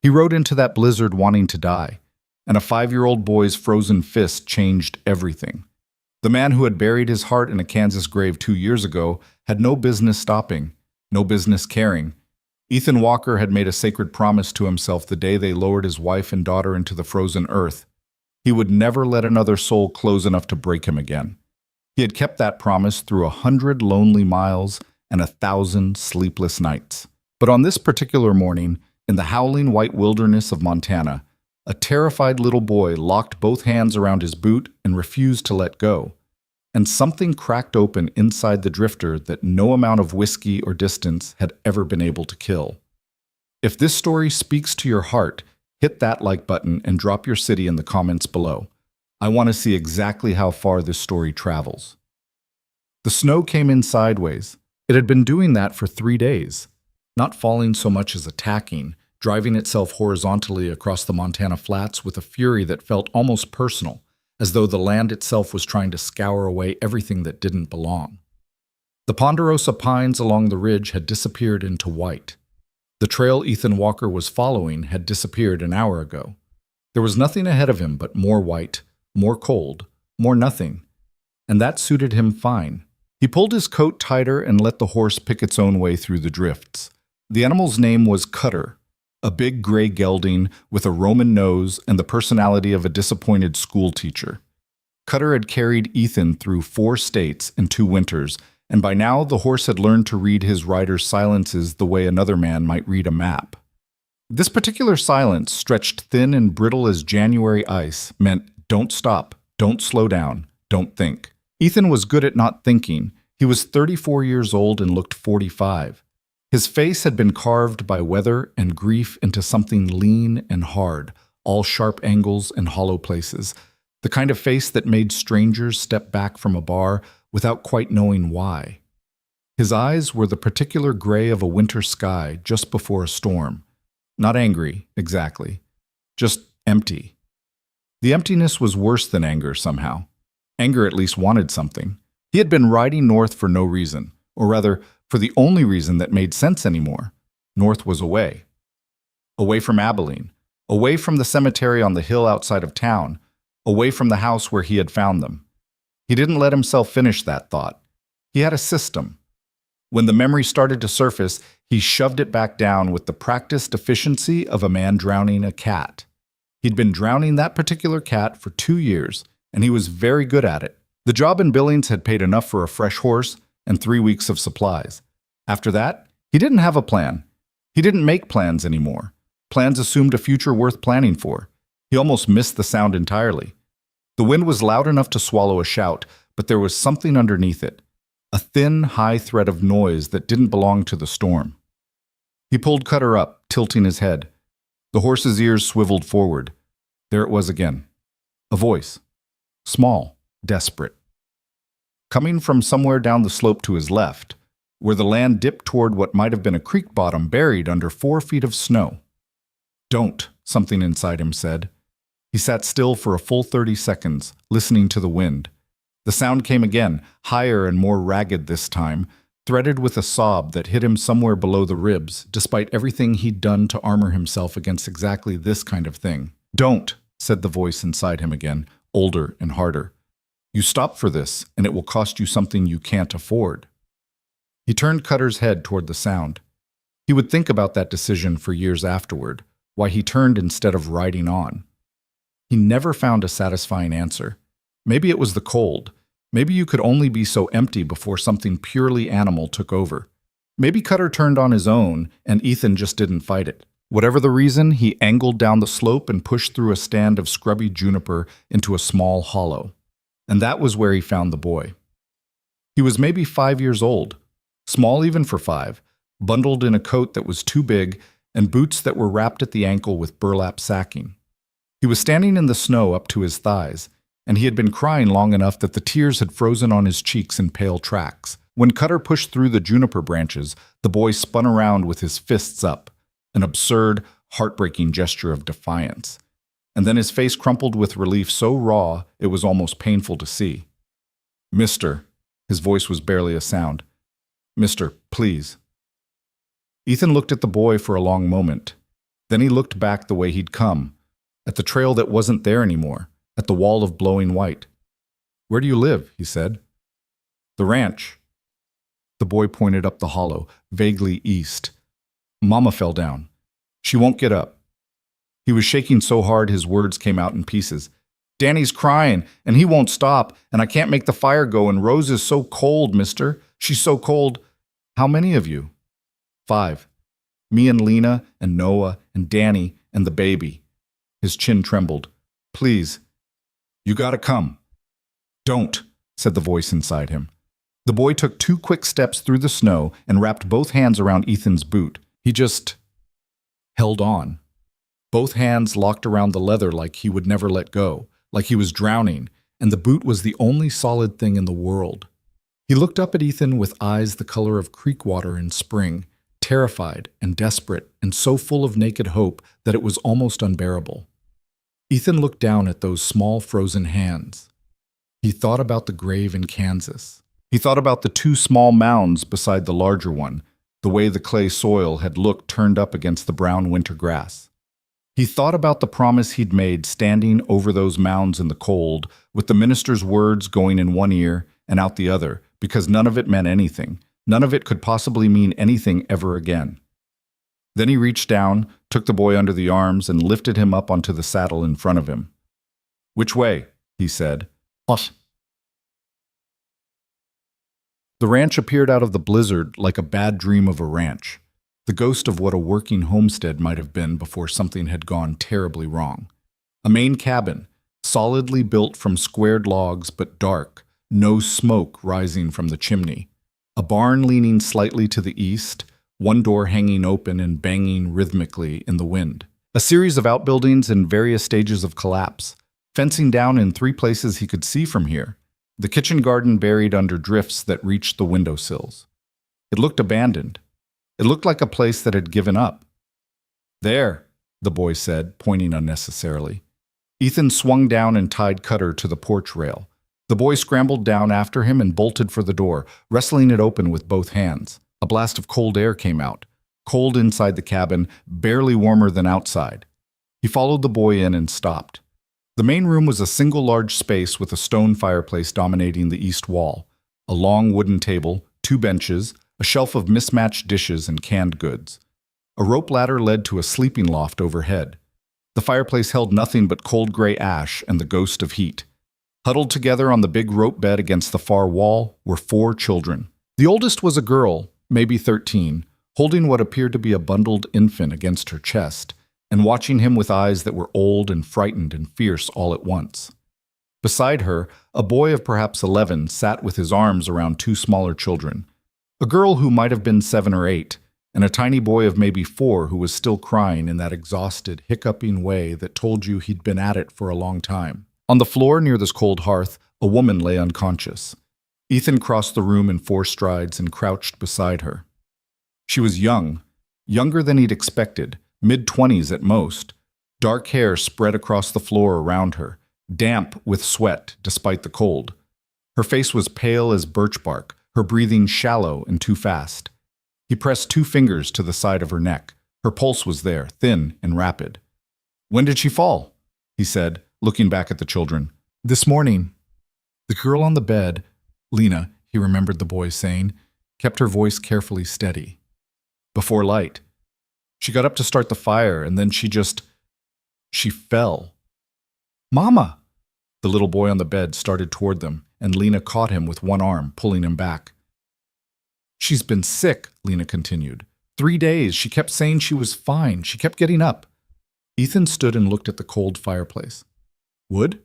He rode into that blizzard wanting to die, and a 5-year-old boy's frozen fist changed everything. The man who had buried his heart in a Kansas grave 2 years ago had no business stopping, no business caring. Ethan Walker had made a sacred promise to himself the day they lowered his wife and daughter into the frozen earth. He would never let another soul close enough to break him again. He had kept that promise through 100 lonely miles and 1,000 sleepless nights. But on this particular morning, in the howling white wilderness of Montana, a terrified little boy locked both hands around his boot and refused to let go. And something cracked open inside the drifter that no amount of whiskey or distance had ever been able to kill. If this story speaks to your heart, hit that like button and drop your city in the comments below. I want to see exactly how far this story travels. The snow came in sideways. It had been doing that for 3 days, not falling so much as attacking, driving itself horizontally across the Montana flats with a fury that felt almost personal, as though the land itself was trying to scour away everything that didn't belong. The ponderosa pines along the ridge had disappeared into white. The trail Ethan Walker was following had disappeared an hour ago. There was nothing ahead of him but more white, more cold, more nothing. And that suited him fine. He pulled his coat tighter and let the horse pick its own way through the drifts. The animal's name was Cutter, a big gray gelding with a Roman nose and the personality of a disappointed schoolteacher. Cutter had carried Ethan through 4 states and 2 winters, and by now the horse had learned to read his rider's silences the way another man might read a map. This particular silence, stretched thin and brittle as January ice, meant don't stop, don't slow down, don't think. Ethan was good at not thinking. He was 34 years old and looked 45. His face had been carved by weather and grief into something lean and hard, all sharp angles and hollow places, the kind of face that made strangers step back from a bar without quite knowing why. His eyes were the particular gray of a winter sky just before a storm. Not angry, exactly. Just empty. The emptiness was worse than anger somehow. Anger at least wanted something. He had been riding north for no reason, or rather, for the only reason that made sense anymore. North was away. Away from Abilene. Away from the cemetery on the hill outside of town. Away from the house where he had found them. He didn't let himself finish that thought. He had a system. When the memory started to surface, he shoved it back down with the practiced efficiency of a man drowning a cat. He'd been drowning that particular cat for 2 years, and he was very good at it. The job in Billings had paid enough for a fresh horse and 3 weeks of supplies. After that, he didn't have a plan. He didn't make plans anymore. Plans assumed a future worth planning for. He almost missed the sound entirely. The wind was loud enough to swallow a shout, but there was something underneath it. A thin, high thread of noise that didn't belong to the storm. He pulled Cutter up, tilting his head. The horse's ears swiveled forward. There it was again. A voice. Small, desperate. Coming from somewhere down the slope to his left, where the land dipped toward what might have been a creek bottom buried under 4 feet of snow. Don't, something inside him said. He sat still for a full 30 seconds, listening to the wind. The sound came again, higher and more ragged this time, threaded with a sob that hit him somewhere below the ribs, despite everything he'd done to armor himself against exactly this kind of thing. Don't, said the voice inside him again, older and harder. You stop for this, and it will cost you something you can't afford. He turned Cutter's head toward the sound. He would think about that decision for years afterward, why he turned instead of riding on. He never found a satisfying answer. Maybe it was the cold. Maybe you could only be so empty before something purely animal took over. Maybe Cutter turned on his own, and Ethan just didn't fight it. Whatever the reason, he angled down the slope and pushed through a stand of scrubby juniper into a small hollow. And that was where he found the boy. He was maybe 5 years old, small even for 5, bundled in a coat that was too big and boots that were wrapped at the ankle with burlap sacking. He was standing in the snow up to his thighs, and he had been crying long enough that the tears had frozen on his cheeks in pale tracks. When Cutter pushed through the juniper branches, the boy spun around with his fists up, an absurd, heartbreaking gesture of defiance. And then his face crumpled with relief so raw it was almost painful to see. Mister, his voice was barely a sound. Mister, please. Ethan looked at the boy for a long moment. Then he looked back the way he'd come, at the trail that wasn't there anymore, at the wall of glowing white. "Where do you live?" he said. "The ranch." The boy pointed up the hollow, vaguely east. "Mama fell down. She won't get up." He was shaking so hard his words came out in pieces. "Danny's crying, and he won't stop, and I can't make the fire go, and Rose is so cold, mister. She's so cold." "How many of you?" "5. Me and Lena and Noah and Danny and the baby." His chin trembled. "Please, you gotta come." "Don't," said the voice inside him. The boy took 2 quick steps through the snow and wrapped both hands around Ethan's boot. He just held on. Both hands locked around the leather like he would never let go, like he was drowning, and the boot was the only solid thing in the world. He looked up at Ethan with eyes the color of creek water in spring, terrified and desperate and so full of naked hope that it was almost unbearable. Ethan looked down at those small frozen hands. He thought about the grave in Kansas. He thought about the 2 small mounds beside the larger one, the way the clay soil had looked turned up against the brown winter grass. He thought about the promise he'd made standing over those mounds in the cold, with the minister's words going in one ear and out the other, because none of it meant anything. None of it could possibly mean anything ever again. Then he reached down, took the boy under the arms, and lifted him up onto the saddle in front of him. "Which way?" he said. "What?" The ranch appeared out of the blizzard like a bad dream of a ranch, the ghost of what a working homestead might have been before something had gone terribly wrong. A main cabin, solidly built from squared logs but dark, no smoke rising from the chimney. A barn leaning slightly to the east, one door hanging open and banging rhythmically in the wind. A series of outbuildings in various stages of collapse, fencing down in 3 places he could see from here. The kitchen garden buried under drifts that reached the windowsills. It looked abandoned. It looked like a place that had given up. "There," the boy said, pointing unnecessarily. Ethan swung down and tied Cutter to the porch rail. The boy scrambled down after him and bolted for the door, wrestling it open with both hands. A blast of cold air came out, cold inside the cabin, barely warmer than outside. He followed the boy in and stopped. The main room was a single large space with a stone fireplace dominating the east wall, a long wooden table, 2 benches, a shelf of mismatched dishes and canned goods. A rope ladder led to a sleeping loft overhead. The fireplace held nothing but cold gray ash and the ghost of heat. Huddled together on the big rope bed against the far wall were 4 children. The oldest was a girl, maybe 13, holding what appeared to be a bundled infant against her chest, and watching him with eyes that were old and frightened and fierce all at once. Beside her, a boy of perhaps 11 sat with his arms around 2 smaller children, a girl who might have been 7 or 8, and a tiny boy of maybe 4 who was still crying in that exhausted, hiccuping way that told you he'd been at it for a long time. On the floor near this cold hearth, a woman lay unconscious. Ethan crossed the room in 4 strides and crouched beside her. She was young, younger than he'd expected, mid-20s at most. Dark hair spread across the floor around her, damp with sweat despite the cold. Her face was pale as birch bark, her breathing shallow and too fast. He pressed 2 fingers to the side of her neck. Her pulse was there, thin and rapid. "When did she fall?" he said, looking back at the children. "This morning." The girl on the bed, Lena, he remembered the boy saying, kept her voice carefully steady. "Before light. She got up to start the fire, and then she fell." "Mama!" The little boy on the bed started toward them, and Lena caught him with one arm, pulling him back. "She's been sick," Lena continued. 3 days. She kept saying she was fine. She kept getting up." Ethan stood and looked at the cold fireplace. "Wood?"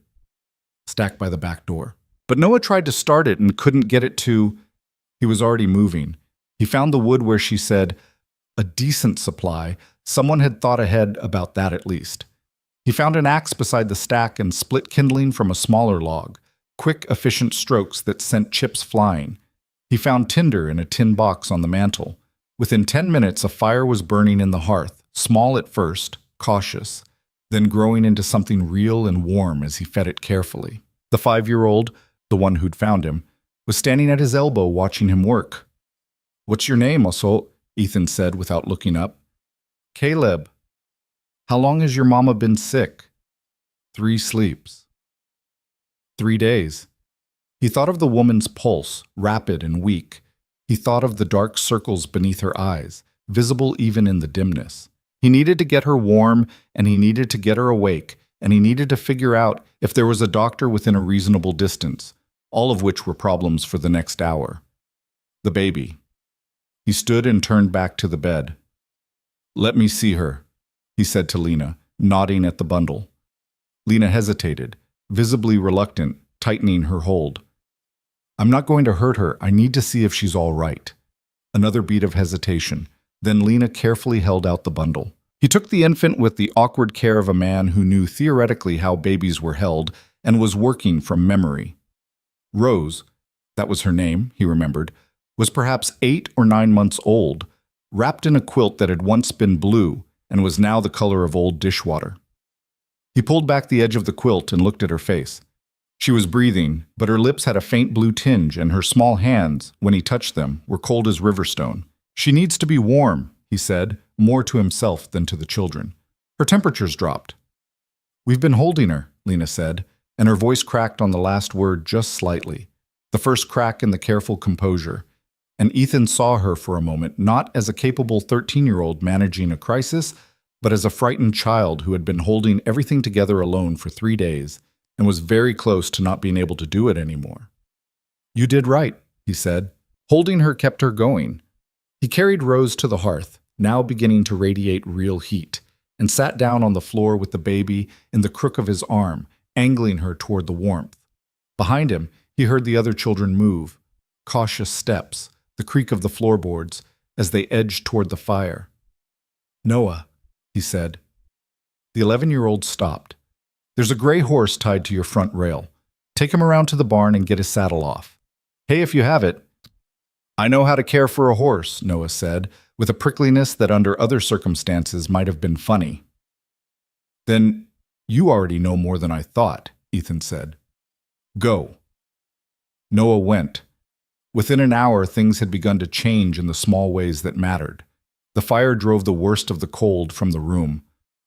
"Stacked by the back door. But Noah tried to start it and couldn't get it to—" He was already moving. He found the wood where she said, "A decent supply. Someone had thought ahead about that at least." He found an axe beside the stack and split kindling from a smaller log, quick, efficient strokes that sent chips flying. He found tinder in a tin box on the mantel. Within 10 minutes, a fire was burning in the hearth, small at first, cautious, then growing into something real and warm as he fed it carefully. The 5-year-old, the one who'd found him, was standing at his elbow watching him work. "What's your name, Oso?" Ethan said without looking up. "Caleb." How long has your mama been sick? 3 sleeps. 3 days. He thought of the woman's pulse, rapid and weak. He thought of the dark circles beneath her eyes, visible even in the dimness. He needed to get her warm, and he needed to get her awake, and he needed to figure out if there was a doctor within a reasonable distance, all of which were problems for the next hour. The baby. He stood and turned back to the bed. "Let me see her," he said to Lena, nodding at the bundle. Lena hesitated, visibly reluctant, tightening her hold. "I'm not going to hurt her. I need to see if she's all right." Another beat of hesitation. Then Lena carefully held out the bundle. He took the infant with the awkward care of a man who knew theoretically how babies were held and was working from memory. Rose, that was her name, he remembered, was perhaps 8 or 9 months old, wrapped in a quilt that had once been blue and was now the color of old dishwater. He pulled back the edge of the quilt and looked at her face. She was breathing, but her lips had a faint blue tinge, and her small hands, when he touched them, were cold as riverstone. "She needs to be warm," he said, more to himself than to the children. "Her temperature's dropped." "We've been holding her," Lena said, and her voice cracked on the last word just slightly, the first crack in the careful composure. And Ethan saw her for a moment, not as a capable 13-year-old managing a crisis, but as a frightened child who had been holding everything together alone for 3 days and was very close to not being able to do it anymore. "You did right," he said. Holding her kept her going. He carried Rose to the hearth, now beginning to radiate real heat, and sat down on the floor with the baby in the crook of his arm, angling her toward the warmth. Behind him, he heard the other children move, cautious steps, the creak of the floorboards, as they edged toward the fire. "Noah," he said. The 11-year-old stopped. "There's a gray horse tied to your front rail. Take him around to the barn and get his saddle off. Hay if you have it." "I know how to care for a horse," Noah said, with a prickliness that under other circumstances might have been funny. "Then you already know more than I thought," Ethan said. "Go." Noah went. Within an hour, things had begun to change in the small ways that mattered. The fire drove the worst of the cold from the room.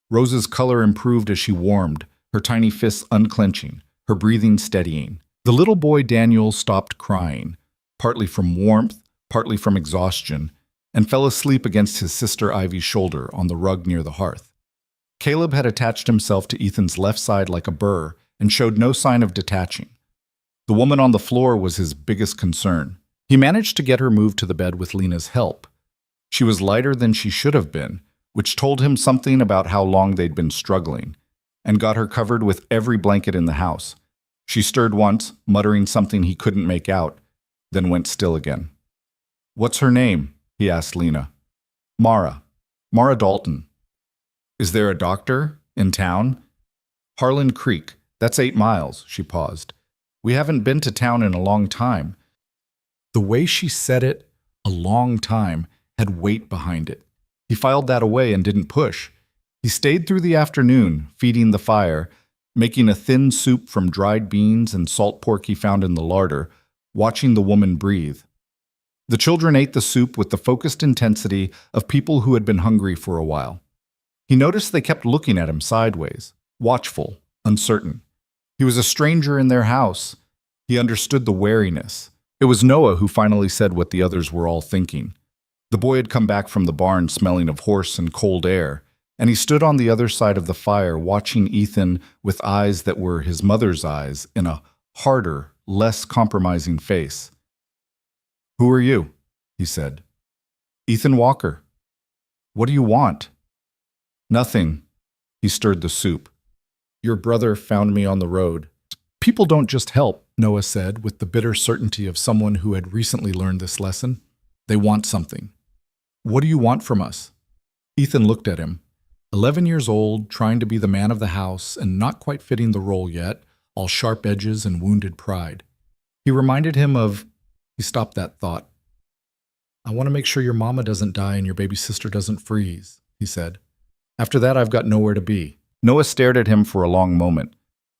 Rose's color improved as she warmed, her tiny fists unclenching, her breathing steadying. The little boy Daniel stopped crying, partly from warmth, partly from exhaustion, and fell asleep against his sister Ivy's shoulder on the rug near the hearth. Caleb had attached himself to Ethan's left side like a burr and showed no sign of detaching. The woman on the floor was his biggest concern. He managed to get her moved to the bed with Lena's help. She was lighter than she should have been, which told him something about how long they'd been struggling, and got her covered with every blanket in the house. She stirred once, muttering something he couldn't make out, then went still again. "What's her name?" he asked Lena. "Mara. Mara Dalton." "Is there a doctor in town?" "Harlan Creek. That's 8 miles, she paused. "We haven't been to town in a long time." The way she said it, "a long time," had weight behind it. He filed that away and didn't push. He stayed through the afternoon, feeding the fire, making a thin soup from dried beans and salt pork he found in the larder, watching the woman breathe. The children ate the soup with the focused intensity of people who had been hungry for a while. He noticed they kept looking at him sideways, watchful, uncertain. He was a stranger in their house. He understood the wariness. It was Noah who finally said what the others were all thinking. The boy had come back from the barn smelling of horse and cold air, and he stood on the other side of the fire watching Ethan with eyes that were his mother's eyes in a harder, less compromising face. "Who are you?" he said. "Ethan Walker." "What do you want?" "Nothing." He stirred the soup. "Your brother found me on the road." "People don't just help," Noah said with the bitter certainty of someone who had recently learned this lesson. "They want something." "What do you want from us?" Ethan looked at him. 11 years old, trying to be the man of the house and not quite fitting the role yet, all sharp edges and wounded pride. He reminded him of... He stopped that thought. "I want to make sure your mama doesn't die and your baby sister doesn't freeze," he said. "After that, I've got nowhere to be." Noah stared at him for a long moment.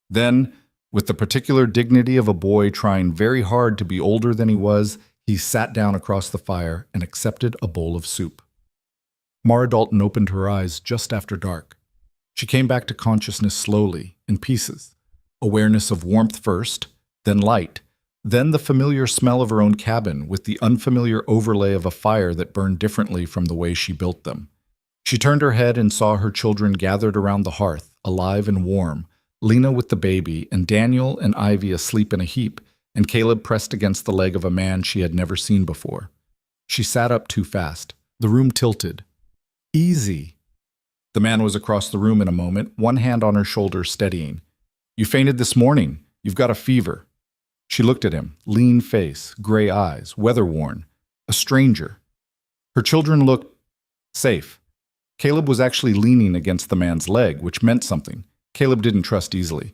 Then, with the particular dignity of a boy trying very hard to be older than he was, he sat down across the fire and accepted a bowl of soup. Mara Dalton opened her eyes just after dark. She came back to consciousness slowly, in pieces. Awareness of warmth first, then light, then the familiar smell of her own cabin with the unfamiliar overlay of a fire that burned differently from the way she built them. She turned her head and saw her children gathered around the hearth, alive and warm, Lena with the baby, and Daniel and Ivy asleep in a heap, and Caleb pressed against the leg of a man she had never seen before. She sat up too fast. The room tilted. Easy. The man was across the room in a moment, one hand on her shoulder steadying. You fainted this morning. You've got a fever. She looked at him, lean face, gray eyes, weather-worn. A stranger. Her children looked safe. Caleb was actually leaning against the man's leg, which meant something. Caleb didn't trust easily.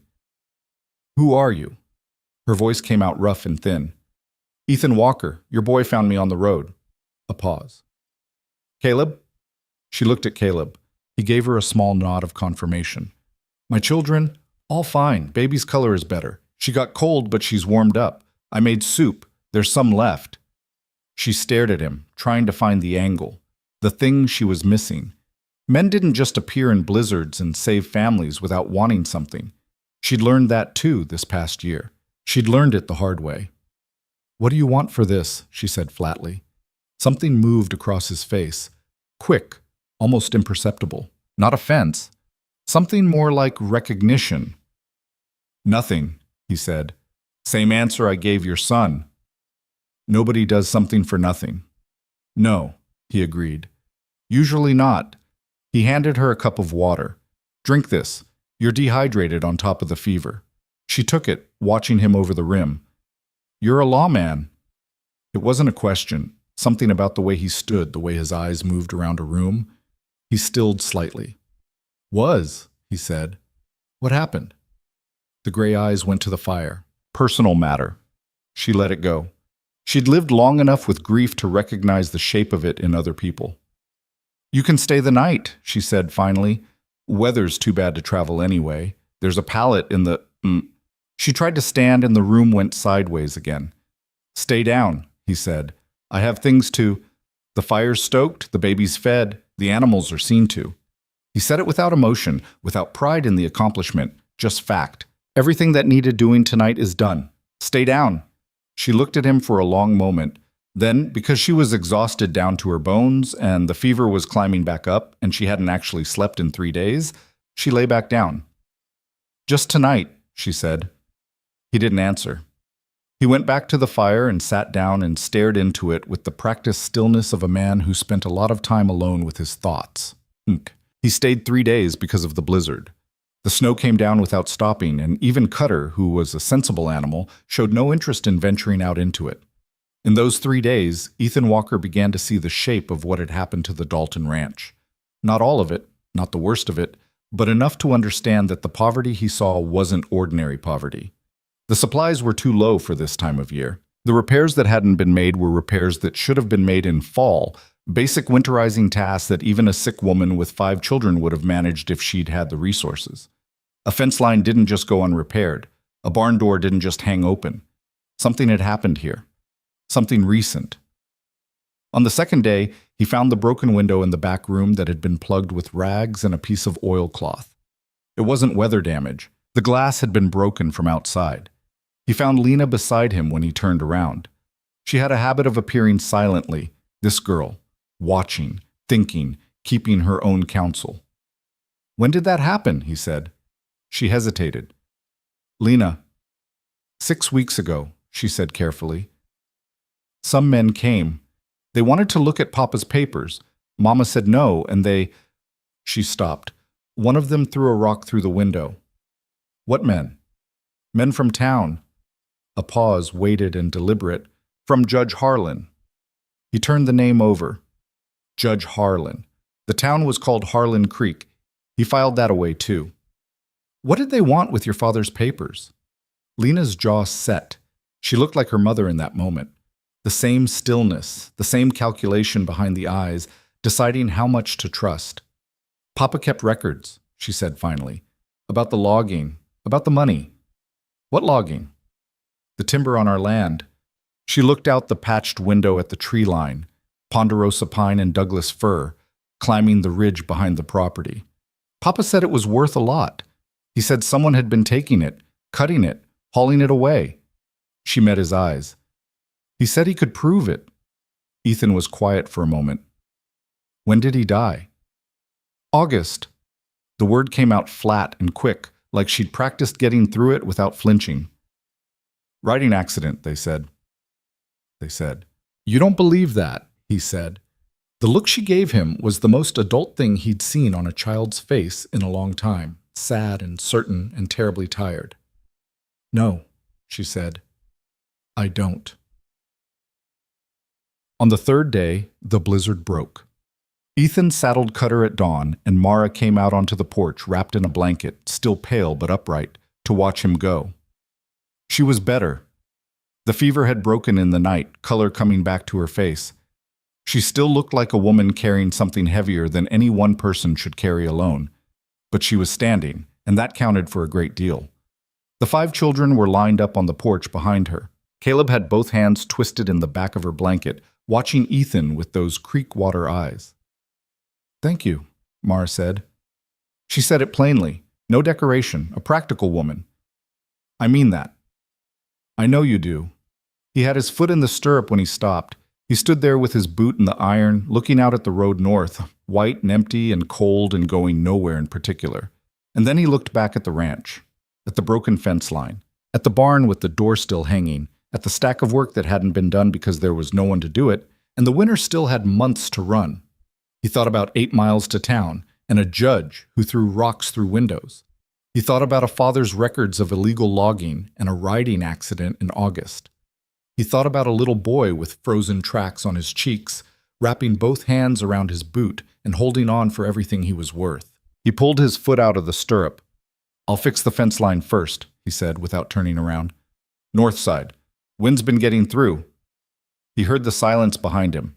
Who are you? Her voice came out rough and thin. Ethan Walker, your boy found me on the road. A pause. Caleb? She looked at Caleb. He gave her a small nod of confirmation. My children, all fine. Baby's color is better. She got cold, but she's warmed up. I made soup. There's some left. She stared at him, trying to find the angle, the thing she was missing. Men didn't just appear in blizzards and save families without wanting something. She'd learned that too this past year. She'd learned it the hard way. What do you want for this? She said flatly. Something moved across his face. Quick, almost imperceptible. Not offense. Something more like recognition. Nothing, he said. Same answer I gave your son. Nobody does something for nothing. No, he agreed. Usually not. He handed her a cup of water. Drink this. You're dehydrated on top of the fever. She took it, watching him over the rim. You're a lawman. It wasn't a question. Something about the way he stood, the way his eyes moved around a room. He stilled slightly. Was, he said. What happened? The gray eyes went to the fire. Personal matter. She let it go. She'd lived long enough with grief to recognize the shape of it in other people. You can stay the night, she said finally. Weather's too bad to travel anyway. There's a pallet in the... She tried to stand and the room went sideways again. Stay down, he said. I have things to... The fire's stoked, the baby's fed, the animals are seen to. He said it without emotion, without pride in the accomplishment, just fact. Everything that needed doing tonight is done. Stay down. She looked at him for a long moment. Then, because she was exhausted down to her bones and the fever was climbing back up and she hadn't actually slept in 3 days, she lay back down. Just tonight, she said. He didn't answer. He went back to the fire and sat down and stared into it with the practiced stillness of a man who spent a lot of time alone with his thoughts. He stayed 3 days because of the blizzard. The snow came down without stopping, and even Cutter, who was a sensible animal, showed no interest in venturing out into it. In those 3 days, Ethan Walker began to see the shape of what had happened to the Dalton Ranch. Not all of it, not the worst of it, but enough to understand that the poverty he saw wasn't ordinary poverty. The supplies were too low for this time of year. The repairs that hadn't been made were repairs that should have been made in fall, basic winterizing tasks that even a sick woman with 5 children would have managed if she'd had the resources. A fence line didn't just go unrepaired. A barn door didn't just hang open. Something had happened here. Something recent. On the second day, he found the broken window in the back room that had been plugged with rags and a piece of oilcloth. It wasn't weather damage. The glass had been broken from outside. He found Lena beside him when he turned around. She had a habit of appearing silently, this girl, watching, thinking, keeping her own counsel. When did that happen? He said. She hesitated. Lena, 6 weeks ago, she said carefully. Some men came. They wanted to look at Papa's papers. Mama said no, and they... She stopped. One of them threw a rock through the window. What men? Men from town. A pause, weighted and deliberate. From Judge Harlan. He turned the name over. Judge Harlan. The town was called Harlan Creek. He filed that away too. What did they want with your father's papers? Lena's jaw set. She looked like her mother in that moment. The same stillness, the same calculation behind the eyes, deciding how much to trust. Papa kept records, she said finally. About the logging, about the money. What logging? The timber on our land. She looked out the patched window at the tree line, ponderosa pine and Douglas fir, climbing the ridge behind the property. Papa said it was worth a lot. He said someone had been taking it, cutting it, hauling it away. She met his eyes. He said he could prove it. Ethan was quiet for a moment. When did he die? August. The word came out flat and quick, like she'd practiced getting through it without flinching. Riding accident, they said. You don't believe that, he said. The look she gave him was the most adult thing he'd seen on a child's face in a long time, sad and certain and terribly tired. No, she said. I don't. On the third day, the blizzard broke. Ethan saddled Cutter at dawn, and Mara came out onto the porch wrapped in a blanket, still pale but upright, to watch him go. She was better. The fever had broken in the night, color coming back to her face. She still looked like a woman carrying something heavier than any one person should carry alone. But she was standing, and that counted for a great deal. The 5 children were lined up on the porch behind her. Caleb had both hands twisted in the back of her blanket, watching Ethan with those creek water eyes. Thank you, Mara said. She said it plainly. No decoration, a practical woman. I mean that. I know you do. He had his foot in the stirrup when he stopped. He stood there with his boot in the iron, looking out at the road north, white and empty and cold and going nowhere in particular. And then he looked back at the ranch, at the broken fence line, at the barn with the door still hanging, at the stack of work that hadn't been done because there was no one to do it, and the winter still had months to run. He thought about 8 miles to town, and a judge who threw rocks through windows. He thought about a father's records of illegal logging and a riding accident in August. He thought about a little boy with frozen tracks on his cheeks, wrapping both hands around his boot and holding on for everything he was worth. He pulled his foot out of the stirrup. I'll fix the fence line first, he said without turning around. North side. Wind's been getting through. He heard the silence behind him.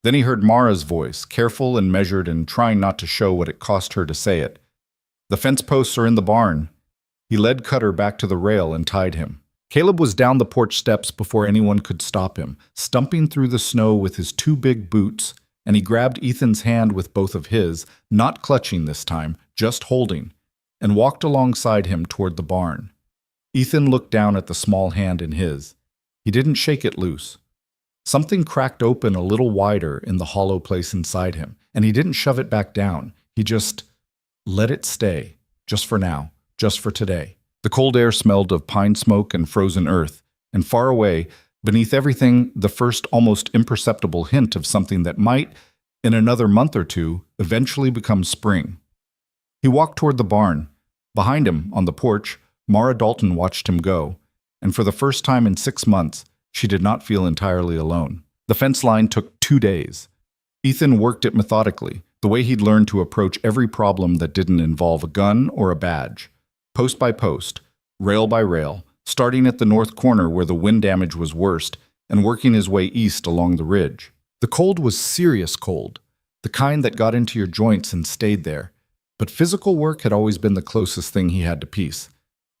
Then he heard Mara's voice, careful and measured and trying not to show what it cost her to say it. The fence posts are in the barn. He led Cutter back to the rail and tied him. Caleb was down the porch steps before anyone could stop him, stumping through the snow with his 2 big boots, and he grabbed Ethan's hand with both of his, not clutching this time, just holding, and walked alongside him toward the barn. Ethan looked down at the small hand in his. He didn't shake it loose. Something cracked open a little wider in the hollow place inside him, and he didn't shove it back down. He just let it stay, just for now, just for today. The cold air smelled of pine smoke and frozen earth, and far away, beneath everything, the first almost imperceptible hint of something that might, in another month or 2, eventually become spring. He walked toward the barn. Behind him, on the porch, Mara Dalton watched him go, and for the first time in 6 months, she did not feel entirely alone. The fence line took 2 days. Ethan worked it methodically, the way he'd learned to approach every problem that didn't involve a gun or a badge. Post by post, rail by rail, starting at the north corner where the wind damage was worst and working his way east along the ridge. The cold was serious cold, the kind that got into your joints and stayed there. But physical work had always been the closest thing he had to peace,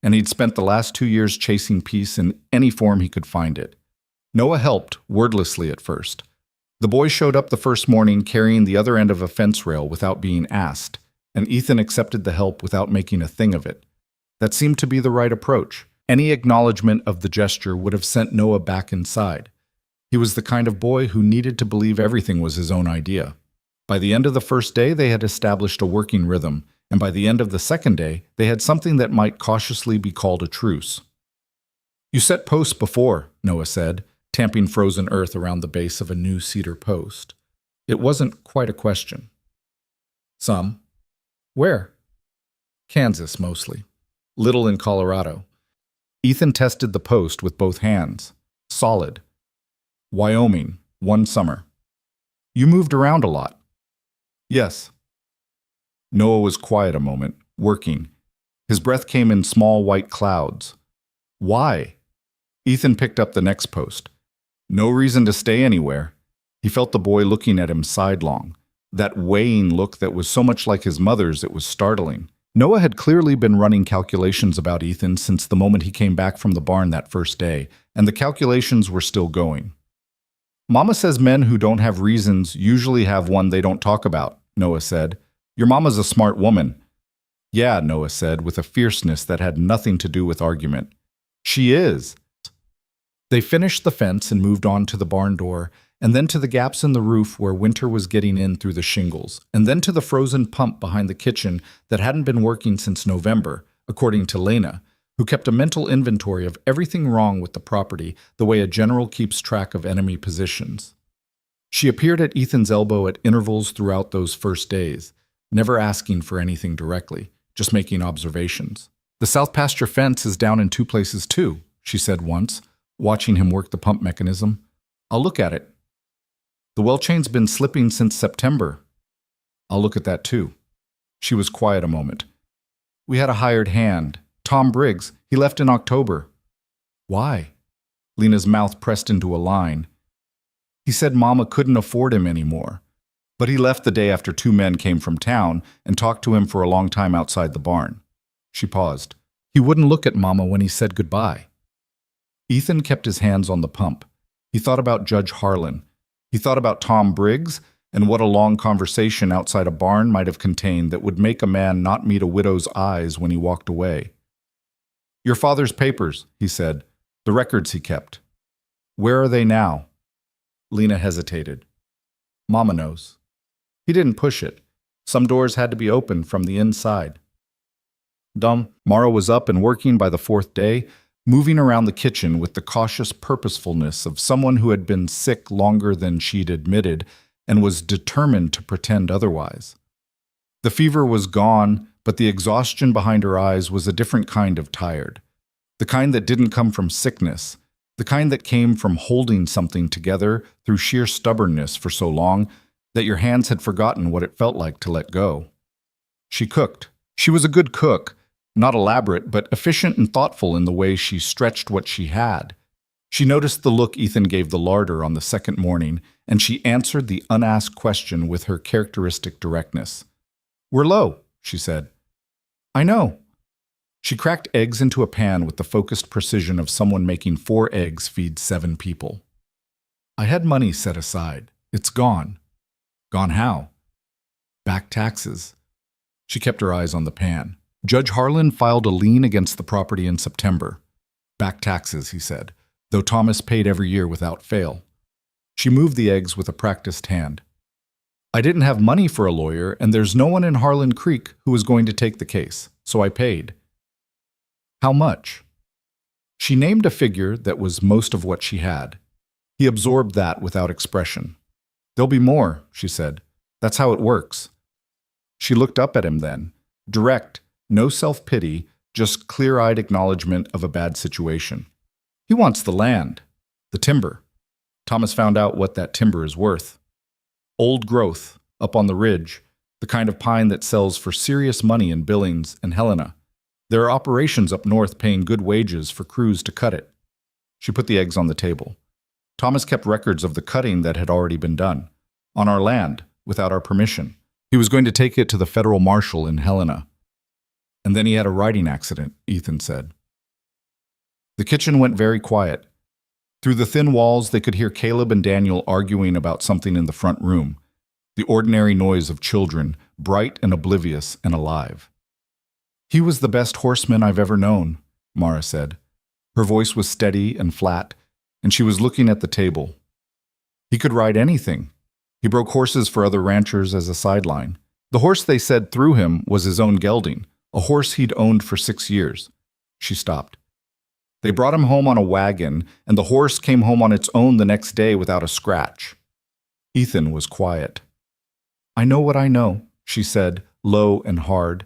and he'd spent the last 2 years chasing peace in any form he could find it. Noah helped, wordlessly at first. The boy showed up the first morning carrying the other end of a fence rail without being asked, and Ethan accepted the help without making a thing of it. That seemed to be the right approach. Any acknowledgement of the gesture would have sent Noah back inside. He was the kind of boy who needed to believe everything was his own idea. By the end of the first day, they had established a working rhythm, and by the end of the second day, they had something that might cautiously be called a truce. You set posts before, Noah said, tamping frozen earth around the base of a new cedar post. It wasn't quite a question. Some. Where? Kansas, mostly. Little in Colorado. Ethan tested the post with both hands. Solid. Wyoming, 1 summer. You moved around a lot. Yes. Noah was quiet a moment, working. His breath came in small white clouds. Why? Ethan picked up the next post. No reason to stay anywhere. He felt the boy looking at him sidelong, that weighing look that was so much like his mother's it was startling. Noah had clearly been running calculations about Ethan since the moment he came back from the barn that first day, and the calculations were still going. Mama says men who don't have reasons usually have one they don't talk about, Noah said. Your mama's a smart woman. Yeah, Noah said, with a fierceness that had nothing to do with argument. She is. They finished the fence and moved on to the barn door, and then to the gaps in the roof where winter was getting in through the shingles, and then to the frozen pump behind the kitchen that hadn't been working since November, according to Lena, who kept a mental inventory of everything wrong with the property the way a general keeps track of enemy positions. She appeared at Ethan's elbow at intervals throughout those first days, never asking for anything directly, just making observations. "The south pasture fence is down in 2 places too," she said once, watching him work the pump mechanism. "I'll look at it." "The well chain's been slipping since September." "I'll look at that too." She was quiet a moment. "We had a hired hand, Tom Briggs. He left in October." "Why?" Lena's mouth pressed into a line. "He said Mama couldn't afford him anymore. But he left the day after 2 men came from town and talked to him for a long time outside the barn." She paused. "He wouldn't look at Mama when he said goodbye." Ethan kept his hands on the pump. He thought about Judge Harlan. He thought about Tom Briggs and what a long conversation outside a barn might have contained that would make a man not meet a widow's eyes when he walked away. "Your father's papers," he said, "the records he kept. Where are they now?" Lena hesitated. "Mama knows." He didn't push it. Some doors had to be opened from the inside. Mara was up and working by the 4th day, moving around the kitchen with the cautious purposefulness of someone who had been sick longer than she'd admitted and was determined to pretend otherwise. The fever was gone, but the exhaustion behind her eyes was a different kind of tired. The kind that didn't come from sickness, the kind that came from holding something together through sheer stubbornness for so long that your hands had forgotten what it felt like to let go. She cooked. She was a good cook, not elaborate, but efficient and thoughtful in the way she stretched what she had. She noticed the look Ethan gave the larder on the second morning, and she answered the unasked question with her characteristic directness. "We're low," she said. "I know." She cracked eggs into a pan with the focused precision of someone making 4 eggs feed 7 people. "I had money set aside. It's gone." "Gone how?" "Back taxes." She kept her eyes on the pan. "Judge Harlan filed a lien against the property in September. Back taxes," he said, though Thomas paid every year without fail. She moved the eggs with a practiced hand. "I didn't have money for a lawyer, and there's no one in Harlan Creek who was going to take the case, so I paid." "How much?" She named a figure that was most of what she had. He absorbed that without expression. "There'll be more," she said. "That's how it works." She looked up at him then, direct, no self-pity, just clear-eyed acknowledgement of a bad situation. "He wants the land, the timber." Thomas found out what that timber is worth. Old growth, up on the ridge, the kind of pine that sells for serious money in Billings and Helena. There are operations up north paying good wages for crews to cut it. She put the eggs on the table. Thomas kept records of the cutting that had already been done. On our land, without our permission. He was going to take it to the federal marshal in Helena. "And then he had a riding accident," Ethan said. The kitchen went very quiet. Through the thin walls, they could hear Caleb and Daniel arguing about something in the front room. The ordinary noise of children, bright and oblivious and alive. "He was the best horseman I've ever known," Mara said. Her voice was steady and flat, and she was looking at the table. "He could ride anything. He broke horses for other ranchers as a sideline. The horse they said threw him was his own gelding, a horse he'd owned for 6 years. She stopped. "They brought him home on a wagon, and the horse came home on its own the next day without a scratch." Ethan was quiet. "I know what I know," she said, low and hard.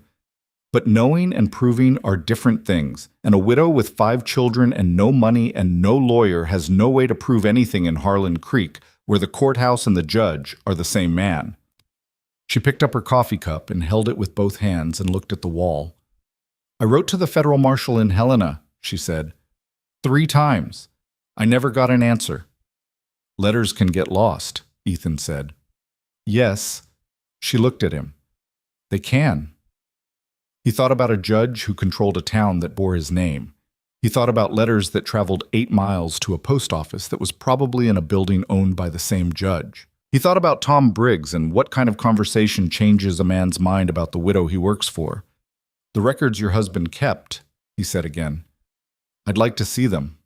"But knowing and proving are different things, and a widow with 5 children and no money and no lawyer has no way to prove anything in Harlan Creek, where the courthouse and the judge are the same man." She picked up her coffee cup and held it with both hands and looked at the wall. "I wrote to the federal marshal in Helena," she said. 3 times. I never got an answer." "Letters can get lost," Ethan said. "Yes." She looked at him. "They can." He thought about a judge who controlled a town that bore his name. He thought about letters that traveled 8 miles to a post office that was probably in a building owned by the same judge. He thought about Tom Briggs and what kind of conversation changes a man's mind about the widow he works for. "The records your husband kept," he said again. "I'd like to see them."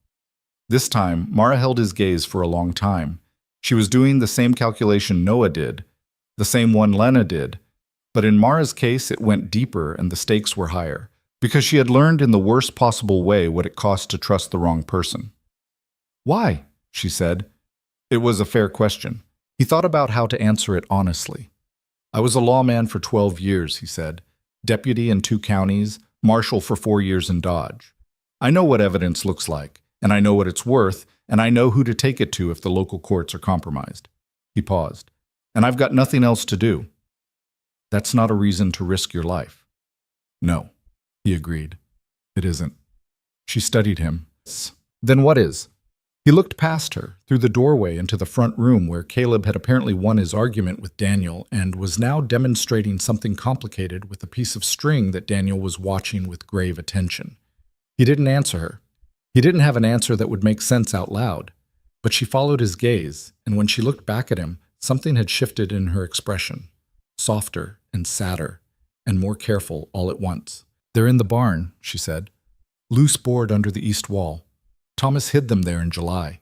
This time, Mara held his gaze for a long time. She was doing the same calculation Noah did, the same one Lena did, but in Mara's case it went deeper and the stakes were higher, because she had learned in the worst possible way what it cost to trust the wrong person. "Why?" she said. It was a fair question. He thought about how to answer it honestly. "I was a lawman for 12 years, he said. Deputy in 2 counties, marshal for 4 years in Dodge. I know what evidence looks like, and I know what it's worth, and I know who to take it to if the local courts are compromised." He paused. "And I've got nothing else to do." "That's not a reason to risk your life." "No," he agreed. "It isn't." She studied him. "Then what is?" He looked past her, through the doorway into the front room where Caleb had apparently won his argument with Daniel and was now demonstrating something complicated with a piece of string that Daniel was watching with grave attention. He didn't answer her. He didn't have an answer that would make sense out loud, but she followed his gaze, and when she looked back at him, something had shifted in her expression, softer and sadder, and more careful all at once. "They're in the barn," she said. "Loose board under the east wall. Thomas hid them there in July.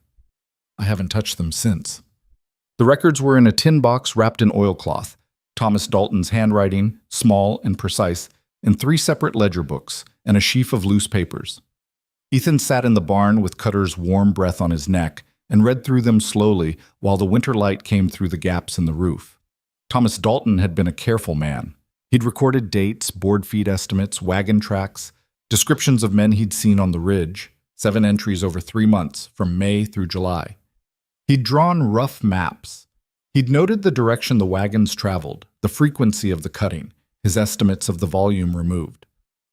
I haven't touched them since." The records were in a tin box wrapped in oilcloth, Thomas Dalton's handwriting, small and precise, in 3 separate ledger books, and a sheaf of loose papers. Ethan sat in the barn with Cutter's warm breath on his neck and read through them slowly while the winter light came through the gaps in the roof. Thomas Dalton had been a careful man. He'd recorded dates, board feet estimates, wagon tracks, descriptions of men he'd seen on the ridge, 7 entries over 3 months, from May through July. He'd drawn rough maps. He'd noted the direction the wagons traveled, the frequency of the cutting, his estimates of the volume removed.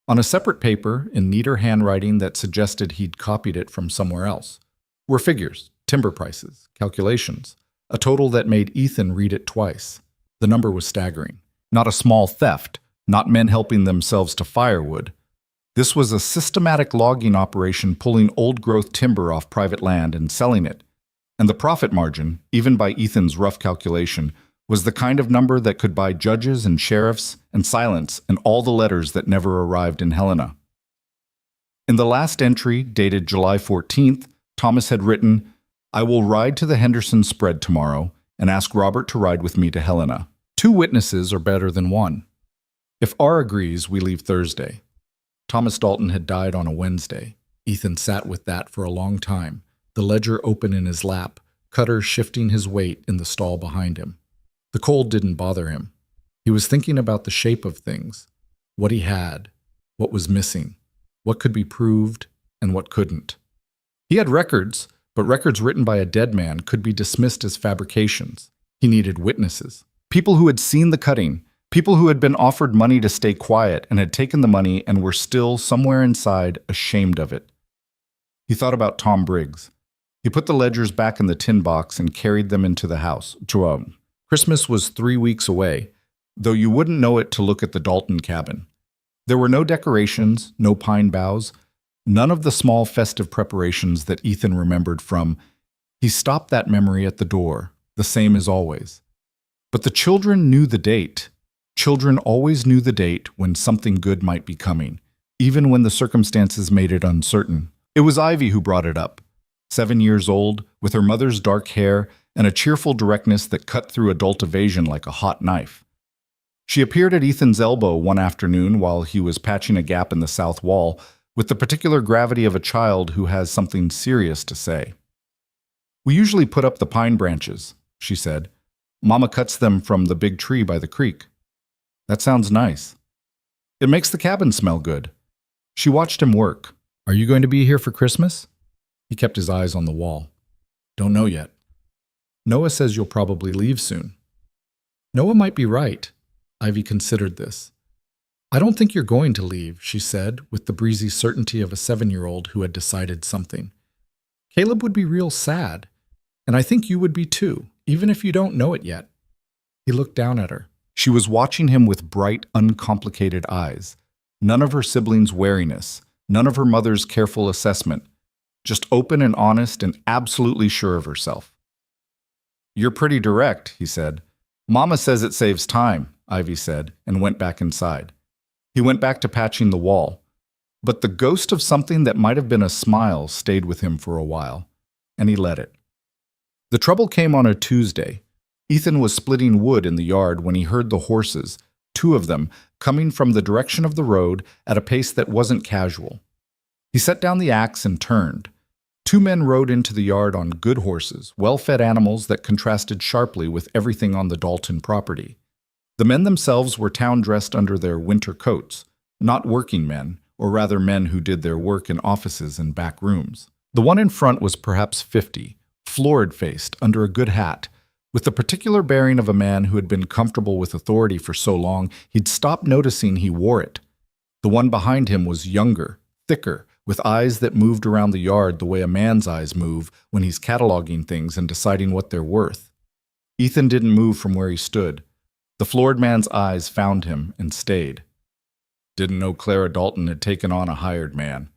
On a separate paper, in neater handwriting that suggested he'd copied it from somewhere else, were figures, timber prices, calculations, a total that made Ethan read it twice. The number was staggering. Not a small theft, not men helping themselves to firewood. This was a systematic logging operation pulling old-growth timber off private land and selling it. And the profit margin, even by Ethan's rough calculation, was the kind of number that could buy judges and sheriffs and silence and all the letters that never arrived in Helena. In the last entry, dated July 14th, Thomas had written, "I will ride to the Henderson spread tomorrow and ask Robert to ride with me to Helena. 2 witnesses are better than 1. If R agrees, we leave Thursday." Thomas Dalton had died on a Wednesday. Ethan sat with that for a long time, the ledger open in his lap, Cutter shifting his weight in the stall behind him. The cold didn't bother him. He was thinking about the shape of things, what he had, what was missing, what could be proved, and what couldn't. He had records, but records written by a dead man could be dismissed as fabrications. He needed witnesses. People who had seen the cutting, people who had been offered money to stay quiet and had taken the money and were still, somewhere inside, ashamed of it. He thought about Tom Briggs. He put the ledgers back in the tin box and carried them into the house. Christmas was 3 weeks away, though you wouldn't know it to look at the Dalton cabin. There were no decorations, no pine boughs, none of the small festive preparations that Ethan remembered from. He stopped that memory at the door, the same as always. But the children knew the date. Children always knew the date when something good might be coming, even when the circumstances made it uncertain. It was Ivy who brought it up. 7 years old, with her mother's dark hair and a cheerful directness that cut through adult evasion like a hot knife. She appeared at Ethan's elbow one afternoon while he was patching a gap in the south wall, with the particular gravity of a child who has something serious to say. "We usually put up the pine branches," she said. "Mama cuts them from the big tree by the creek." "That sounds nice." "It makes the cabin smell good." She watched him work. "Are you going to be here for Christmas?" He kept his eyes on the wall. "Don't know yet." "Noah says you'll probably leave soon." Noah might be right. Ivy considered this. "I don't think you're going to leave," she said, with the breezy certainty of a 7-year-old who had decided something. "Caleb would be real sad, and I think you would be too, even if you don't know it yet." He looked down at her. She was watching him with bright, uncomplicated eyes. None of her siblings' wariness, none of her mother's careful assessment, just open and honest and absolutely sure of herself. "You're pretty direct," he said. "Mama says it saves time," Ivy said, and went back inside. He went back to patching the wall, but the ghost of something that might have been a smile stayed with him for a while, and he let it. The trouble came on a Tuesday. Ethan was splitting wood in the yard when he heard the horses, two of them, coming from the direction of the road at a pace that wasn't casual. He set down the axe and turned. Two men rode into the yard on good horses, well-fed animals that contrasted sharply with everything on the Dalton property. The men themselves were town-dressed under their winter coats, not working men, or rather men who did their work in offices and back rooms. The one in front was perhaps 50, florid-faced, under a good hat, with the particular bearing of a man who had been comfortable with authority for so long he'd stopped noticing he wore it. The one behind him was younger, thicker, with eyes that moved around the yard the way a man's eyes move when he's cataloging things and deciding what they're worth. Ethan didn't move from where he stood. The florid man's eyes found him and stayed. Didn't know Clara Dalton had taken on a hired man.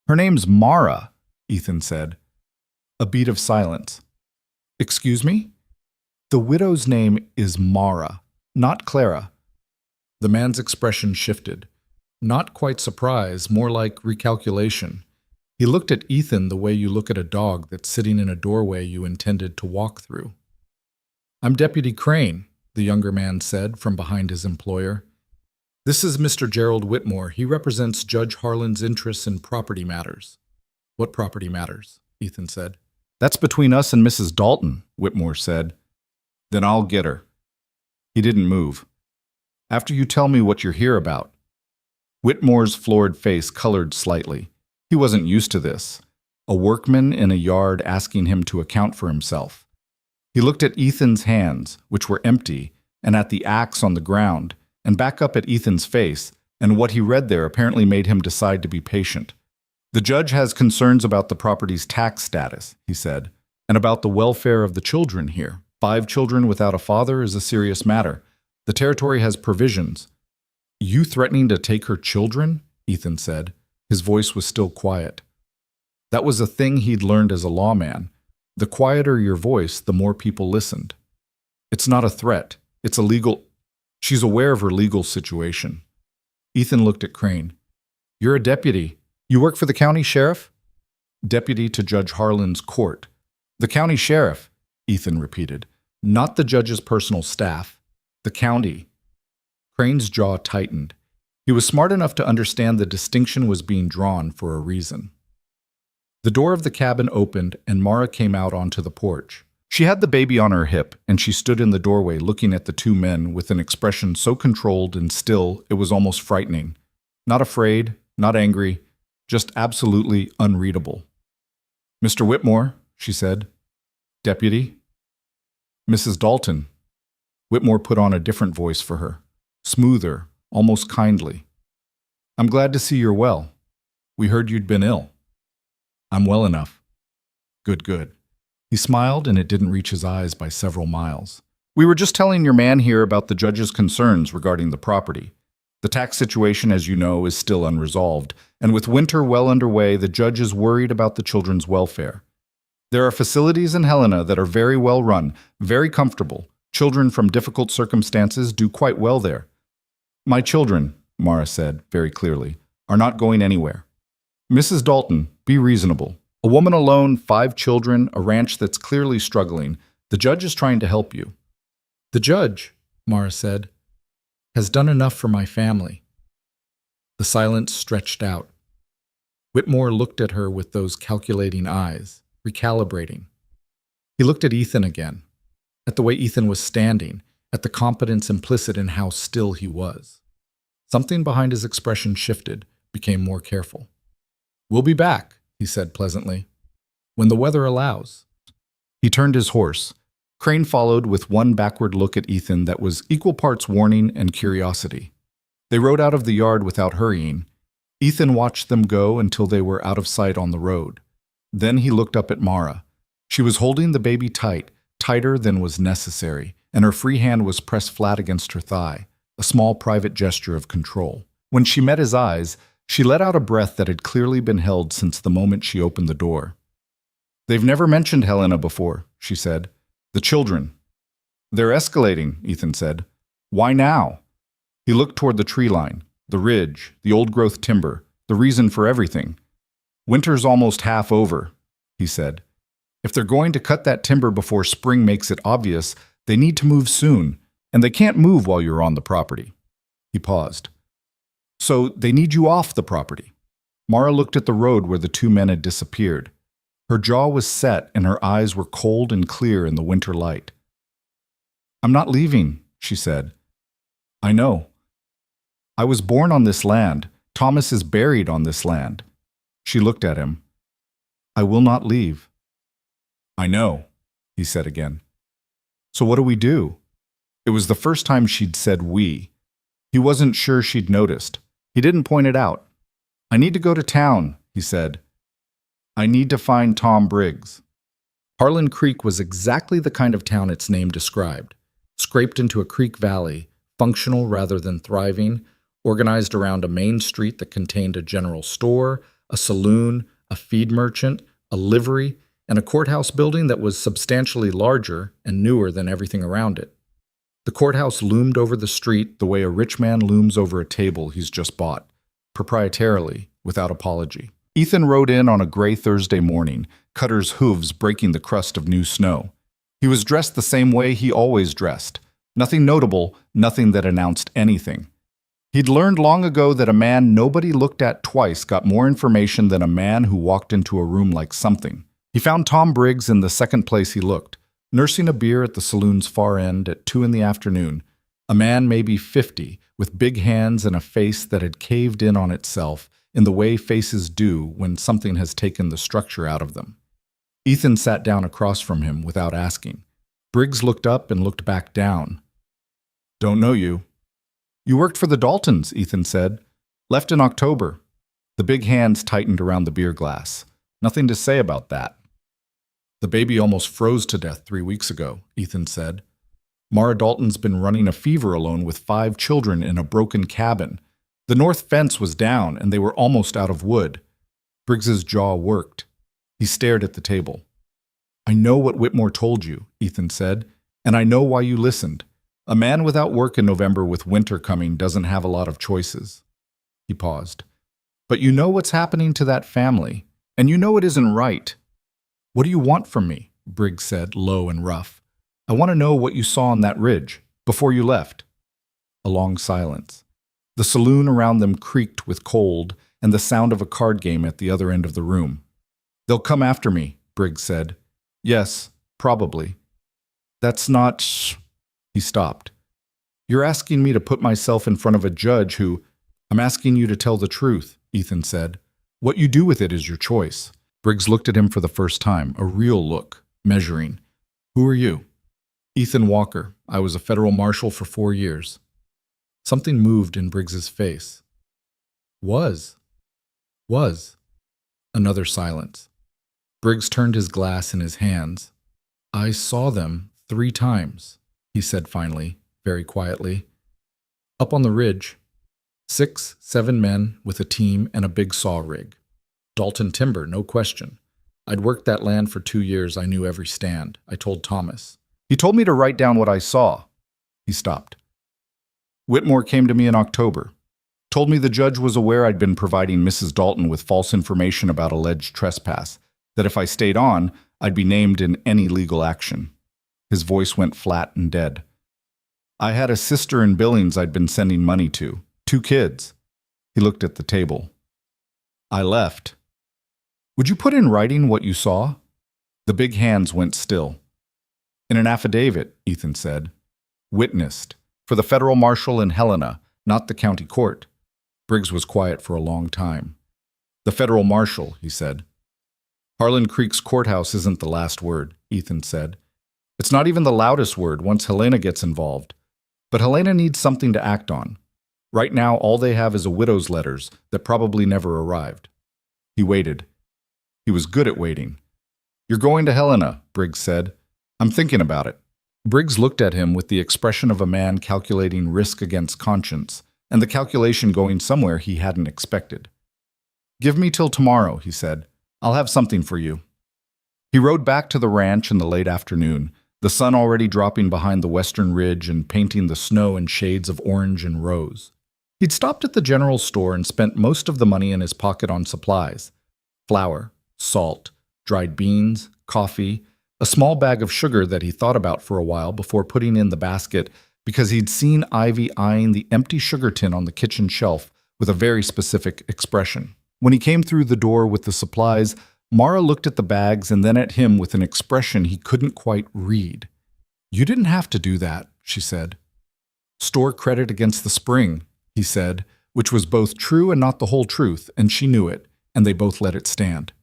Her name's Mara, Ethan said. A beat of silence. Excuse me? The widow's name is Mara, not Clara. The man's expression shifted. Not quite surprise, more like recalculation. He looked at Ethan the way you look at a dog that's sitting in a doorway you intended to walk through. I'm Deputy Crane, the younger man said from behind his employer. This is Mr. Gerald Whitmore. He represents Judge Harlan's interests in property matters. What property matters? Ethan said. That's between us and Mrs. Dalton, Whitmore said. Then I'll get her. He didn't move. After you tell me what you're here about. Whitmore's florid face colored slightly. He wasn't used to this. A workman in a yard asking him to account for himself. He looked at Ethan's hands, which were empty, and at the axe on the ground, and back up at Ethan's face, and what he read there apparently made him decide to be patient. The judge has concerns about the property's tax status, he said, and about the welfare of the children here. 5 children without a father is a serious matter. The territory has provisions. You threatening to take her children? Ethan said. His voice was still quiet. That was a thing he'd learned as a lawman. The quieter your voice, the more people listened. It's not a threat. It's a legal... She's aware of her legal situation. Ethan looked at Crane. You're a deputy. You work for the county sheriff? Deputy to Judge Harlan's court. The county sheriff, Ethan repeated. Not the judge's personal staff. The county. Crane's jaw tightened. He was smart enough to understand the distinction was being drawn for a reason. The door of the cabin opened and Mara came out onto the porch. She had the baby on her hip, and she stood in the doorway looking at the two men with an expression so controlled and still it was almost frightening. Not afraid, not angry, just absolutely unreadable. Mr. Whitmore, she said. Deputy. Mrs. Dalton. Whitmore put on a different voice for her. Smoother, almost kindly. I'm glad to see you're well. We heard you'd been ill. I'm well enough. Good, good. He smiled, and it didn't reach his eyes by several miles. We were just telling your man here about the judge's concerns regarding the property. The tax situation, as you know, is still unresolved, and with winter well underway, the judge is worried about the children's welfare. There are facilities in Helena that are very well run, very comfortable. Children from difficult circumstances do quite well there. My children, Mara said very clearly, are not going anywhere. Mrs. Dalton, be reasonable. A woman alone, 5 children, a ranch that's clearly struggling. The judge is trying to help you. The judge, Mara said, has done enough for my family. The silence stretched out. Whitmore looked at her with those calculating eyes, recalibrating. He looked at Ethan again, at the way Ethan was standing, at the competence implicit in how still he was. Something behind his expression shifted, became more careful. We'll be back, he said pleasantly, when the weather allows. He turned his horse. Crane followed with one backward look at Ethan that was equal parts warning and curiosity. They rode out of the yard without hurrying. Ethan watched them go until they were out of sight on the road. Then he looked up at Mara. She was holding the baby tight, tighter than was necessary, and her free hand was pressed flat against her thigh, a small private gesture of control. When she met his eyes, she let out a breath that had clearly been held since the moment she opened the door. They've never mentioned Helena before, she said. The children. They're escalating, Ethan said. Why now? He looked toward the tree line. The ridge, the old-growth timber, the reason for everything. Winter's almost half over, he said. If they're going to cut that timber before spring makes it obvious, they need to move soon, and they can't move while you're on the property. He paused. So they need you off the property. Mara looked at the road where the two men had disappeared. Her jaw was set and her eyes were cold and clear in the winter light. I'm not leaving, she said. I know. I was born on this land. Thomas is buried on this land. She looked at him. I will not leave. I know, he said again. So what do we do? It was the first time she'd said we. He wasn't sure she'd noticed. He didn't point it out. I need to go to town, he said. I need to find Tom Briggs. Harlan Creek was exactly the kind of town its name described. Scraped into a creek valley, functional rather than thriving, organized around a main street that contained a general store, a saloon, a feed merchant, a livery, and a courthouse building that was substantially larger and newer than everything around it. The courthouse loomed over the street the way a rich man looms over a table he's just bought, proprietarily, without apology. Ethan rode in on a gray Thursday morning, Cutter's hooves breaking the crust of new snow. He was dressed the same way he always dressed. Nothing notable, nothing that announced anything. He'd learned long ago that a man nobody looked at twice got more information than a man who walked into a room like something. He found Tom Briggs in the second place he looked, nursing a beer at the saloon's far end at 2 p.m, a man maybe 50, with big hands and a face that had caved in on itself in the way faces do when something has taken the structure out of them. Ethan sat down across from him without asking. Briggs looked up and looked back down. Don't know you. You worked for the Daltons, Ethan said. Left in October. The big hands tightened around the beer glass. Nothing to say about that. The baby almost froze to death 3 weeks ago, Ethan said. Mara Dalton's been running a fever alone with 5 children in a broken cabin. The north fence was down and they were almost out of wood. Briggs's jaw worked. He stared at the table. I know what Whitmore told you, Ethan said, and I know why you listened. A man without work in November with winter coming doesn't have a lot of choices. He paused. But you know what's happening to that family, and you know it isn't right. What do you want from me? Briggs said, low and rough. I want to know what you saw on that ridge, before you left. A long silence. The saloon around them creaked with cold, and the sound of a card game at the other end of the room. They'll come after me, Briggs said. Yes, probably. That's not... He stopped. You're asking me to put myself in front of a judge who... I'm asking you to tell the truth, Ethan said. What you do with it is your choice. Briggs looked at him for the first time, a real look, measuring. Who are you? Ethan Walker. I was a federal marshal for 4 years. Something moved in Briggs's face. Was. Another silence. Briggs turned his glass in his hands. I saw them 3 times, he said finally, very quietly. Up on the ridge. 6, 7 men with a team and a big saw rig. Dalton timber, no question. I'd worked that land for 2 years. I knew every stand. I told Thomas. He told me to write down what I saw. He stopped. Whitmore came to me in October. Told me the judge was aware I'd been providing Mrs. Dalton with false information about alleged trespass, that if I stayed on, I'd be named in any legal action. His voice went flat and dead. I had a sister in Billings I'd been sending money to. 2 kids. He looked at the table. I left. Would you put in writing what you saw? The big hands went still. In an affidavit, Ethan said. Witnessed. For the federal marshal in Helena, not the county court. Briggs was quiet for a long time. The federal marshal, he said. Harlan Creek's courthouse isn't the last word, Ethan said. It's not even the loudest word once Helena gets involved. But Helena needs something to act on. Right now, all they have is a widow's letters that probably never arrived. He waited. He was good at waiting. You're going to Helena, Briggs said. I'm thinking about it. Briggs looked at him with the expression of a man calculating risk against conscience, and the calculation going somewhere he hadn't expected. Give me till tomorrow, he said. I'll have something for you. He rode back to the ranch in the late afternoon, the sun already dropping behind the western ridge and painting the snow in shades of orange and rose. He'd stopped at the general store and spent most of the money in his pocket on supplies: flour, salt, dried beans, coffee, a small bag of sugar that he thought about for a while before putting in the basket because he'd seen Ivy eyeing the empty sugar tin on the kitchen shelf with a very specific expression. When he came through the door with the supplies, Mara looked at the bags and then at him with an expression he couldn't quite read. "You didn't have to do that," she said. "Store credit against the spring," he said, which was both true and not the whole truth, and she knew it, and they both let it stand.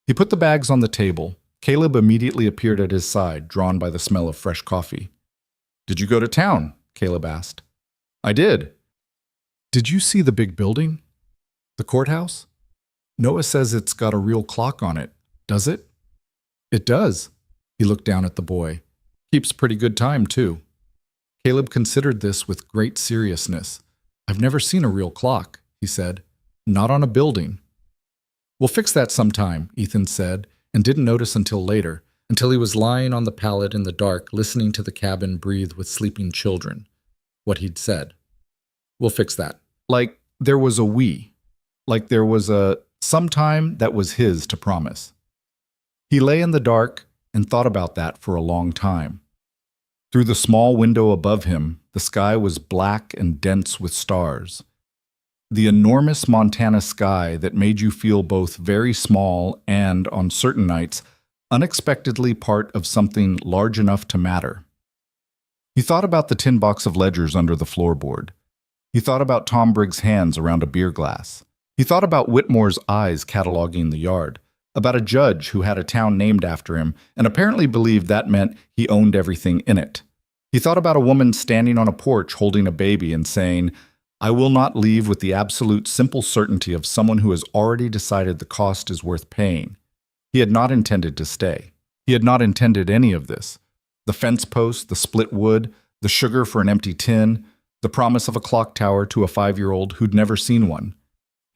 He put the bags on the table. Caleb immediately appeared at his side, drawn by the smell of fresh coffee. "Did you go to town?" Caleb asked. "I did." "Did you see the big building? The courthouse? Noah says it's got a real clock on it. Does it?" "It does." He looked down at the boy. "Keeps pretty good time, too." Caleb considered this with great seriousness. "I've never seen a real clock," he said. "Not on a building." "We'll fix that sometime," Ethan said, and didn't notice until later, until he was lying on the pallet in the dark listening to the cabin breathe with sleeping children. What he'd said. "We'll fix that." Like there was a we. Like there was a sometime that was his to promise. He lay in the dark and thought about that for a long time. Through the small window above him, the sky was black and dense with stars. The enormous Montana sky that made you feel both very small and, on certain nights, unexpectedly part of something large enough to matter. He thought about the tin box of ledgers under the floorboard. He thought about Tom Briggs' hands around a beer glass. He thought about Whitmore's eyes cataloging the yard, about a judge who had a town named after him and apparently believed that meant he owned everything in it. He thought about a woman standing on a porch holding a baby and saying, "I will not leave with the absolute simple certainty of someone who has already decided the cost is worth paying." He had not intended to stay. He had not intended any of this. The fence post, the split wood, the sugar for an empty tin, the promise of a clock tower to a 5-year-old who'd never seen one.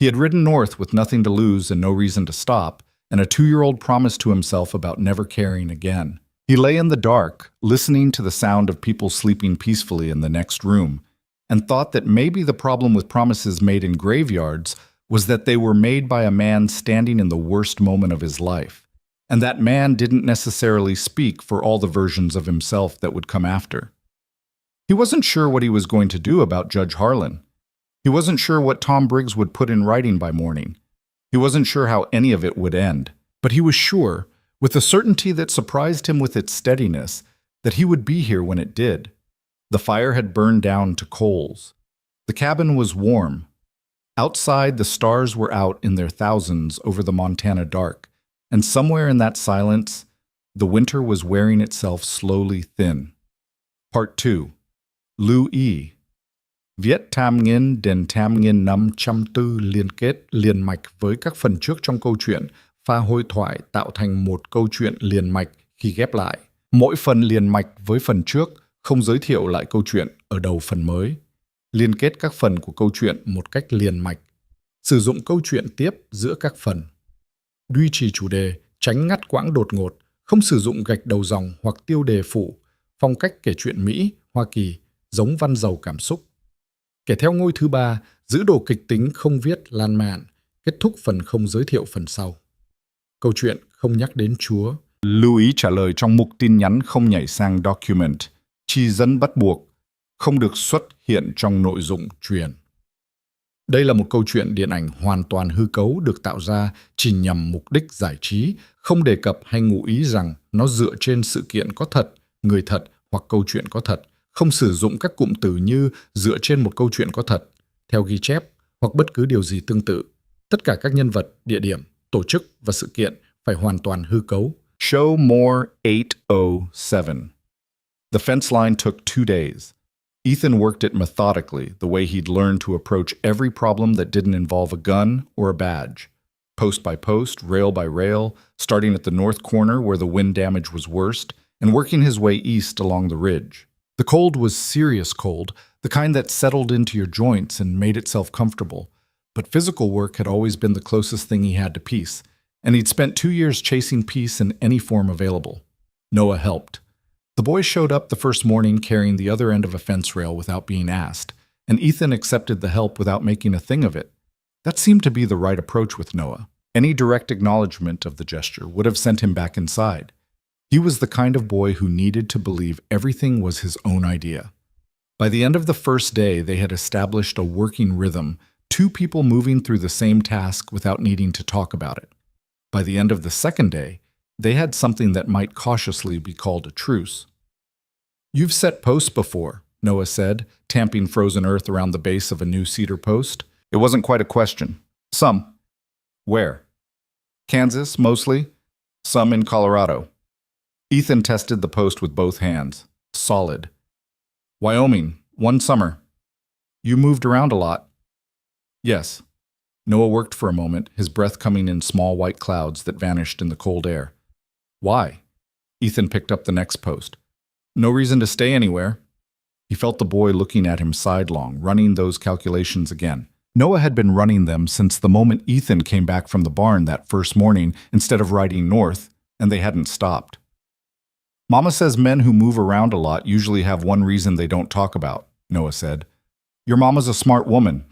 He had ridden north with nothing to lose and no reason to stop, and a 2-year-old promise to himself about never caring again. He lay in the dark, listening to the sound of people sleeping peacefully in the next room, and thought that maybe the problem with promises made in graveyards was that they were made by a man standing in the worst moment of his life, and that man didn't necessarily speak for all the versions of himself that would come after. He wasn't sure what he was going to do about Judge Harlan. He wasn't sure what Tom Briggs would put in writing by morning. He wasn't sure how any of it would end, but he was sure, with a certainty that surprised him with its steadiness, that he would be here when it did. The fire had burned down to coals. The cabin was warm. Outside, the stars were out in their thousands over the Montana dark, and somewhere in that silence, the winter was wearing itself slowly thin. Part 2. Lưu ý. Viết tham nghiên đến tham nghiên 504 liên kết liền mạch với các phần trước trong câu chuyện, pha hôi thoại tạo thành một câu chuyện liền mạch khi ghép lại. Mỗi phần liền mạch với phần trước, không giới thiệu lại câu chuyện ở đầu phần mới. Liên kết các phần của câu chuyện một cách liền mạch. Sử dụng câu chuyện tiếp giữa các phần. Duy trì chủ đề, tránh ngắt quãng đột ngột, không sử dụng gạch đầu dòng hoặc tiêu đề phụ. Phong cách kể chuyện Mỹ, Hoa Kỳ, giống văn giàu cảm xúc. Kể theo ngôi thứ 3, giữ đồ kịch tính không viết lan man, kết thúc phần không giới thiệu phần sau. Câu chuyện không nhắc đến Chúa. Lưu ý trả lời trong mục tin nhắn không nhảy sang document. Chi dẫn bắt buộc, không được xuất hiện trong nội dung truyền. Đây là một câu chuyện điện ảnh hoàn toàn hư cấu được tạo ra chỉ nhằm mục đích giải trí, không đề cập hay ngụ ý rằng nó dựa trên sự kiện có thật, người thật hoặc câu chuyện có thật, không sử dụng các cụm từ như dựa trên một câu chuyện có thật, theo ghi chép hoặc bất cứ điều gì tương tự. Tất cả các nhân vật, địa điểm, tổ chức và sự kiện phải hoàn toàn hư cấu. Show more 807. The fence line took 2 days. Ethan worked it methodically, the way he'd learned to approach every problem that didn't involve a gun or a badge. Post by post, rail by rail, starting at the north corner where the wind damage was worst, and working his way east along the ridge. The cold was serious cold, the kind that settled into your joints and made itself comfortable. But physical work had always been the closest thing he had to peace, and he'd spent 2 years chasing peace in any form available. Noah helped. The boy showed up the first morning carrying the other end of a fence rail without being asked, and Ethan accepted the help without making a thing of it. That seemed to be the right approach with Noah. Any direct acknowledgement of the gesture would have sent him back inside. He was the kind of boy who needed to believe everything was his own idea. By the end of the first day, they had established a working rhythm, two people moving through the same task without needing to talk about it. By the end of the second day, they had something that might cautiously be called a truce. "You've set posts before," Noah said, tamping frozen earth around the base of a new cedar post. It wasn't quite a question. "Some." "Where?" "Kansas, mostly. Some in Colorado." Ethan tested the post with both hands. Solid. "Wyoming, one summer." "You moved around a lot." "Yes." Noah worked for a moment, his breath coming in small white clouds that vanished in the cold air. "Why?" Ethan picked up the next post. "No reason to stay anywhere." He felt the boy looking at him sidelong, running those calculations again. Noah had been running them since the moment Ethan came back from the barn that first morning instead of riding north, and they hadn't stopped. "Mama says men who move around a lot usually have one reason they don't talk about," Noah said. "Your mama's a smart woman."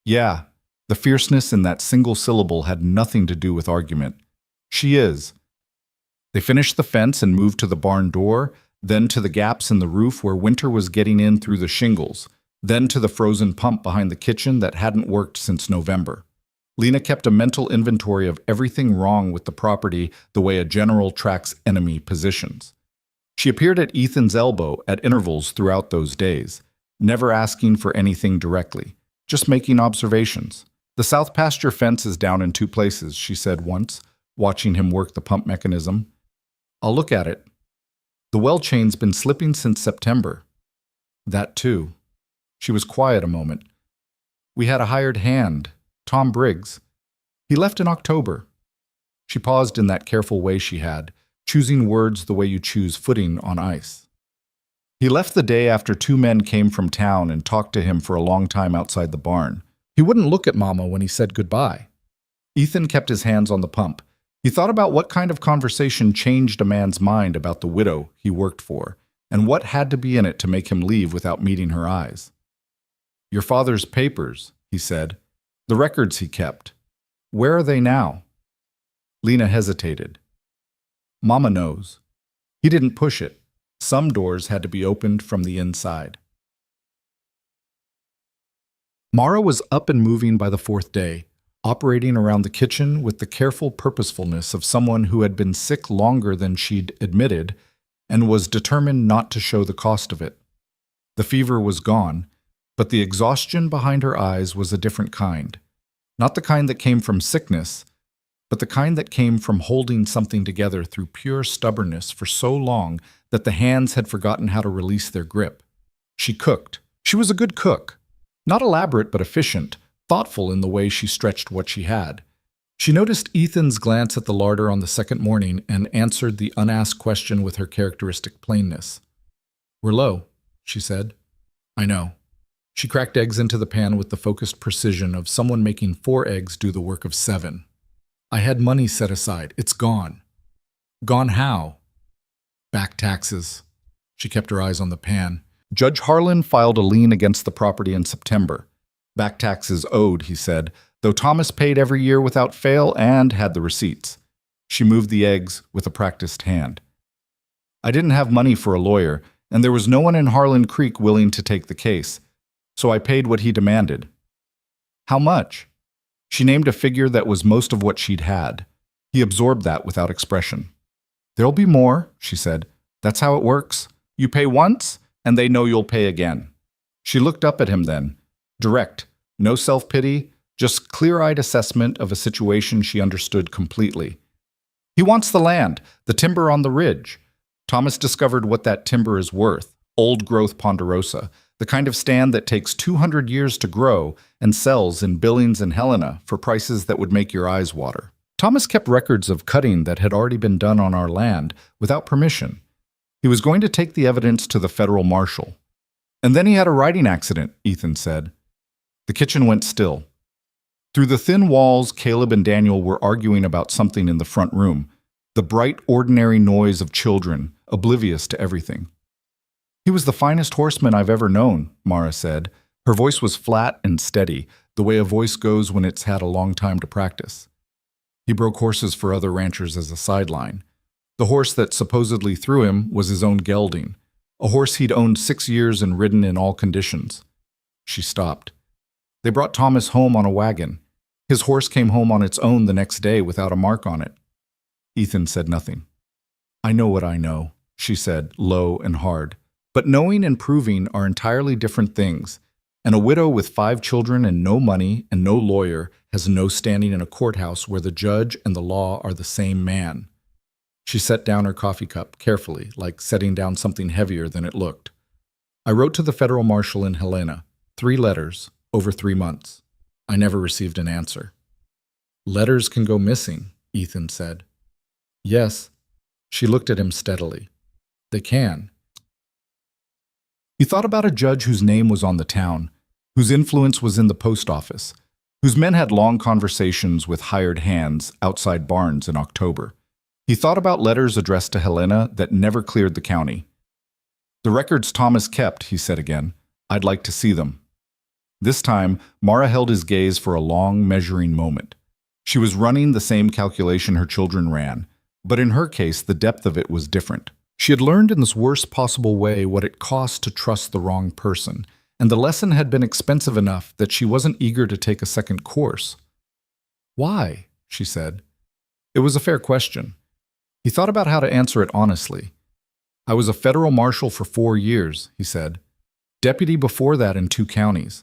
"Yeah." The fierceness in that single syllable had nothing to do with argument. "She is." They finished the fence and moved to the barn door, then to the gaps in the roof where winter was getting in through the shingles, then to the frozen pump behind the kitchen that hadn't worked since November. Lena kept a mental inventory of everything wrong with the property the way a general tracks enemy positions. She appeared at Ethan's elbow at intervals throughout those days, never asking for anything directly, just making observations. "The south pasture fence is down in two places," she said once, watching him work the pump mechanism. "I'll look at it." "The well chain's been slipping since September." "That too." She was quiet a moment. "We had a hired hand, Tom Briggs. He left in October." She paused in that careful way she had, choosing words the way you choose footing on ice. "He left the day after two men came from town and talked to him for a long time outside the barn. He wouldn't look at Mama when he said goodbye." Ethan kept his hands on the pump. He thought about what kind of conversation changed a man's mind about the widow he worked for, and what had to be in it to make him leave without meeting her eyes. "Your father's papers," he said. "The records he kept. Where are they now?" Lena hesitated. "Mama knows." He didn't push it. Some doors had to be opened from the inside. Mara was up and moving by the fourth day, operating around the kitchen with the careful purposefulness of someone who had been sick longer than she'd admitted and was determined not to show the cost of it. The fever was gone, but the exhaustion behind her eyes was a different kind. Not the kind that came from sickness, but the kind that came from holding something together through pure stubbornness for so long that the hands had forgotten how to release their grip. She cooked. She was a good cook. Not elaborate but efficient, thoughtful in the way she stretched what she had. She noticed Ethan's glance at the larder on the second morning and answered the unasked question with her characteristic plainness. "We're low," she said. "I know." She cracked eggs into the pan with the focused precision of someone making 4 eggs do the work of 7. "I had money set aside. It's gone." "Gone how?" "Back taxes." She kept her eyes on the pan. "Judge Harlan filed a lien against the property in September. Back taxes owed," he said, though Thomas paid every year without fail and had the receipts. She moved the eggs with a practiced hand. "I didn't have money for a lawyer, and there was no one in Harlan Creek willing to take the case, so I paid what he demanded." "How much?" She named a figure that was most of what she'd had. He absorbed that without expression. "There'll be more," she said. "That's how it works. You pay once, and they know you'll pay again." She looked up at him then. Direct, no self-pity, just clear-eyed assessment of a situation she understood completely. "He wants the land, the timber on the ridge." Thomas discovered what that timber is worth, old-growth ponderosa, the kind of stand that takes 200 years to grow and sells in Billings and Helena for prices that would make your eyes water. Thomas kept records of cutting that had already been done on our land without permission. He was going to take the evidence to the federal marshal. "And then he had a riding accident," Ethan said. The kitchen went still. Through the thin walls, Caleb and Daniel were arguing about something in the front room, the bright, ordinary noise of children, oblivious to everything. "He was the finest horseman I've ever known," Mara said, Her voice was flat and steady, the way a voice goes when it's had a long time to practice. He broke horses for other ranchers as a sideline. The horse that supposedly threw him was his own gelding, a horse he'd owned 6 years and ridden in all conditions. She stopped. They brought Thomas home on a wagon. His horse came home on its own the next day without a mark on it. Ethan said nothing. "I know what I know," she said, low and hard. "But knowing and proving are entirely different things, and a widow with 5 children and no money and no lawyer has no standing in a courthouse where the judge and the law are the same man." She set down her coffee cup carefully, like setting down something heavier than it looked. "I wrote to the federal marshal in Helena, 3 letters, over 3 months. I never received an answer." "Letters can go missing," Ethan said. "Yes." She looked at him steadily. "They can." He thought about a judge whose name was on the town, whose influence was in the post office, whose men had long conversations with hired hands outside barns in October. He thought about letters addressed to Helena that never cleared the county. "The records Thomas kept," he said again. "I'd like to see them." This time, Mara held his gaze for a long, measuring moment. She was running the same calculation her children ran, but in her case, the depth of it was different. She had learned in this worst possible way what it cost to trust the wrong person, and the lesson had been expensive enough that she wasn't eager to take a second course. "Why?" she said. It was a fair question. He thought about how to answer it honestly. "I was a federal marshal for 4 years," he said. "Deputy before that in 2 counties.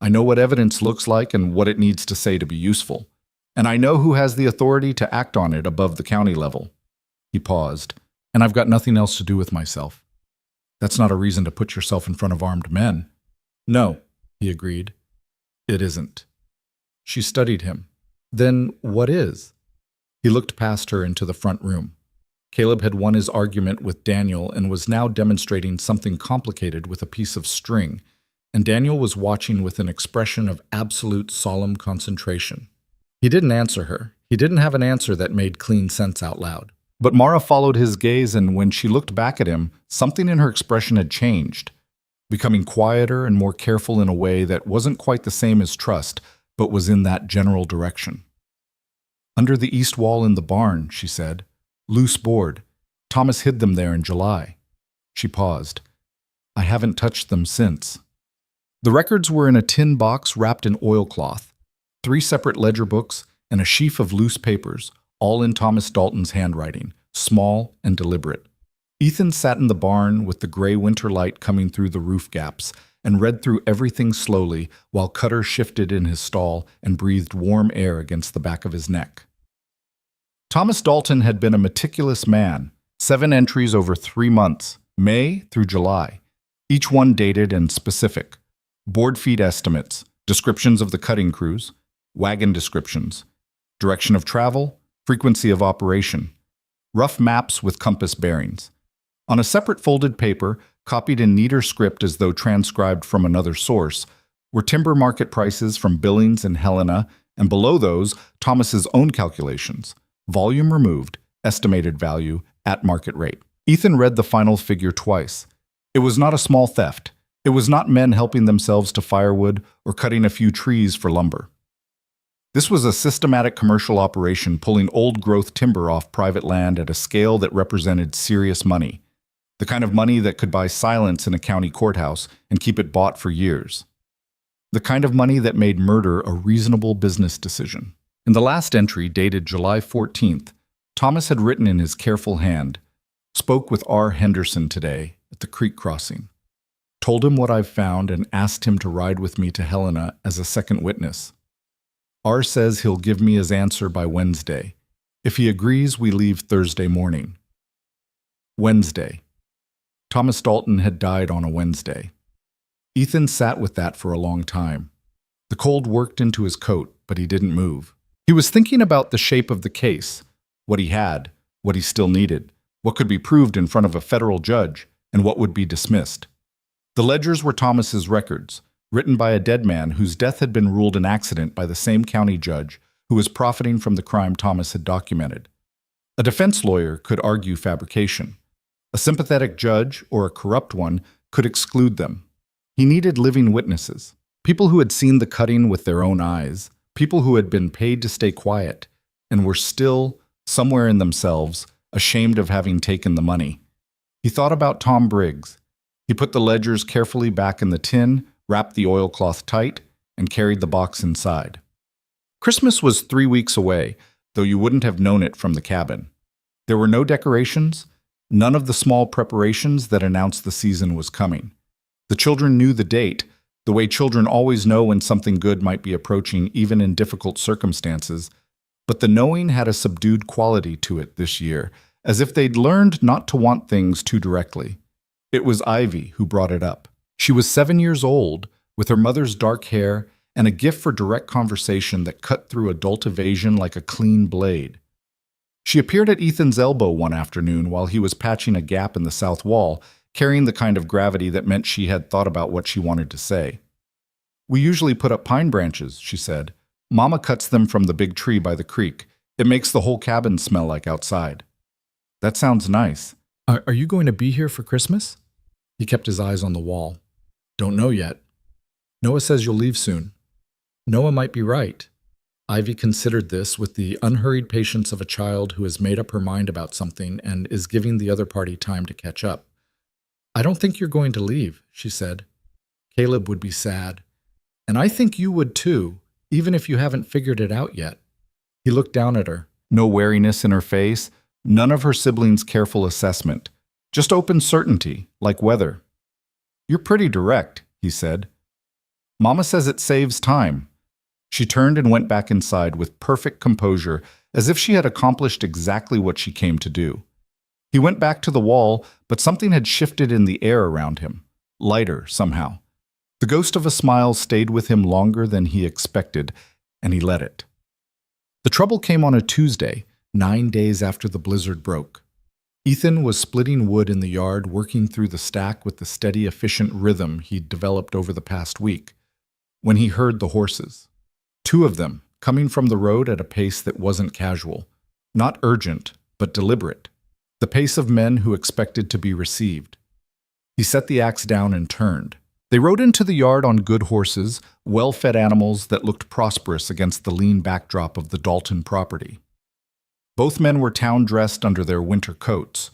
I know what evidence looks like and what it needs to say to be useful. And I know who has the authority to act on it above the county level." He paused. "And I've got nothing else to do with myself." "That's not a reason to put yourself in front of armed men." "No," he agreed. "It isn't." She studied him. "Then what is?" He looked past her into the front room. Caleb had won his argument with Daniel and was now demonstrating something complicated with a piece of string, and Daniel was watching with an expression of absolute solemn concentration. He didn't answer her. He didn't have an answer that made clean sense out loud. But Mara followed his gaze, and when she looked back at him, something in her expression had changed, becoming quieter and more careful in a way that wasn't quite the same as trust, but was in that general direction. "Under the east wall in the barn," she said. "Loose board. Thomas hid them there in July." She paused. "I haven't touched them since." The records were in a tin box wrapped in oilcloth, 3 separate ledger books, and a sheaf of loose papers, all in Thomas Dalton's handwriting, small and deliberate. Ethan sat in the barn with the gray winter light coming through the roof gaps and read through everything slowly while Cutter shifted in his stall and breathed warm air against the back of his neck. Thomas Dalton had been a meticulous man, 7 entries over 3 months, May through July, each one dated and specific. Board feet estimates, descriptions of the cutting crews, wagon descriptions, direction of travel, frequency of operation, rough maps with compass bearings. On a separate folded paper, copied in neater script as though transcribed from another source, were timber market prices from Billings and Helena, and below those, Thomas's own calculations, volume removed, estimated value, at market rate. Ethan read the final figure twice. It was not a small theft. It was not men helping themselves to firewood or cutting a few trees for lumber. This was a systematic commercial operation pulling old-growth timber off private land at a scale that represented serious money, the kind of money that could buy silence in a county courthouse and keep it bought for years. The kind of money that made murder a reasonable business decision. In the last entry, dated July 14th, Thomas had written in his careful hand, "Spoke with R. Henderson today at the creek crossing. Told him what I've found and asked him to ride with me to Helena as a second witness. R says he'll give me his answer by Wednesday. If he agrees, we leave Thursday morning." Wednesday. Thomas Dalton had died on a Wednesday. Ethan sat with that for a long time. The cold worked into his coat, but he didn't move. He was thinking about the shape of the case, what he had, what he still needed, what could be proved in front of a federal judge, and what would be dismissed. The ledgers were Thomas's records, written by a dead man whose death had been ruled an accident by the same county judge who was profiting from the crime Thomas had documented. A defense lawyer could argue fabrication. A sympathetic judge, or a corrupt one, could exclude them. He needed living witnesses, people who had seen the cutting with their own eyes, people who had been paid to stay quiet and were still, somewhere in themselves, ashamed of having taken the money. He thought about Tom Briggs. He put the ledgers carefully back in the tin, wrapped the oilcloth tight, and carried the box inside. Christmas was 3 weeks away, though you wouldn't have known it from the cabin. There were no decorations, none of the small preparations that announced the season was coming. The children knew the date, the way children always know when something good might be approaching even in difficult circumstances, but the knowing had a subdued quality to it this year, as if they'd learned not to want things too directly. It was Ivy who brought it up. She was 7 years old, with her mother's dark hair and a gift for direct conversation that cut through adult evasion like a clean blade. She appeared at Ethan's elbow one afternoon while he was patching a gap in the south wall, carrying the kind of gravity that meant she had thought about what she wanted to say. "We usually put up pine branches," she said. "Mama cuts them from the big tree by the creek. It makes the whole cabin smell like outside." "That sounds nice. Are you going to be here for Christmas?" He kept his eyes on the wall. "Don't know yet. Noah says you'll leave soon." Noah might be right. Ivy considered this with the unhurried patience of a child who has made up her mind about something and is giving the other party time to catch up. "I don't think you're going to leave," she said. "Caleb would be sad. And I think you would too, even if you haven't figured it out yet." He looked down at her. No wariness in her face, none of her siblings' careful assessment. Just open certainty, like weather. "You're pretty direct," he said. "Mama says it saves time." She turned and went back inside with perfect composure, as if she had accomplished exactly what she came to do. He went back to the wall, but something had shifted in the air around him, lighter somehow. The ghost of a smile stayed with him longer than he expected, and he let it. The trouble came on a Tuesday, 9 days after the blizzard broke. Ethan was splitting wood in the yard, working through the stack with the steady, efficient rhythm he'd developed over the past week, when he heard the horses. 2 of them, coming from the road at a pace that wasn't casual. Not urgent, but deliberate. The pace of men who expected to be received. He set the axe down and turned. They rode into the yard on good horses, well-fed animals that looked prosperous against the lean backdrop of the Dalton property. Both men were town-dressed under their winter coats.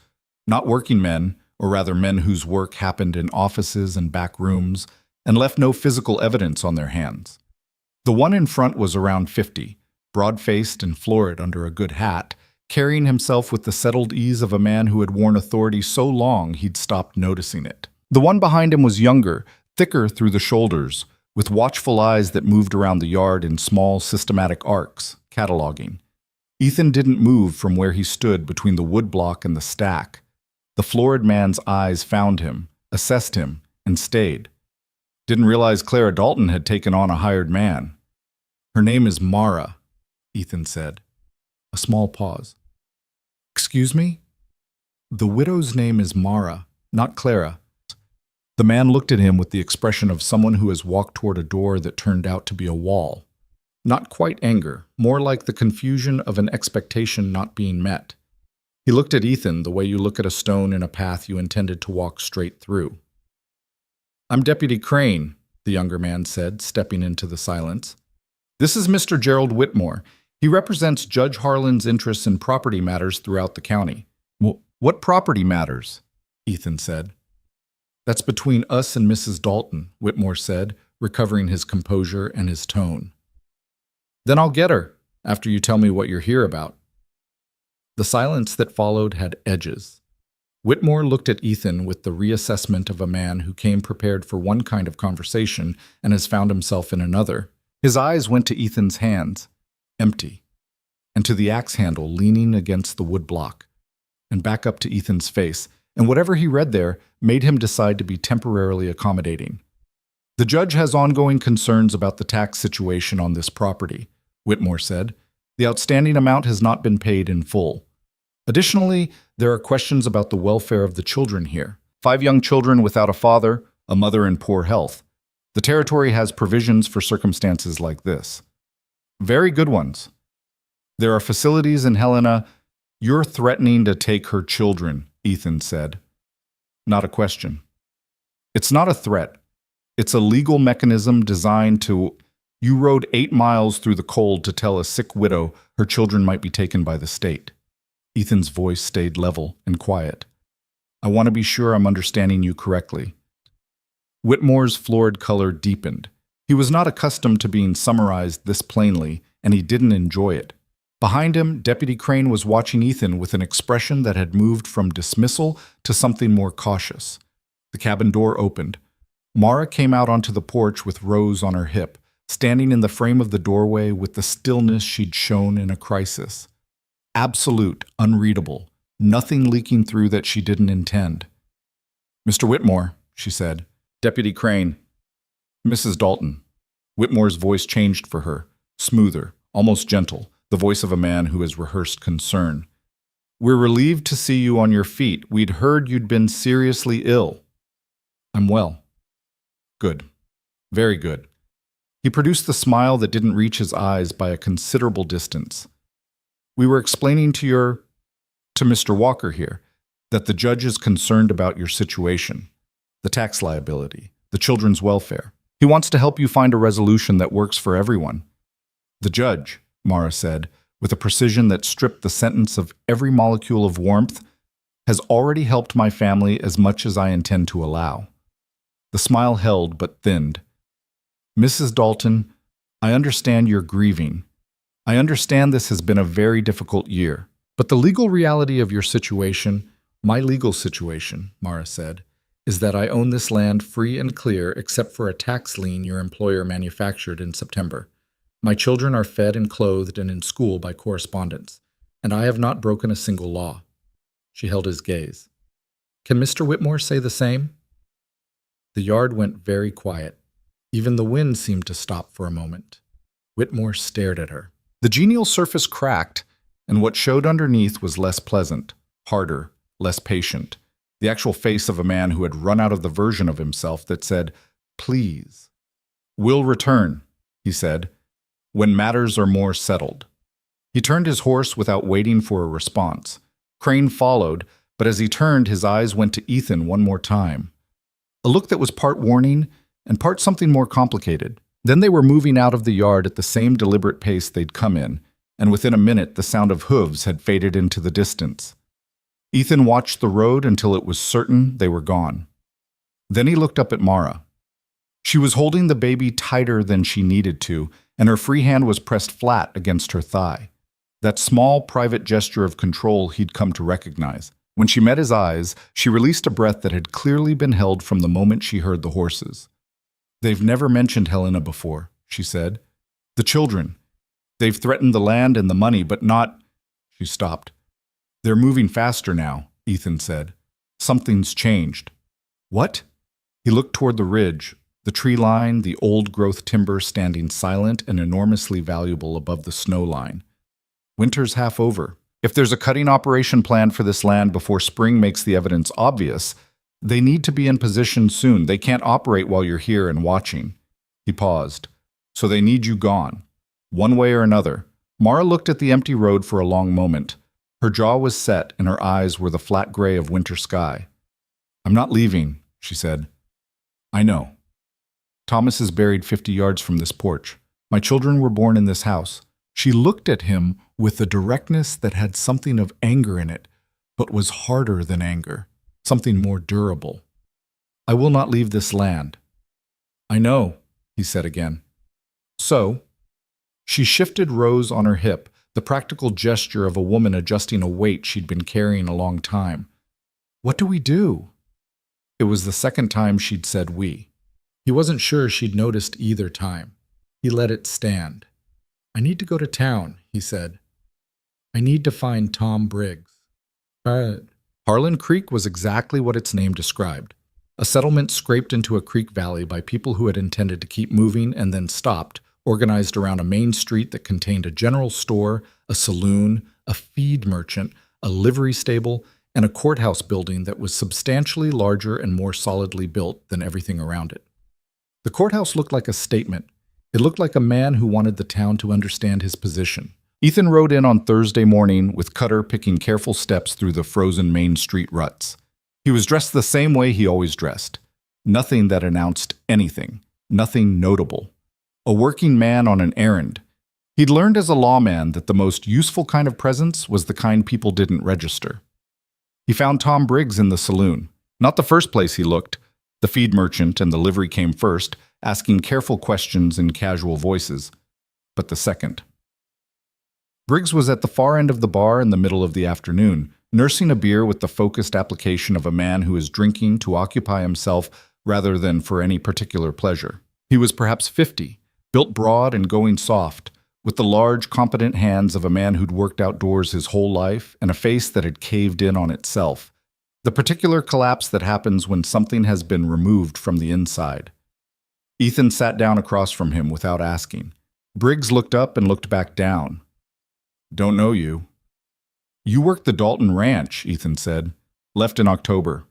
Not working men, or rather men whose work happened in offices and back rooms, and left no physical evidence on their hands. The one in front was around 50, broad-faced and florid under a good hat, carrying himself with the settled ease of a man who had worn authority so long he'd stopped noticing it. The one behind him was younger, thicker through the shoulders, with watchful eyes that moved around the yard in small, systematic arcs, cataloging. Ethan didn't move from where he stood between the woodblock and the stack. The florid man's eyes found him, assessed him, and stayed. "Didn't realize Clara Dalton had taken on a hired man." "Her name is Mara," Ethan said. A small pause. "Excuse me?" "The widow's name is Mara, not Clara." The man looked at him with the expression of someone who has walked toward a door that turned out to be a wall. Not quite anger, more like the confusion of an expectation not being met. He looked at Ethan the way you look at a stone in a path you intended to walk straight through. "I'm Deputy Crane," the younger man said, stepping into the silence. "This is Mr. Gerald Whitmore. He represents Judge Harlan's interests in property matters throughout the county." "What property matters?" Ethan said. "That's between us and Mrs. Dalton," Whitmore said, recovering his composure and his tone. "Then I'll get her, after you tell me what you're here about." The silence that followed had edges. Whitmore looked at Ethan with the reassessment of a man who came prepared for one kind of conversation and has found himself in another. His eyes went to Ethan's hands, empty, and to the axe handle leaning against the wood block, and back up to Ethan's face, and whatever he read there made him decide to be temporarily accommodating. "The judge has ongoing concerns about the tax situation on this property," Whitmore said. "The outstanding amount has not been paid in full. Additionally, there are questions about the welfare of the children here. 5 young children without a father, a mother in poor health. The territory has provisions for circumstances like this. Very good ones. There are facilities in Helena." "You're threatening to take her children," Ethan said. "Not a question." "It's not a threat. It's a legal mechanism designed to... You rode 8 miles through the cold to tell a sick widow her children might be taken by the state. Ethan's voice stayed level and quiet. I want to be sure I'm understanding you correctly. Whitmore's florid color deepened. He was not accustomed to being summarized this plainly, and he didn't enjoy it. Behind him, Deputy Crane was watching Ethan with an expression that had moved from dismissal to something more cautious. The cabin door opened. Mara came out onto the porch with Rose on her hip, standing in the frame of the doorway with the stillness she'd shown in a crisis. Absolute, unreadable, nothing leaking through that she didn't intend. Mr. Whitmore, she said. Deputy Crane. Mrs. Dalton. Whitmore's voice changed for her, smoother, almost gentle, the voice of a man who has rehearsed concern. We're relieved to see you on your feet. We'd heard you'd been seriously ill. I'm well. Good. Very good. He produced the smile that didn't reach his eyes by a considerable distance. We were explaining to Mr. Walker here, that the judge is concerned about your situation, the tax liability, the children's welfare. He wants to help you find a resolution that works for everyone. The judge, Mara said, with a precision that stripped the sentence of every molecule of warmth, has already helped my family as much as I intend to allow. The smile held but thinned. Mrs. Dalton, I understand you're grieving. I understand this has been a very difficult year. But the legal reality of your situation, my legal situation, Mara said, is that I own this land free and clear except for a tax lien your employer manufactured in September. My children are fed and clothed and in school by correspondence, and I have not broken a single law. She held his gaze. Can Mr. Whitmore say the same? The yard went very quiet. Even the wind seemed to stop for a moment. Whitmore stared at her. The genial surface cracked, and what showed underneath was less pleasant, harder, less patient. The actual face of a man who had run out of the version of himself that said, please. We'll return, he said, when matters are more settled. He turned his horse without waiting for a response. Crane followed, but as he turned, his eyes went to Ethan one more time. A look that was part warning and part something more complicated. Then they were moving out of the yard at the same deliberate pace they'd come in, and within a minute the sound of hooves had faded into the distance. Ethan watched the road until it was certain they were gone. Then he looked up at Mara. She was holding the baby tighter than she needed to, and her free hand was pressed flat against her thigh. That small, private gesture of control he'd come to recognize. When she met his eyes, she released a breath that had clearly been held from the moment she heard the horses. They've never mentioned Helena before, she said. The children. They've threatened the land and the money, but not... She stopped. They're moving faster now, Ethan said. Something's changed. What? He looked toward the ridge, the tree line, the old-growth timber standing silent and enormously valuable above the snow line. Winter's half over. If there's a cutting operation planned for this land before spring makes the evidence obvious, they need to be in position soon. They can't operate while you're here and watching. He paused. So they need you gone. One way or another. Mara looked at the empty road for a long moment. Her jaw was set and her eyes were the flat gray of winter sky. I'm not leaving, she said. I know. Thomas is buried 50 yards from this porch. My children were born in this house. She looked at him with a directness that had something of anger in it, but was harder than anger, something more durable. I will not leave this land. I know, he said again. So, she shifted Rose on her hip, the practical gesture of a woman adjusting a weight she'd been carrying a long time. What do we do? It was the second time she'd said we. He wasn't sure she'd noticed either time. He let it stand. I need to go to town, he said. I need to find Tom Briggs. Harlan Creek was exactly what its name described. A settlement scraped into a creek valley by people who had intended to keep moving and then stopped, organized around a main street that contained a general store, a saloon, a feed merchant, a livery stable, and a courthouse building that was substantially larger and more solidly built than everything around it. The courthouse looked like a statement. It looked like a man who wanted the town to understand his position. Ethan rode in on Thursday morning with Cutter picking careful steps through the frozen Main Street ruts. He was dressed the same way he always dressed. Nothing that announced anything. Nothing notable. A working man on an errand. He'd learned as a lawman that the most useful kind of presence was the kind people didn't register. He found Tom Briggs in the saloon. Not the first place he looked. The feed merchant and the livery came first, asking careful questions in casual voices. But the second. Briggs was at the far end of the bar in the middle of the afternoon, nursing a beer with the focused application of a man who is drinking to occupy himself rather than for any particular pleasure. He was perhaps 50, built broad and going soft, with the large, competent hands of a man who'd worked outdoors his whole life and a face that had caved in on itself. The particular collapse that happens when something has been removed from the inside. Ethan sat down across from him without asking. Briggs looked up and looked back down. "Don't know you." "You worked the Dalton Ranch," Ethan said. "Left in October."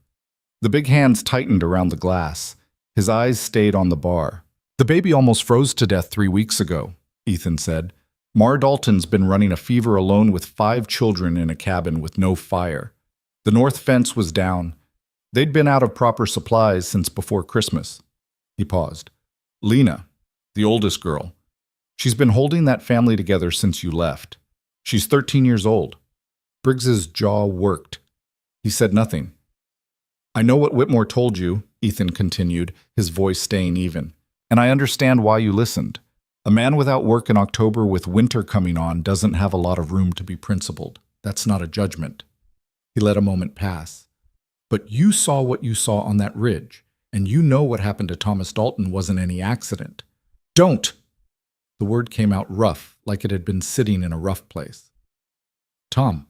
The big hands tightened around the glass. His eyes stayed on the bar. "The baby almost froze to death 3 weeks ago," Ethan said. "Mar Dalton's been running a fever alone with 5 children in a cabin with no fire. The north fence was down. They'd been out of proper supplies since before Christmas." He paused. "Lena, the oldest girl. She's been holding that family together since you left. She's 13 years old." Briggs's jaw worked. He said nothing. "I know what Whitmore told you," Ethan continued, his voice staying even. "And I understand why you listened. A man without work in October with winter coming on doesn't have a lot of room to be principled. That's not a judgment." He let a moment pass. "But you saw what you saw on that ridge, and you know what happened to Thomas Dalton wasn't any accident." "Don't!" The word came out rough, like it had been sitting in a rough place. "Tom,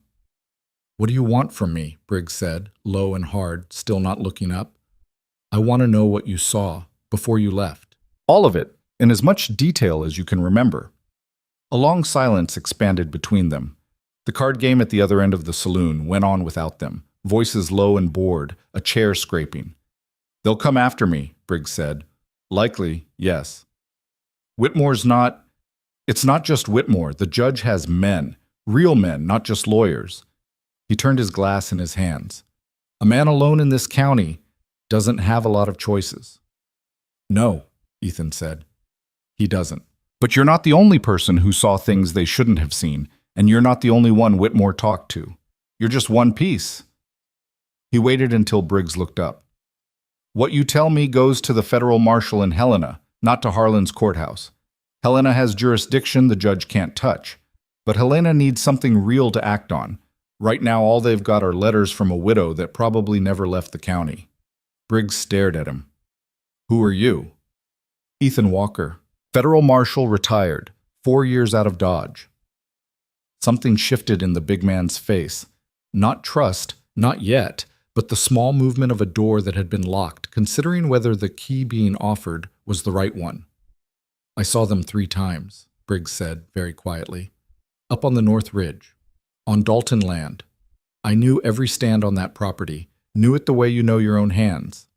what do you want from me?" Briggs said, low and hard, still not looking up. "I want to know what you saw before you left." "All of it, in as much detail as you can remember." A long silence expanded between them. The card game at the other end of the saloon went on without them, voices low and bored, a chair scraping. "They'll come after me," Briggs said. "Likely, yes. Whitmore's not... It's not just Whitmore. The judge has men. Real men, not just lawyers." He turned his glass in his hands. "A man alone in this county doesn't have a lot of choices." "No," Ethan said. "He doesn't. But you're not the only person who saw things they shouldn't have seen, and you're not the only one Whitmore talked to. You're just one piece." He waited until Briggs looked up. "What you tell me goes to the federal marshal in Helena, not to Harlan's courthouse. Helena has jurisdiction the judge can't touch. But Helena needs something real to act on. Right now all they've got are letters from a widow that probably never left the county." Briggs stared at him. "Who are you?" "Ethan Walker. Federal marshal, retired. 4 years out of Dodge." Something shifted in the big man's face. Not trust, not yet, but the small movement of a door that had been locked, considering whether the key being offered was the right one. "I saw them 3 times, Briggs said very quietly. "Up on the North Ridge. On Dalton land. I knew every stand on that property, knew it the way you know your own hands.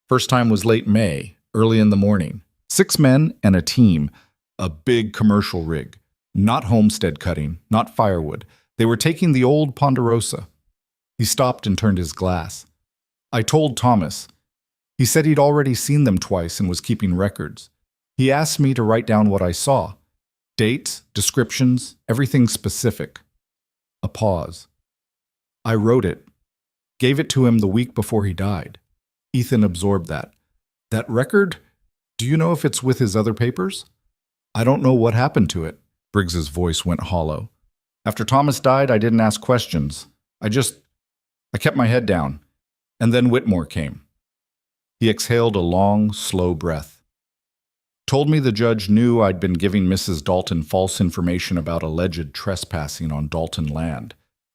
First time was late May, early in the morning. 6 men and a team, a big commercial rig. Not homestead cutting, not firewood. They were taking the old Ponderosa." He stopped and turned his glass. "I told Thomas. He said he'd already seen them twice and was keeping records. He asked me to write down what I saw. Dates, descriptions, everything specific." A pause. "I wrote it. Gave it to him the week before he died." Ethan absorbed that. "That record? Do you know if it's with his other papers?" "I don't know what happened to it." Briggs's voice went hollow. "After Thomas died, I didn't ask questions. I kept my head down. And then Whitmore came." He exhaled a long, slow breath. "Told me the judge knew I'd been giving Mrs. Dalton false information about alleged trespassing on Dalton land.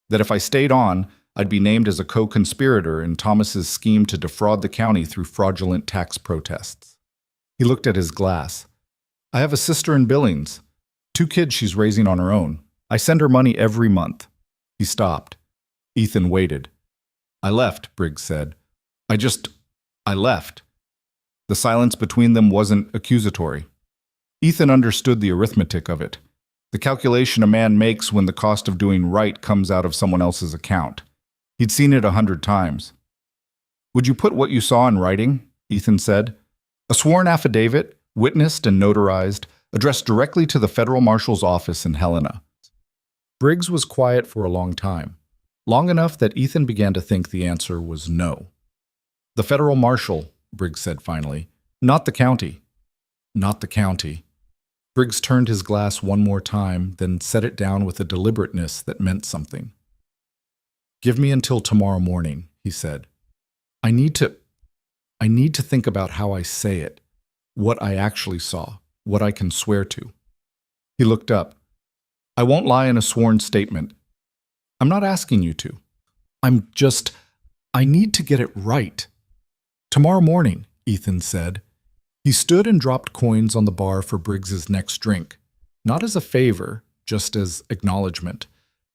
That if I stayed on, I'd be named as a co-conspirator in Thomas's scheme to defraud the county through fraudulent tax protests." He looked at his glass. "I have a sister in Billings. 2 kids she's raising on her own. I send her money every month." He stopped. Ethan waited. "I left," Briggs said. I left." The silence between them wasn't accusatory. Ethan understood the arithmetic of it. The calculation a man makes when the cost of doing right comes out of someone else's account. He'd seen it 100 times. "Would you put what you saw in writing?" Ethan said. A sworn affidavit, witnessed and notarized, addressed directly to the federal marshal's office in Helena. Briggs was quiet for a long time, long enough that Ethan began to think the answer was no. The federal marshal, Briggs said finally, not the county. Not the county. Briggs turned his glass one more time, then set it down with a deliberateness that meant something. Give me until tomorrow morning, he said. I need to think about how I say it, what I actually saw, what I can swear to. He looked up. I won't lie in a sworn statement. I'm not asking you to. I need to get it right. Tomorrow morning, Ethan said. He stood and dropped coins on the bar for Briggs's next drink, not as a favor, just as acknowledgement,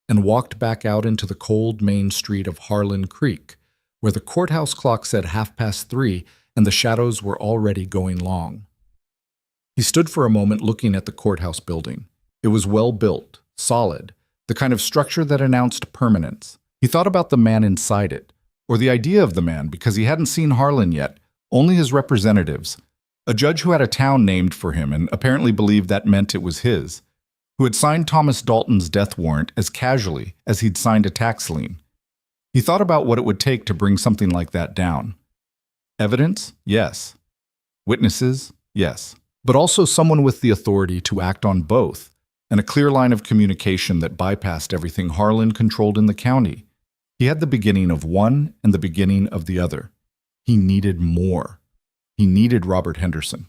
and walked back out into the cold main street of Harlan Creek, where the courthouse clock said 3:30 and the shadows were already going long. He stood for a moment looking at the courthouse building. It was well built, solid, the kind of structure that announced permanence. He thought about the man inside it, or the idea of the man, because he hadn't seen Harlan yet, only his representatives, a judge who had a town named for him and apparently believed that meant it was his, who had signed Thomas Dalton's death warrant as casually as he'd signed a tax lien. He thought about what it would take to bring something like that down. Evidence? Yes. Witnesses? Yes. But also someone with the authority to act on both, and a clear line of communication that bypassed everything Harlan controlled in the county. He had the beginning of one and the beginning of the other. He needed more. He needed Robert Henderson.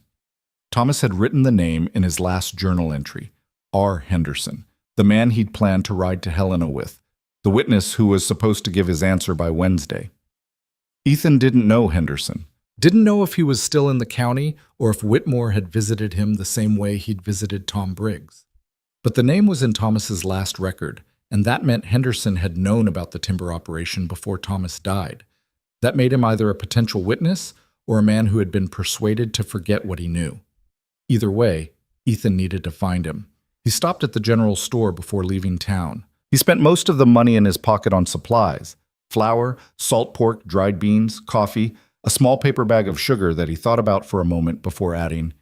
Thomas had written the name in his last journal entry, R. Henderson, the man he'd planned to ride to Helena with, the witness who was supposed to give his answer by Wednesday. Ethan didn't know Henderson, didn't know if he was still in the county or if Whitmore had visited him the same way he'd visited Tom Briggs. But the name was in Thomas's last record, and that meant Henderson had known about the timber operation before Thomas died. That made him either a potential witness or a man who had been persuaded to forget what he knew. Either way, Ethan needed to find him. He stopped at the general store before leaving town. He spent most of the money in his pocket on supplies: flour, salt pork, dried beans, coffee, a small paper bag of sugar that he thought about for a moment before adding.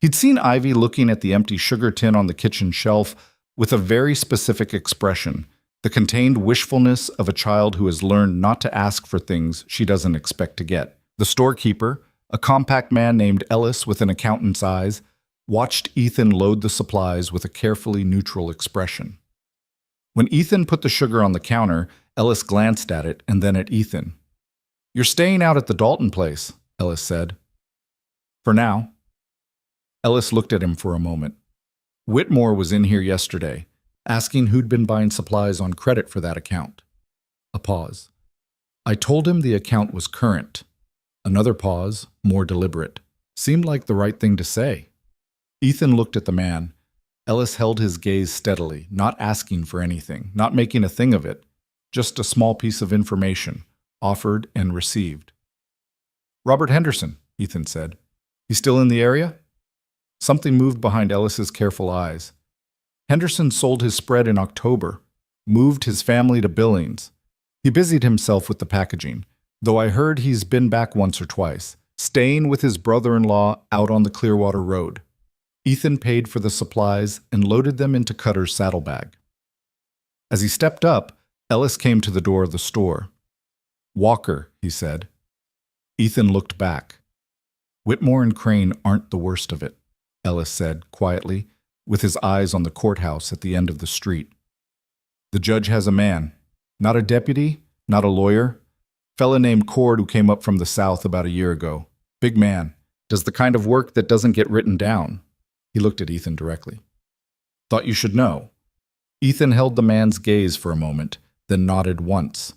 He'd seen Ivy looking at the empty sugar tin on the kitchen shelf with a very specific expression, the contained wishfulness of a child who has learned not to ask for things she doesn't expect to get. The storekeeper, a compact man named Ellis with an accountant's eyes, watched Ethan load the supplies with a carefully neutral expression. When Ethan put the sugar on the counter, Ellis glanced at it and then at Ethan. "You're staying out at the Dalton place," Ellis said. "For now." Ellis looked at him for a moment. Whitmore was in here yesterday, asking who'd been buying supplies on credit for that account. A pause. I told him the account was current. Another pause, more deliberate. Seemed like the right thing to say. Ethan looked at the man. Ellis held his gaze steadily, not asking for anything, not making a thing of it. Just a small piece of information, offered and received. "Robert Henderson," Ethan said. "He's still in the area?" Something moved behind Ellis's careful eyes. Henderson sold his spread in October, moved his family to Billings. He busied himself with the packaging, though I heard he's been back once or twice, staying with his brother-in-law out on the Clearwater Road. Ethan paid for the supplies and loaded them into Cutter's saddlebag. As he stepped up, Ellis came to the door of the store. "Walker," he said. Ethan looked back. "Whitmore and Crane aren't the worst of it," Ellis said quietly, with his eyes on the courthouse at the end of the street. "The judge has a man. Not a deputy, not a lawyer. Fella named Cord who came up from the south about a year ago. Big man. Does the kind of work that doesn't get written down." He looked at Ethan directly. "Thought you should know." Ethan held the man's gaze for a moment, then nodded once.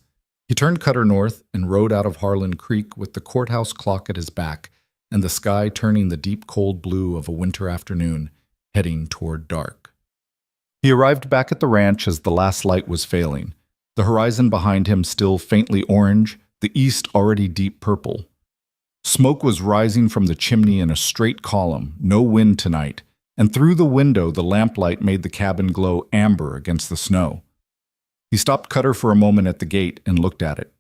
He turned Cutter north and rode out of Harlan Creek with the courthouse clock at his back and the sky turning the deep cold blue of a winter afternoon, heading toward dark. He arrived back at the ranch as the last light was failing, the horizon behind him still faintly orange, the east already deep purple. Smoke was rising from the chimney in a straight column, no wind tonight, and through the window the lamplight made the cabin glow amber against the snow. He stopped Cutter for a moment at the gate and looked at it.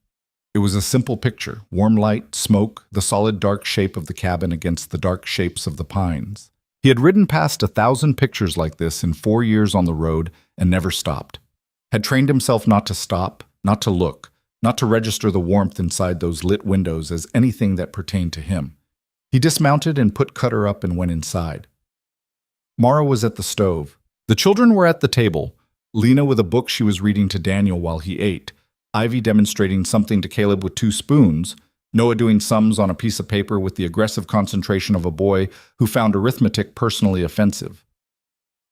It was a simple picture: warm light, smoke, the solid dark shape of the cabin against the dark shapes of the pines. He had ridden past 1,000 pictures like this in 4 years on the road and never stopped. Had trained himself not to stop, not to look, not to register the warmth inside those lit windows as anything that pertained to him. He dismounted and put Cutter up and went inside. Mara was at the stove. The children were at the table, Lena with a book she was reading to Daniel while he ate, Ivy demonstrating something to Caleb with 2 spoons, Noah doing sums on a piece of paper with the aggressive concentration of a boy who found arithmetic personally offensive.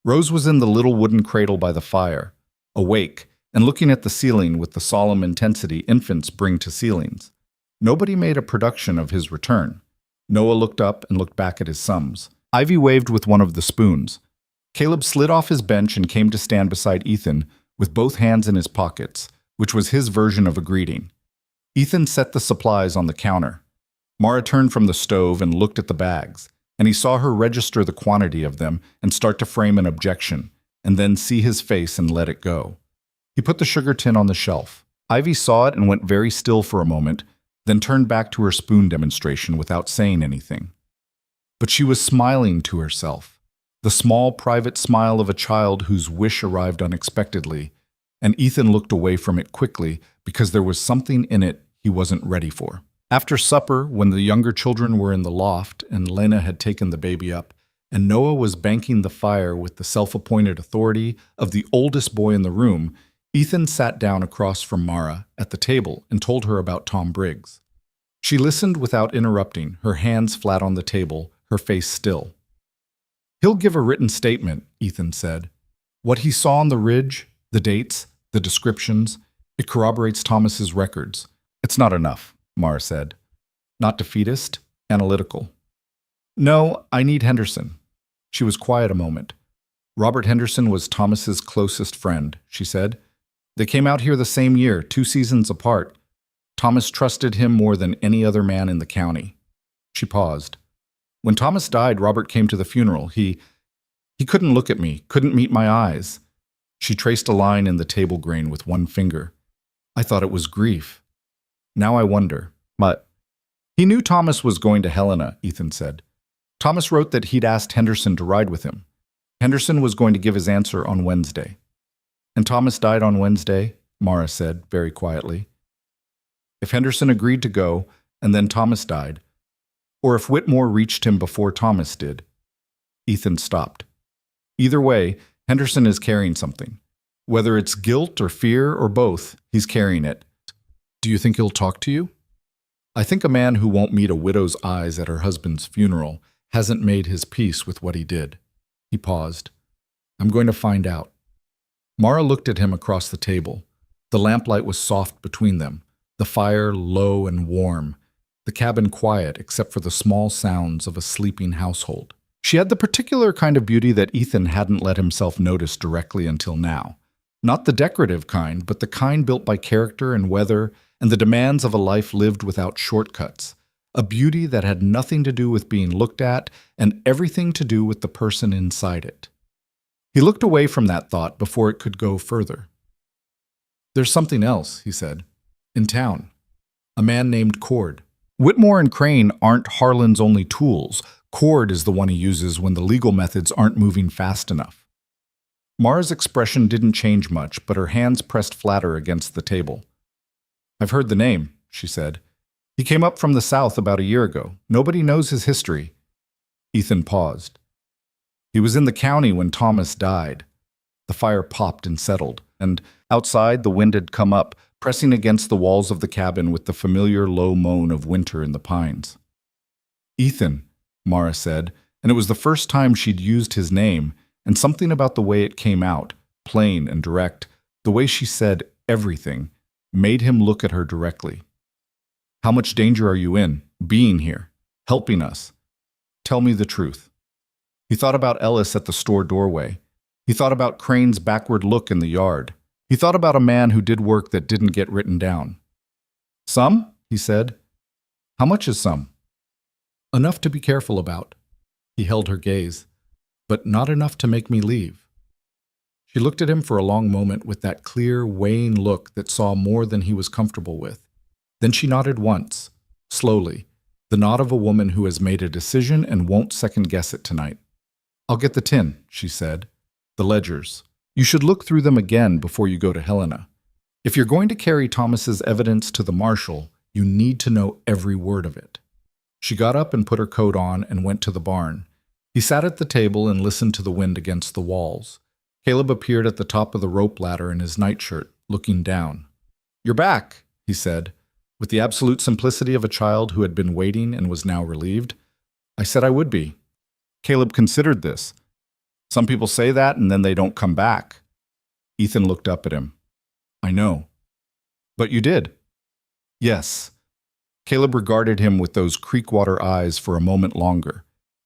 Rose was in the little wooden cradle by the fire, awake, and looking at the ceiling with the solemn intensity infants bring to ceilings. Nobody made a production of his return. Noah looked up and looked back at his sums. Ivy waved with one of the spoons. Caleb slid off his bench and came to stand beside Ethan with both hands in his pockets, which was his version of a greeting. Ethan set the supplies on the counter. Mara turned from the stove and looked at the bags, and he saw her register the quantity of them and start to frame an objection, and then see his face and let it go. He put the sugar tin on the shelf. Ivy saw it and went very still for a moment, then turned back to her spoon demonstration without saying anything. But she was smiling to herself, the small private smile of a child whose wish arrived unexpectedly, and Ethan looked away from it quickly because there was something in it he wasn't ready for. After supper, when the younger children were in the loft and Lena had taken the baby up, and Noah was banking the fire with the self-appointed authority of the oldest boy in the room, Ethan sat down across from Mara at the table and told her about Tom Briggs. She listened without interrupting, her hands flat on the table, her face still. "He'll give a written statement," Ethan said. "What he saw on the ridge, the dates, the descriptions, it corroborates Thomas's records." "It's not enough," Mara said. "Not defeatist, analytical." "No, I need Henderson." She was quiet a moment. "Robert Henderson was Thomas's closest friend," she said. "They came out here the same year, 2 seasons apart. Thomas trusted him more than any other man in the county." She paused. "When Thomas died, Robert came to the funeral. He couldn't look at me, couldn't meet my eyes." She traced a line in the table grain with one finger. "I thought it was grief. Now I wonder." "But he knew Thomas was going to Helena," Ethan said. "Thomas wrote that he'd asked Henderson to ride with him. Henderson was going to give his answer on Wednesday." "And Thomas died on Wednesday," Mara said very quietly. "If Henderson agreed to go, and then Thomas died, or if Whitmore reached him before Thomas did." Ethan stopped. "Either way, Henderson is carrying something. Whether it's guilt or fear or both, he's carrying it. Do you think he'll talk to you?" "I think a man who won't meet a widow's eyes at her husband's funeral hasn't made his peace with what he did." He paused. "I'm going to find out." Mara looked at him across the table. The lamplight was soft between them, the fire low and warm, the cabin quiet except for the small sounds of a sleeping household. She had the particular kind of beauty that Ethan hadn't let himself notice directly until now. Not the decorative kind, but the kind built by character and weather and the demands of a life lived without shortcuts. A beauty that had nothing to do with being looked at and everything to do with the person inside it. He looked away from that thought before it could go further. "There's something else," he said. "In town. A man named Cord. Whitmore and Crane aren't Harlan's only tools. Cord is the one he uses when the legal methods aren't moving fast enough." Mara's expression didn't change much, but her hands pressed flatter against the table. "I've heard the name," she said. "He came up from the south about a year ago. Nobody knows his history." Ethan paused. "He was in the county when Thomas died." The fire popped and settled, and outside the wind had come up, pressing against the walls of the cabin with the familiar low moan of winter in the pines. "Ethan," Mara said, and it was the first time she'd used his name, and something about the way it came out, plain and direct, the way she said everything, made him look at her directly. "How much danger are you in, being here, helping us? Tell me the truth." He thought about Ellis at the store doorway. He thought about Crane's backward look in the yard. He thought about a man who did work that didn't get written down. "Some?" he said. "How much is some?" "Enough to be careful about." He held her gaze. "But not enough to make me leave." She looked at him for a long moment with that clear, weighing look that saw more than he was comfortable with. Then she nodded once, slowly, the nod of a woman who has made a decision and won't second-guess it tonight. "I'll get the tin," she said. "The ledgers. You should look through them again before you go to Helena. If you're going to carry Thomas's evidence to the marshal, you need to know every word of it." She got up and put her coat on and went to the barn. He sat at the table and listened to the wind against the walls. Caleb appeared at the top of the rope ladder in his nightshirt, looking down. "You're back," he said, with the absolute simplicity of a child who had been waiting and was now relieved. "I said I would be." Caleb considered this. Some people say that and then they don't come back. Ethan looked up at him. "I know." "But you did." "Yes." Caleb regarded him with those creekwater eyes for a moment longer.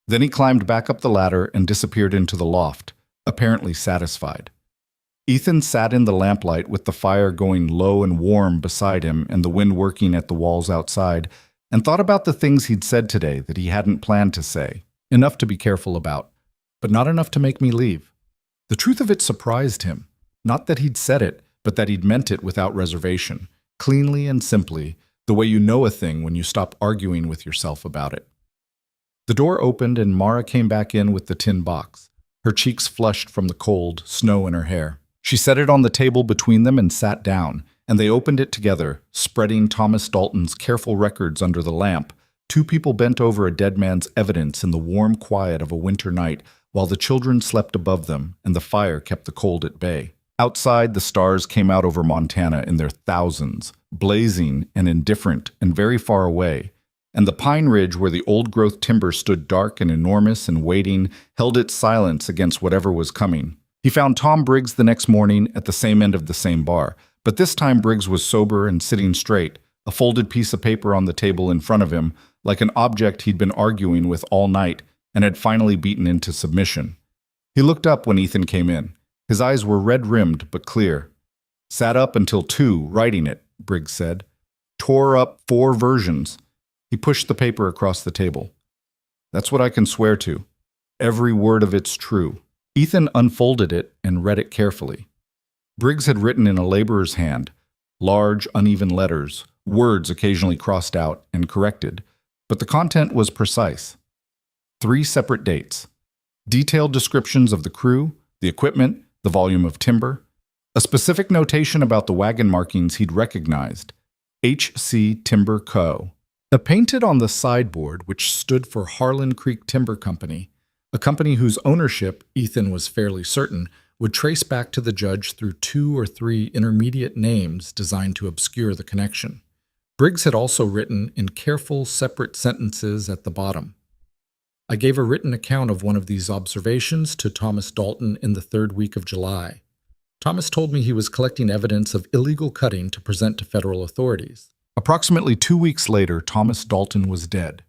Then he climbed back up the ladder and disappeared into the loft, apparently satisfied. Ethan sat in the lamplight with the fire going low and warm beside him and the wind working at the walls outside, and thought about the things he'd said today that he hadn't planned to say, enough to be careful about, but not enough to make me leave. The truth of it surprised him, not that he'd said it, but that he'd meant it without reservation, cleanly and simply, the way you know a thing when you stop arguing with yourself about it. The door opened and Mara came back in with the tin box, her cheeks flushed from the cold, snow in her hair. She set it on the table between them and sat down, and they opened it together, spreading Thomas Dalton's careful records under the lamp. Two people bent over a dead man's evidence in the warm quiet of a winter night while the children slept above them and the fire kept the cold at bay. Outside, the stars came out over Montana in their thousands, blazing and indifferent and very far away, and the pine ridge where the old-growth timber stood dark and enormous and waiting held its silence against whatever was coming. He found Tom Briggs the next morning at the same end of the same bar, but this time Briggs was sober and sitting straight, a folded piece of paper on the table in front of him, like an object he'd been arguing with all night and had finally beaten into submission. He looked up when Ethan came in. His eyes were red-rimmed but clear. "Sat up until 2, writing it," Briggs said. "Tore up 4 versions." He pushed the paper across the table. "That's what I can swear to. Every word of it's true." Ethan unfolded it and read it carefully. Briggs had written in a laborer's hand, large, uneven letters, words occasionally crossed out and corrected, but the content was precise. 3 separate dates, detailed descriptions of the crew, the equipment, the volume of timber, a specific notation about the wagon markings he'd recognized, H.C. Timber Co., painted on the sideboard which stood for Harlan Creek Timber Company, a company whose ownership, Ethan was fairly certain, would trace back to the judge through 2 or 3 intermediate names designed to obscure the connection. Briggs had also written in careful, separate sentences at the bottom. "I gave a written account of one of these observations to Thomas Dalton in the 3rd week of July. Thomas told me he was collecting evidence of illegal cutting to present to federal authorities." Approximately 2 weeks later, Thomas Dalton was dead.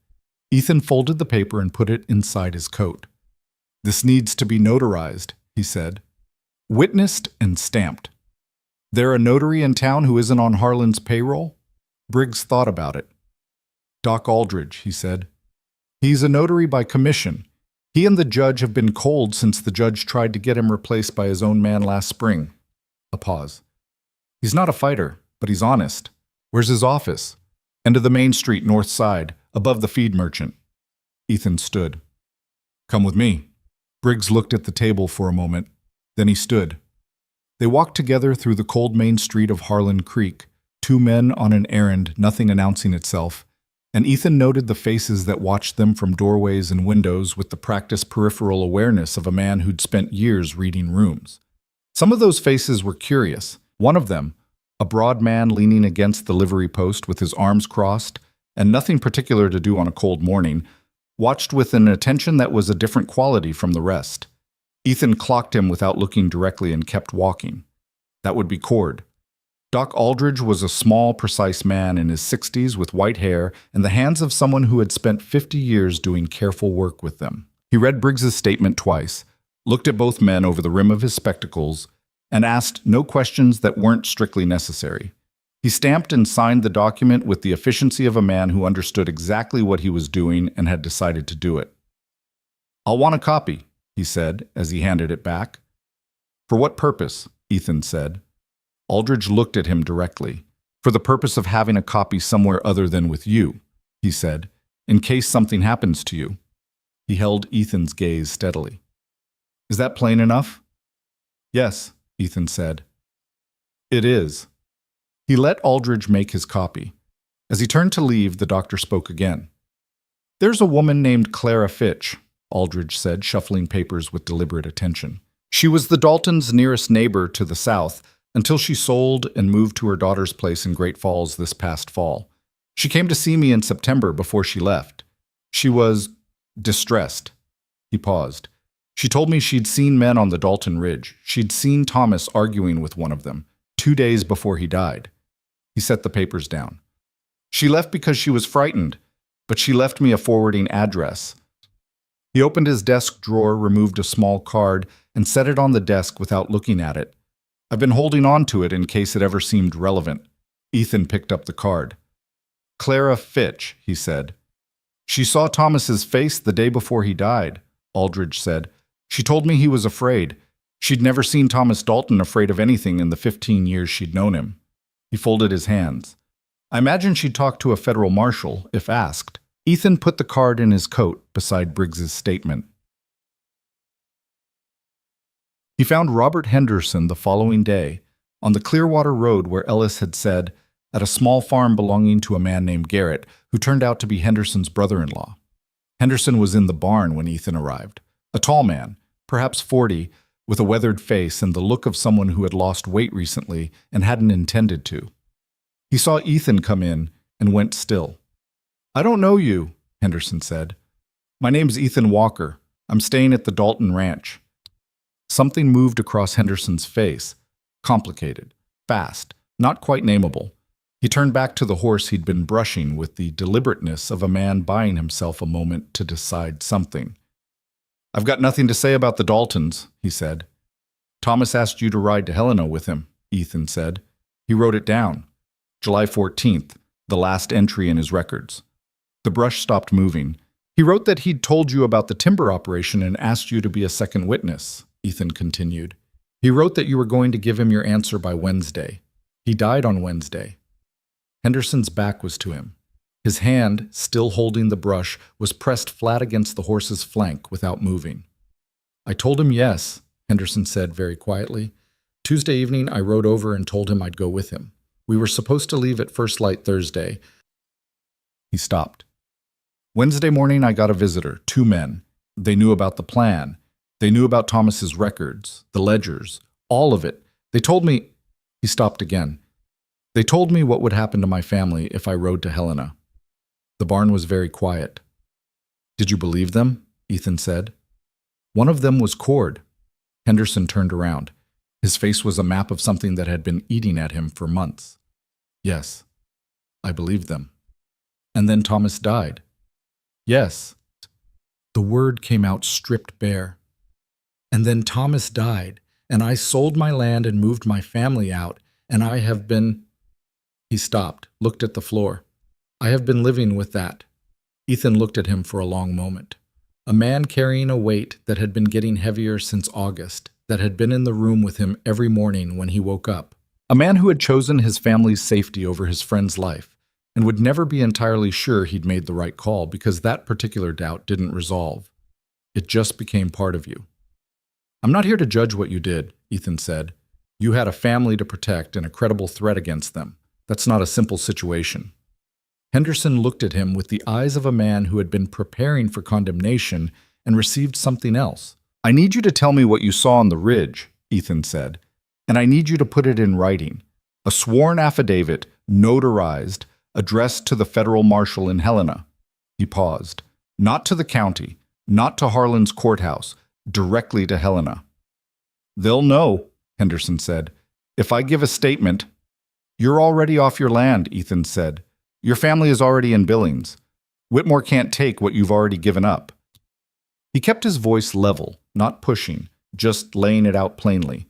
Ethan folded the paper and put it inside his coat. "This needs to be notarized," he said. "Witnessed and stamped. There a notary in town who isn't on Harlan's payroll?" Briggs thought about it. "Doc Aldridge," he said. "He's a notary by commission. He and the judge have been cold since the judge tried to get him replaced by his own man last spring." A pause. "He's not a fighter, but he's honest. Where's his office?" "End of the main street, north side, above the feed merchant." Ethan stood. "Come with me." Briggs looked at the table for a moment. Then he stood. They walked together through the cold main street of Harlan Creek, 2 men on an errand, nothing announcing itself, and Ethan noted the faces that watched them from doorways and windows with the practiced peripheral awareness of a man who'd spent years reading rooms. Some of those faces were curious. One of them, a broad man leaning against the livery post with his arms crossed and nothing particular to do on a cold morning, watched with an attention that was a different quality from the rest. Ethan clocked him without looking directly and kept walking. That would be Cord. Doc Aldridge was a small, precise man in his 60s with white hair and the hands of someone who had spent 50 years doing careful work with them. He read Briggs's statement twice, looked at both men over the rim of his spectacles, and asked no questions that weren't strictly necessary. He stamped and signed the document with the efficiency of a man who understood exactly what he was doing and had decided to do it. "I'll want a copy," he said as he handed it back. "For what purpose?" Ethan said. Aldridge looked at him directly. For the purpose of having a copy somewhere other than with you, he said, in case something happens to you. He held Ethan's gaze steadily. Is that plain enough? Yes, Ethan said. It is. He let Aldridge make his copy. As he turned to leave, the doctor spoke again. There's a woman named Clara Fitch, Aldridge said, shuffling papers with deliberate attention. She was the Daltons' nearest neighbor to the south until she sold and moved to her daughter's place in Great Falls this past fall. She came to see me in September before she left. She was distressed. He paused. She told me she'd seen men on the Dalton Ridge. She'd seen Thomas arguing with one of them 2 days before he died. He set the papers down. She left because she was frightened, but she left me a forwarding address. He opened his desk drawer, removed a small card, and set it on the desk without looking at it. I've been holding on to it in case it ever seemed relevant. Ethan picked up the card. Clara Fitch, he said. She saw Thomas's face the day before he died, Aldridge said. She told me he was afraid. She'd never seen Thomas Dalton afraid of anything in the 15 years she'd known him. He folded his hands. I imagine she'd talk to a federal marshal if asked. Ethan put the card in his coat beside Briggs's statement. He found Robert Henderson the following day, on the Clearwater Road where Ellis had said, at a small farm belonging to a man named Garrett, who turned out to be Henderson's brother-in-law. Henderson was in the barn when Ethan arrived, a tall man, perhaps 40, with a weathered face and the look of someone who had lost weight recently and hadn't intended to. He saw Ethan come in and went still. I don't know you, Henderson said. My name's Ethan Walker. I'm staying at the Dalton Ranch. Something moved across Henderson's face, complicated, fast, not quite nameable. He turned back to the horse he'd been brushing with the deliberateness of a man buying himself a moment to decide something. I've got nothing to say about the Daltons, he said. Thomas asked you to ride to Helena with him, Ethan said. He wrote it down. July 14th, the last entry in his records. The brush stopped moving. He wrote that he'd told you about the timber operation and asked you to be a second witness, Ethan continued. He wrote that you were going to give him your answer by Wednesday. He died on Wednesday. Henderson's back was to him. His hand, still holding the brush, was pressed flat against the horse's flank without moving. I told him yes, Henderson said very quietly. Tuesday evening, I rode over and told him I'd go with him. We were supposed to leave at first light Thursday. He stopped. Wednesday morning, I got a visitor, 2 men. They knew about the plan. They knew about Thomas's records, the ledgers, all of it. They told me... He stopped again. They told me what would happen to my family if I rode to Helena. The barn was very quiet. Did you believe them? Ethan said. One of them was Cord. Henderson turned around. His face was a map of something that had been eating at him for months. Yes, I believed them. And then Thomas died. Yes. The word came out stripped bare. And then Thomas died, and I sold my land and moved my family out, and I have been... He stopped, looked at the floor. I have been living with that. Ethan looked at him for a long moment. A man carrying a weight that had been getting heavier since August, that had been in the room with him every morning when he woke up. A man who had chosen his family's safety over his friend's life, and would never be entirely sure he'd made the right call because that particular doubt didn't resolve. It just became part of you. I'm not here to judge what you did, Ethan said. You had a family to protect and a credible threat against them. That's not a simple situation. Henderson looked at him with the eyes of a man who had been preparing for condemnation and received something else. I need you to tell me what you saw on the ridge, Ethan said, and I need you to put it in writing. A sworn affidavit, notarized, addressed to the federal marshal in Helena. He paused. Not to the county, not to Harlan's courthouse, directly to Helena. They'll know, Henderson said. If I give a statement... You're already off your land, Ethan said. Your family is already in Billings. Whitmore can't take what you've already given up. He kept his voice level, not pushing, just laying it out plainly.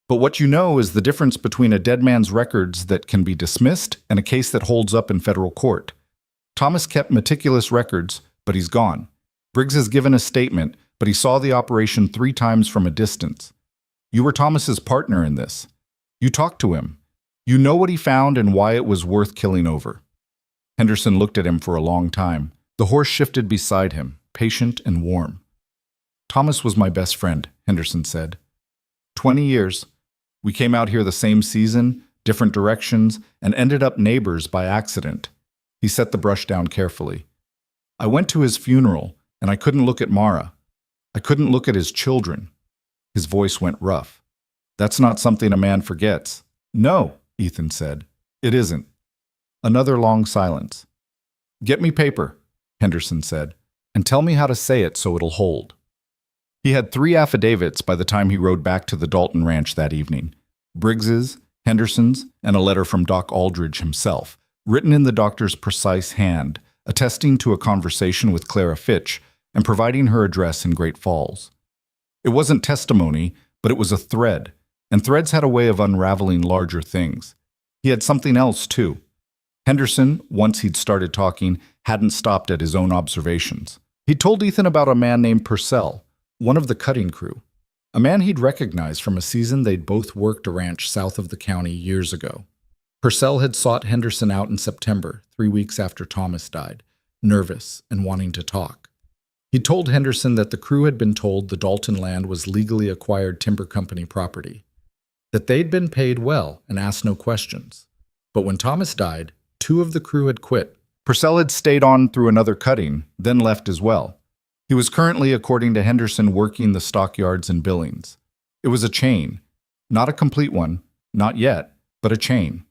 But what you know is the difference between a dead man's records that can be dismissed and a case that holds up in federal court. Thomas kept meticulous records, but he's gone. Briggs has given a statement, but he saw the operation 3 times from a distance. You were Thomas's partner in this. You talked to him. You know what he found and why it was worth killing over." Henderson looked at him for a long time. The horse shifted beside him, patient and warm. "Thomas was my best friend," Henderson said. 20 years. We came out here the same season, different directions, and ended up neighbors by accident." He set the brush down carefully. "I went to his funeral, and I couldn't look at Mara. I couldn't look at his children." His voice went rough. "That's not something a man forgets." "No," Ethan said. "It isn't." Another long silence. "Get me paper," Henderson said, "and tell me how to say it so it'll hold." He had 3 affidavits by the time he rode back to the Dalton ranch that evening. Briggs's, Henderson's, and a letter from Doc Aldridge himself, written in the doctor's precise hand, attesting to a conversation with Clara Fitch and providing her address in Great Falls. It wasn't testimony, but it was a thread, and threads had a way of unraveling larger things. He had something else, too. Henderson, once he'd started talking, hadn't stopped at his own observations. He'd told Ethan about a man named Purcell, one of the cutting crew, a man he'd recognized from a season they'd both worked a ranch south of the county years ago. Purcell had sought Henderson out in September, 3 weeks after Thomas died, nervous and wanting to talk. He'd told Henderson that the crew had been told the Dalton land was legally acquired timber company property, that they'd been paid well and asked no questions. But when Thomas died, 2 of the crew had quit. Purcell had stayed on through another cutting, then left as well. He was currently, according to Henderson, working the stockyards in Billings. It was a chain. Not a complete one, not yet, but a chain.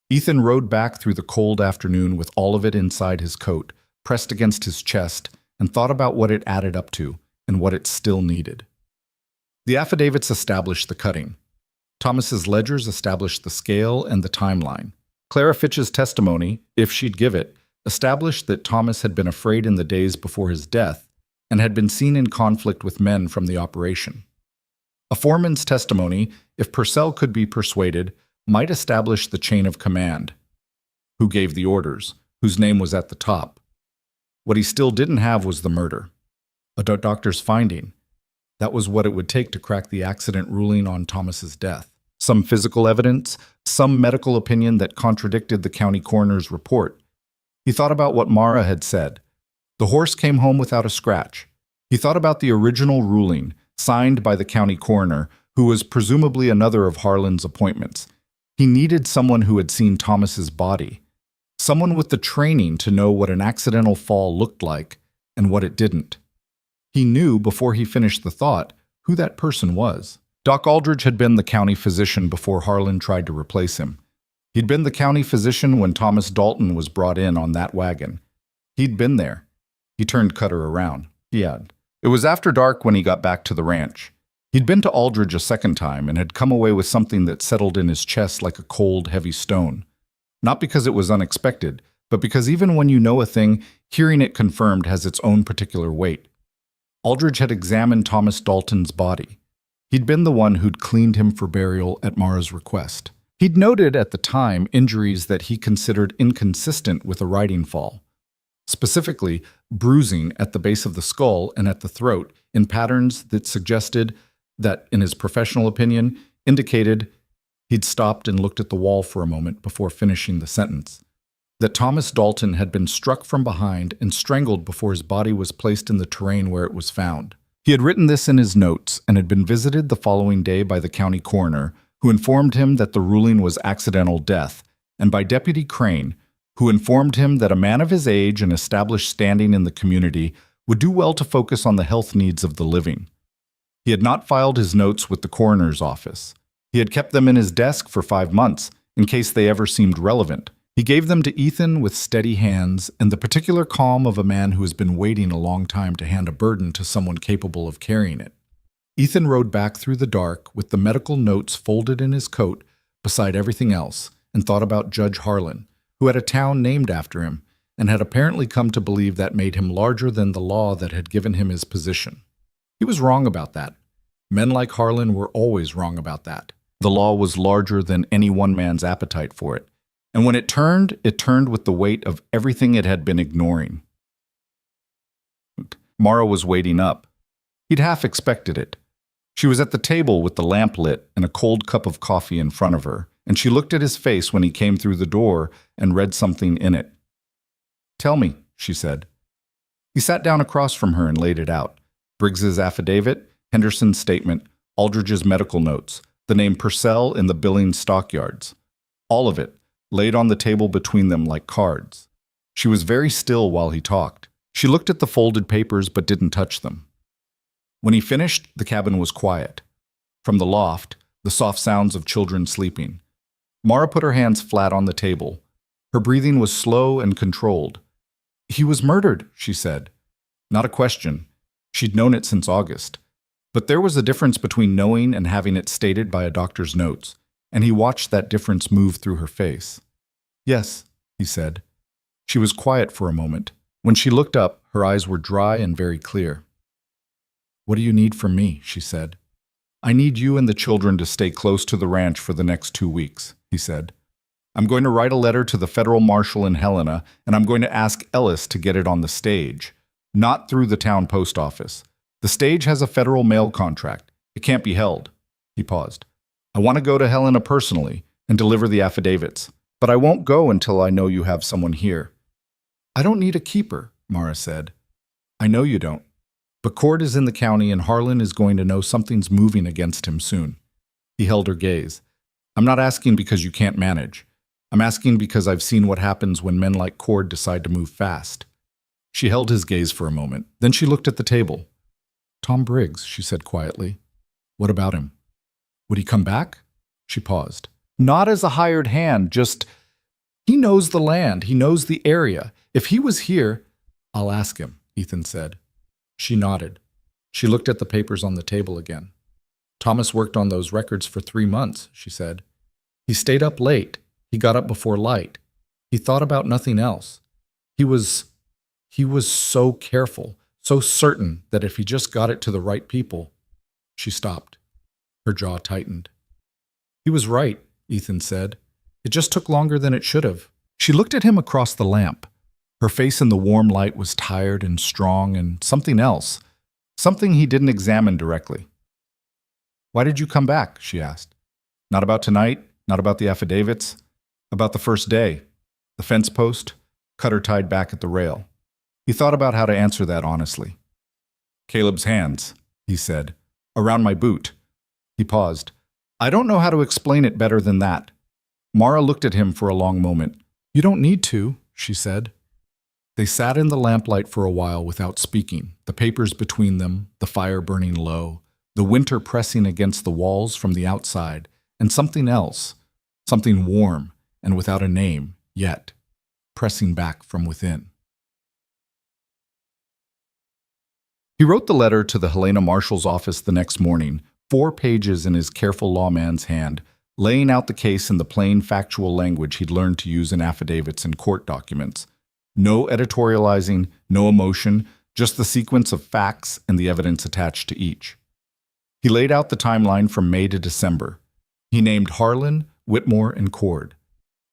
Ethan rode back through the cold afternoon with all of it inside his coat, pressed against his chest, and thought about what it added up to and what it still needed. The affidavits established the cutting. Thomas's ledgers established the scale and the timeline. Clara Fitch's testimony, if she'd give it, established that Thomas had been afraid in the days before his death and had been seen in conflict with men from the operation. A foreman's testimony, if Purcell could be persuaded, might establish the chain of command. Who gave the orders, whose name was at the top. What he still didn't have was the murder. A doctor's finding. That was what it would take to crack the accident ruling on Thomas's death. Some physical evidence, some medical opinion that contradicted the county coroner's report. He thought about what Mara had said. The horse came home without a scratch. He thought about the original ruling, signed by the county coroner, who was presumably another of Harlan's appointments. He needed someone who had seen Thomas's body. Someone with the training to know what an accidental fall looked like and what it didn't. He knew, before he finished the thought, who that person was. Doc Aldridge had been the county physician before Harlan tried to replace him. He'd been the county physician when Thomas Dalton was brought in on that wagon. He'd been there. He turned Cutter around. He had. It was after dark when he got back to the ranch. He'd been to Aldridge a second time and had come away with something that settled in his chest like a cold, heavy stone. Not because it was unexpected, but because even when you know a thing, hearing it confirmed has its own particular weight. Aldridge had examined Thomas Dalton's body. He'd been the one who'd cleaned him for burial at Mara's request. He'd noted at the time injuries that he considered inconsistent with a riding fall. Specifically, bruising at the base of the skull and at the throat in patterns that suggested that, in his professional opinion, indicated he'd stopped and looked at the wall for a moment before finishing the sentence. That Thomas Dalton had been struck from behind and strangled before his body was placed in the terrain where it was found. He had written this in his notes and had been visited the following day by the county coroner, who informed him that the ruling was accidental death, and by Deputy Crane, who informed him that a man of his age and established standing in the community would do well to focus on the health needs of the living. He had not filed his notes with the coroner's office. He had kept them in his desk for 5 months, in case they ever seemed relevant. He gave them to Ethan with steady hands and the particular calm of a man who has been waiting a long time to hand a burden to someone capable of carrying it. Ethan rode back through the dark with the medical notes folded in his coat beside everything else and thought about Judge Harlan, who had a town named after him and had apparently come to believe that made him larger than the law that had given him his position. He was wrong about that. Men like Harlan were always wrong about that. The law was larger than any one man's appetite for it. And when it turned with the weight of everything it had been ignoring. Mara was waiting up. He'd half expected it. She was at the table with the lamp lit and a cold cup of coffee in front of her, and she looked at his face when he came through the door and read something in it. "Tell me," she said. He sat down across from her and laid it out. Briggs's affidavit, Henderson's statement, Aldridge's medical notes, the name Purcell in the Billings stockyards. All of it, laid on the table between them like cards. She was very still while he talked. She looked at the folded papers but didn't touch them. When he finished, the cabin was quiet. From the loft, the soft sounds of children sleeping. Mara put her hands flat on the table. Her breathing was slow and controlled. "He was murdered," she said. Not a question. She'd known it since August. But there was a difference between knowing and having it stated by a doctor's notes, and he watched that difference move through her face. "Yes," he said. She was quiet for a moment. When she looked up, her eyes were dry and very clear. "What do you need from me?" she said. "I need you and the children to stay close to the ranch for the next 2 weeks," he said. "I'm going to write a letter to the federal marshal in Helena, and I'm going to ask Ellis to get it on the stage, not through the town post office. The stage has a federal mail contract. It can't be held." He paused. "I want to go to Helena personally and deliver the affidavits, but I won't go until I know you have someone here." "I don't need a keeper," Mara said. "I know you don't. But Cord is in the county and Harlan is going to know something's moving against him soon." He held her gaze. "I'm not asking because you can't manage. I'm asking because I've seen what happens when men like Cord decide to move fast." She held his gaze for a moment. Then she looked at the table. "Tom Briggs," she said quietly. "What about him? Would he come back?" She paused. "Not as a hired hand, just... He knows the land. He knows the area. If he was here..." "I'll ask him," Ethan said. She nodded. She looked at the papers on the table again. "Thomas worked on those records for 3 months," she said. "He stayed up late. He got up before light. He thought about nothing else. He was so careful, so certain that if he just got it to the right people..." She stopped. Her jaw tightened. "He was right," Ethan said. "It just took longer than it should have." She looked at him across the lamp. Her face in the warm light was tired and strong and something else, something he didn't examine directly. "Why did you come back?" she asked. "Not about tonight, not about the affidavits, about the first day, the fence post, cutter tied back at the rail." He thought about how to answer that honestly. "Caleb's hands," he said, "around my boot." He paused. "I don't know how to explain it better than that." Mara looked at him for a long moment. "You don't need to," she said. They sat in the lamplight for a while without speaking, the papers between them, the fire burning low, the winter pressing against the walls from the outside, and something else, something warm and without a name yet, pressing back from within. He wrote the letter to the Helena Marshal's office the next morning, 4 pages in his careful lawman's hand, laying out the case in the plain factual language he'd learned to use in affidavits and court documents. No editorializing, no emotion, just the sequence of facts and the evidence attached to each. He laid out the timeline from May to December. He named Harlan, Whitmore, and Cord.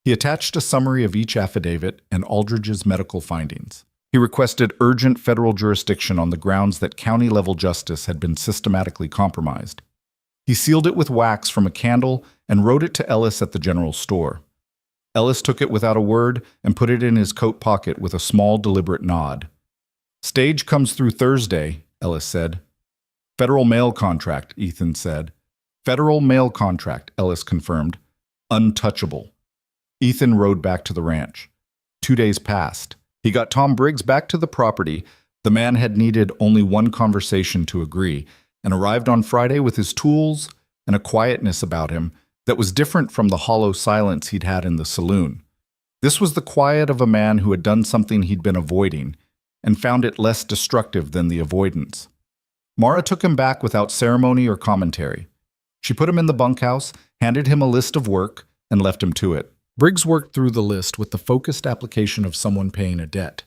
He attached a summary of each affidavit and Aldridge's medical findings. He requested urgent federal jurisdiction on the grounds that county-level justice had been systematically compromised. He sealed it with wax from a candle and wrote it to Ellis at the general store. Ellis took it without a word and put it in his coat pocket with a small, deliberate nod. "Stage comes through Thursday," Ellis said. "Federal mail contract," Ethan said. "Federal mail contract," Ellis confirmed. "Untouchable." Ethan rode back to the ranch. 2 days passed. He got Tom Briggs back to the property. The man had needed only one conversation to agree, and arrived on Friday with his tools and a quietness about him that was different from the hollow silence he'd had in the saloon. This was the quiet of a man who had done something he'd been avoiding, and found it less destructive than the avoidance. Mara took him back without ceremony or commentary. She put him in the bunkhouse, handed him a list of work, and left him to it. Briggs worked through the list with the focused application of someone paying a debt.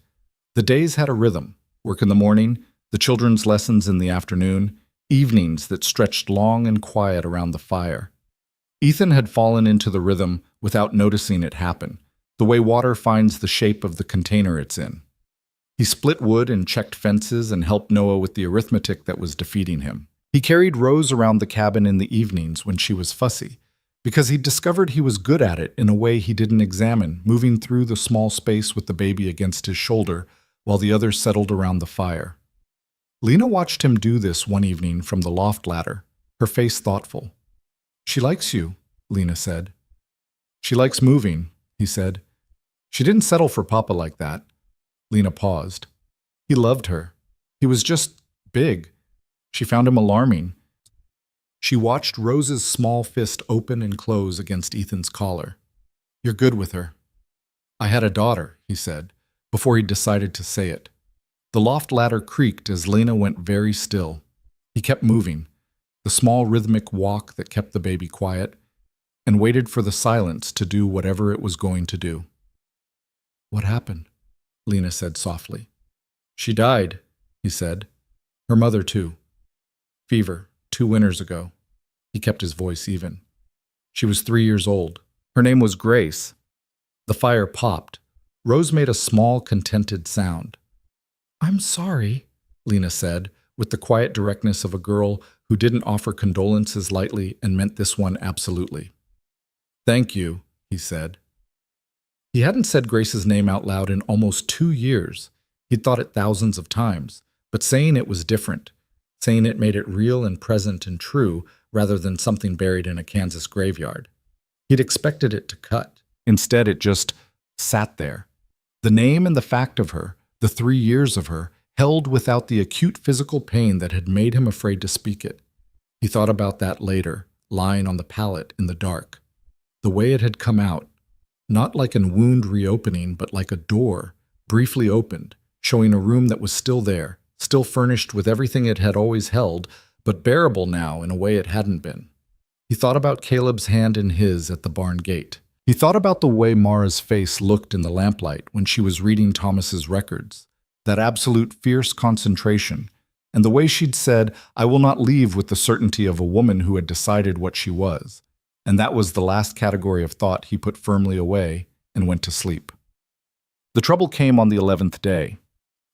The days had a rhythm: work in the morning, the children's lessons in the afternoon, evenings that stretched long and quiet around the fire. Ethan had fallen into the rhythm without noticing it happen, the way water finds the shape of the container it's in. He split wood and checked fences and helped Noah with the arithmetic that was defeating him. He carried Rose around the cabin in the evenings when she was fussy, because he'd discovered he was good at it in a way he didn't examine, moving through the small space with the baby against his shoulder while the others settled around the fire. Lena watched him do this one evening from the loft ladder, her face thoughtful. "She likes you," Lena said. "She likes moving," he said. "She didn't settle for Papa like that." Lena paused. He loved her. He was just big. She found him alarming. She watched Rose's small fist open and close against Ethan's collar. "You're good with her." "I had a daughter," he said, before he decided to say it. The loft ladder creaked as Lena went very still. He kept moving, the small rhythmic walk that kept the baby quiet, and waited for the silence to do whatever it was going to do. "What happened?" Lena said softly. "She died," he said. "Her mother, too. Fever, 2 winters ago." He kept his voice even. "She was 3 years old. Her name was Grace." The fire popped. Rose made a small, contented sound. "I'm sorry," Lena said, with the quiet directness of a girl who didn't offer condolences lightly and meant this one absolutely. "Thank you," he said. He hadn't said Grace's name out loud in almost 2 years. He'd thought it thousands of times, but saying it was different. Saying it made it real and present and true rather than something buried in a Kansas graveyard. He'd expected it to cut. Instead, it just sat there. The name and the fact of her, the 3 years of her, held without the acute physical pain that had made him afraid to speak it. He thought about that later, lying on the pallet in the dark. The way it had come out, not like a wound reopening, but like a door, briefly opened, showing a room that was still there, still furnished with everything it had always held, but bearable now in a way it hadn't been. He thought about Caleb's hand in his at the barn gate. He thought about the way Mara's face looked in the lamplight when she was reading Thomas's records, that absolute fierce concentration, and the way she'd said, "I will not leave with the certainty of a woman who had decided what she was." And that was the last category of thought he put firmly away and went to sleep. The trouble came on the 11th day.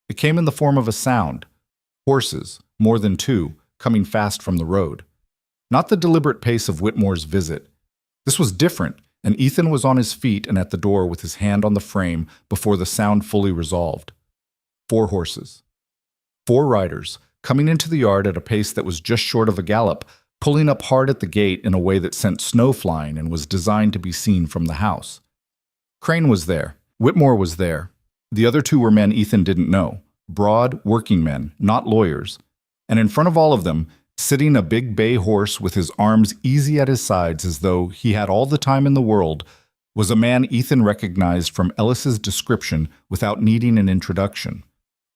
It came in the form of a sound. Horses, more than 2, coming fast from the road. Not the deliberate pace of Whitmore's visit. This was different, and Ethan was on his feet and at the door with his hand on the frame before the sound fully resolved. 4 horses. 4 riders, coming into the yard at a pace that was just short of a gallop, pulling up hard at the gate in a way that sent snow flying and was designed to be seen from the house. Crane was there. Whitmore was there. The other 2 were men Ethan didn't know. Broad, working men, not lawyers. And in front of all of them, sitting a big bay horse with his arms easy at his sides as though he had all the time in the world, was a man Ethan recognized from Ellis's description without needing an introduction.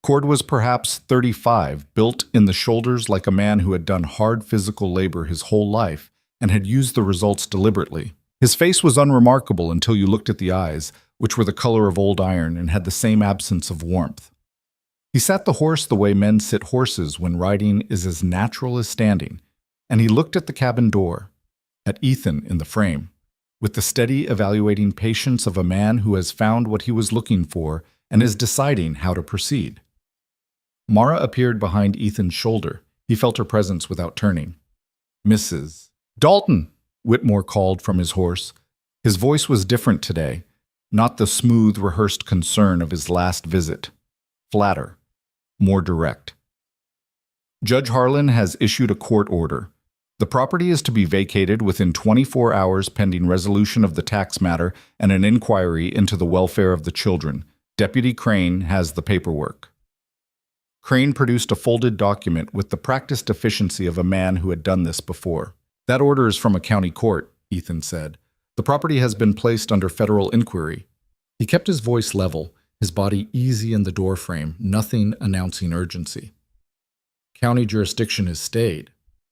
Cord was perhaps 35, built in the shoulders like a man who had done hard physical labor his whole life and had used the results deliberately. His face was unremarkable until you looked at the eyes, which were the color of old iron and had the same absence of warmth. He sat the horse the way men sit horses when riding is as natural as standing, and he looked at the cabin door, at Ethan in the frame, with the steady, evaluating patience of a man who has found what he was looking for and is deciding how to proceed. Mara appeared behind Ethan's shoulder. He felt her presence without turning. "Mrs. Dalton," Whitmore called from his horse. His voice was different today, not the smooth, rehearsed concern of his last visit. Flatter, more direct. "Judge Harlan has issued a court order. The property is to be vacated within 24 hours pending resolution of the tax matter and an inquiry into the welfare of the children. Deputy Crane has the paperwork." Crane produced a folded document with the practiced efficiency of a man who had done this before. "That order is from a county court," Ethan said. "The property has been placed under federal inquiry." He kept his voice level, his body easy in the doorframe, nothing announcing urgency. "County jurisdiction is stayed."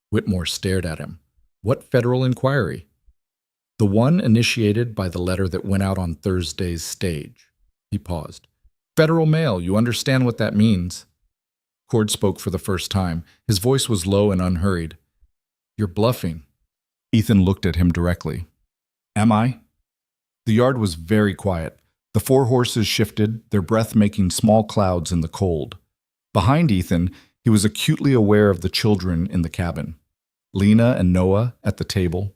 Whitmore stared at him. "What federal inquiry?" "The one initiated by the letter that went out on Thursday's stage." He paused. "Federal mail, you understand what that means." Cord spoke for the first time. His voice was low and unhurried. "You're bluffing." Ethan looked at him directly. "Am I?" The yard was very quiet. The 4 horses shifted, their breath making small clouds in the cold. Behind Ethan, he was acutely aware of the children in the cabin. Lena and Noah at the table.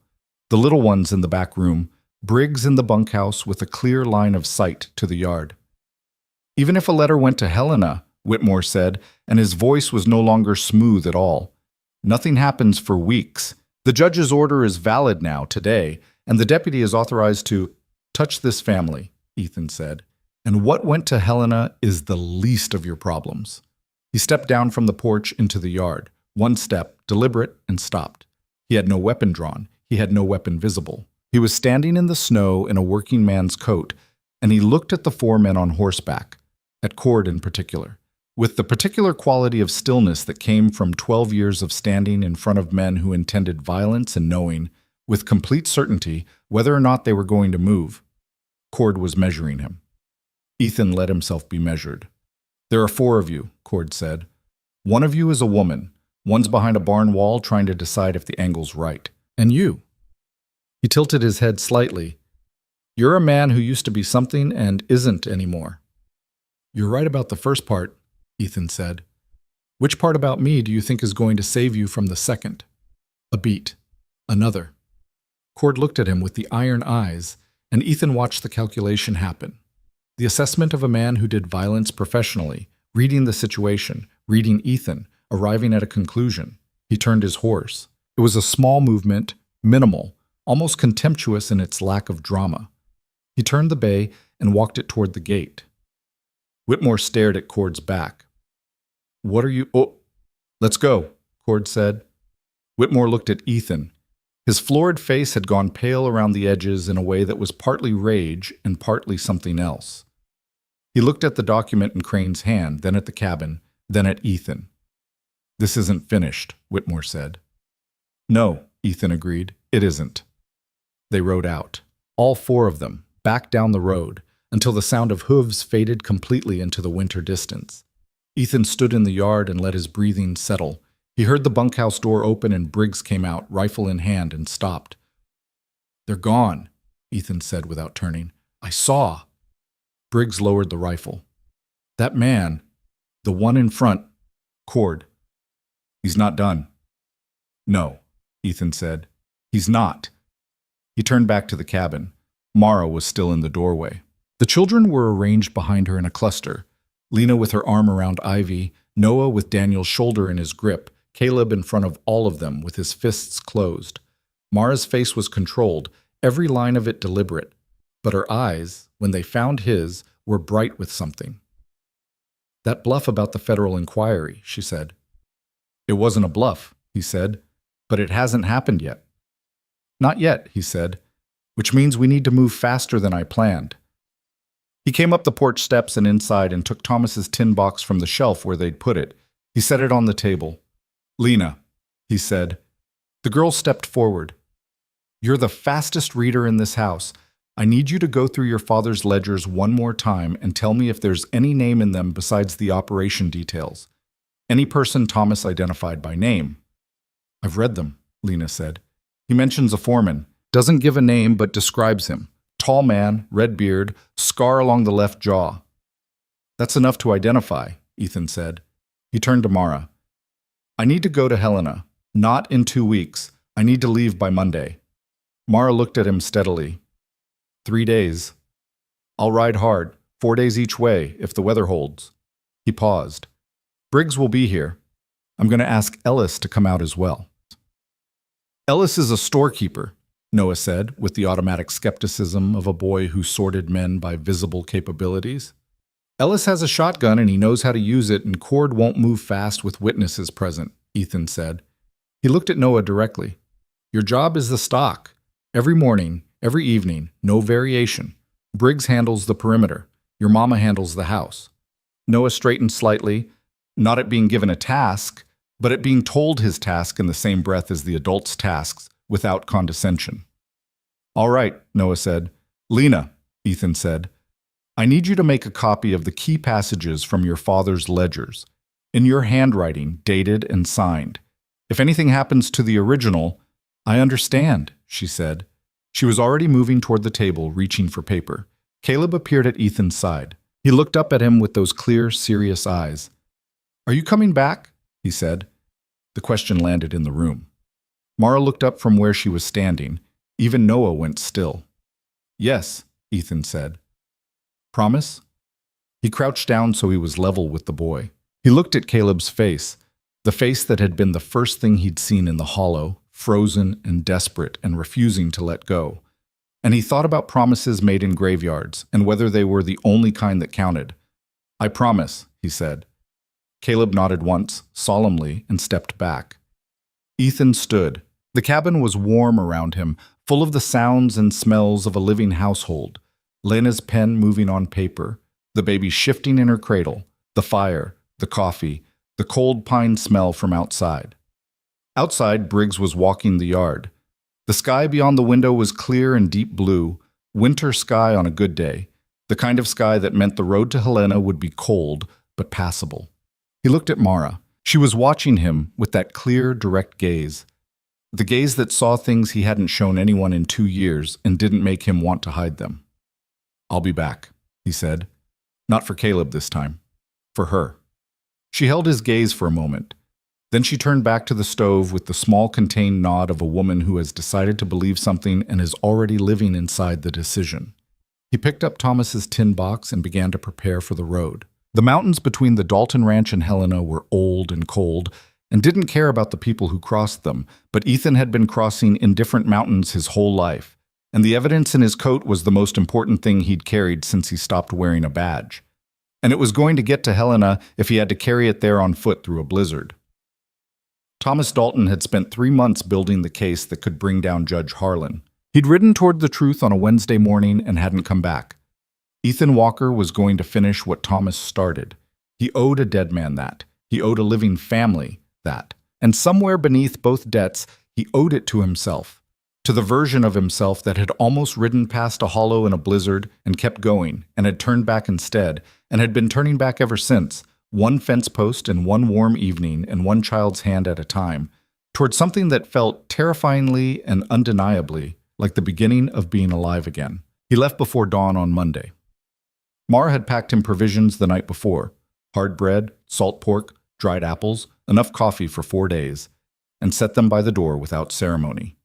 The little ones in the back room, Briggs in the bunkhouse with a clear line of sight to the yard. Even if a letter went to Helena, Whitmore said, and his voice was no longer smooth at all. Nothing happens for weeks. The judge's order is valid now, today, and the deputy is authorized to touch this family, Ethan said. And what went to Helena is the least of your problems. He stepped down from the porch into the yard. One step, deliberate, and stopped. He had no weapon drawn. He had no weapon visible. He was standing in the snow in a working man's coat, and he looked at the four men on horseback, at Cord in particular, with the particular quality of stillness that came from 12 years of standing in front of men who intended violence and knowing, with complete certainty, whether or not they were going to move. Cord was measuring him. Ethan let himself be measured. "There are four of you," Cord said. "One of you is a woman. One's behind a barn wall trying to decide if the angle's right. And you." He tilted his head slightly. "You're a man who used to be something and isn't anymore." "You're right about the first part," Ethan said. "Which part about me do you think is going to save you from the second?" A beat. Another. Cord looked at him with the iron eyes, and Ethan watched the calculation happen. The assessment of a man who did violence professionally, reading the situation, reading Ethan, arriving at a conclusion. He turned his horse. It was a small movement, minimal, almost contemptuous in its lack of drama. He turned the bay and walked it toward the gate. Whitmore stared at Cord's back. "What are you— Oh, let's go," Cord said. Whitmore looked at Ethan. His florid face had gone pale around the edges in a way that was partly rage and partly something else. He looked at the document in Crane's hand, then at the cabin, then at Ethan. "This isn't finished," Whitmore said. "No," Ethan agreed, "it isn't." They rode out, all four of them, back down the road, until the sound of hooves faded completely into the winter distance. Ethan stood in the yard and let his breathing settle. He heard the bunkhouse door open and Briggs came out, rifle in hand, and stopped. "They're gone," Ethan said without turning. "I saw." Briggs lowered the rifle. "That man, the one in front, Cord. He's not done." "No," Ethan said. "He's not." He turned back to the cabin. Mara was still in the doorway. The children were arranged behind her in a cluster. Lena with her arm around Ivy, Noah with Daniel's shoulder in his grip, Caleb in front of all of them with his fists closed. Mara's face was controlled, every line of it deliberate, but her eyes, when they found his, were bright with something. "That bluff about the federal inquiry," she said. "It wasn't a bluff," he said, "but it hasn't happened yet." "Not yet," he said, "which means we need to move faster than I planned." He came up the porch steps and inside and took Thomas's tin box from the shelf where they'd put it. He set it on the table. "Lena," he said. The girl stepped forward. "You're the fastest reader in this house. I need you to go through your father's ledgers one more time and tell me if there's any name in them besides the operation details. Any person Thomas identified by name." "I've read them," Lena said. "He mentions a foreman. Doesn't give a name but describes him. Tall man, red beard, scar along the left jaw." "That's enough to identify," Ethan said. He turned to Mara. "I need to go to Helena. Not in 2 weeks. I need to leave by Monday." Mara looked at him steadily. 3 days. "I'll ride hard, 4 days each way, if the weather holds." He paused. "Briggs will be here. I'm going to ask Ellis to come out as well." "Ellis is a storekeeper," Noah said, with the automatic skepticism of a boy who sorted men by visible capabilities. "Ellis has a shotgun and he knows how to use it, and Cord won't move fast with witnesses present," Ethan said. He looked at Noah directly. "Your job is the stock. Every morning, every evening, no variation. Briggs handles the perimeter. Your mama handles the house." Noah straightened slightly, not at being given a task, but at being told his task in the same breath as the adults' tasks, without condescension. "All right," Noah said. "Lena," Ethan said, "I need you to make a copy of the key passages from your father's ledgers, in your handwriting, dated and signed. If anything happens to the original—" "I understand," she said. She was already moving toward the table, reaching for paper. Caleb appeared at Ethan's side. He looked up at him with those clear, serious eyes. "Are you coming back?" he said. The question landed in the room. Mara looked up from where she was standing. Even Noah went still. "Yes," Ethan said. "Promise?" He crouched down so he was level with the boy. He looked at Caleb's face, the face that had been the first thing he'd seen in the hollow, frozen and desperate and refusing to let go. And he thought about promises made in graveyards and whether they were the only kind that counted. "I promise," he said. Caleb nodded once, solemnly, and stepped back. Ethan stood. The cabin was warm around him, full of the sounds and smells of a living household. Lena's pen moving on paper, the baby shifting in her cradle, the fire, the coffee, the cold pine smell from outside. Outside, Briggs was walking the yard. The sky beyond the window was clear and deep blue, winter sky on a good day, the kind of sky that meant the road to Helena would be cold but passable. He looked at Mara. She was watching him with that clear, direct gaze. The gaze that saw things he hadn't shown anyone in 2 years and didn't make him want to hide them. "I'll be back," he said. Not for Caleb this time. For her. She held his gaze for a moment. Then she turned back to the stove with the small contained nod of a woman who has decided to believe something and is already living inside the decision. He picked up Thomas's tin box and began to prepare for the road. The mountains between the Dalton Ranch and Helena were old and cold and didn't care about the people who crossed them, but Ethan had been crossing indifferent mountains his whole life, and the evidence in his coat was the most important thing he'd carried since he stopped wearing a badge. And it was going to get to Helena if he had to carry it there on foot through a blizzard. Thomas Dalton had spent 3 months building the case that could bring down Judge Harlan. He'd ridden toward the truth on a Wednesday morning and hadn't come back. Ethan Walker was going to finish what Thomas started. He owed a dead man that. He owed a living family that. And somewhere beneath both debts, he owed it to himself. To the version of himself that had almost ridden past a hollow in a blizzard and kept going and had turned back instead and had been turning back ever since, one fence post and one warm evening and one child's hand at a time, toward something that felt terrifyingly and undeniably like the beginning of being alive again. He left before dawn on Monday. Mara had packed him provisions the night before: hard bread, salt pork, dried apples, enough coffee for 4 days, and set them by the door without ceremony.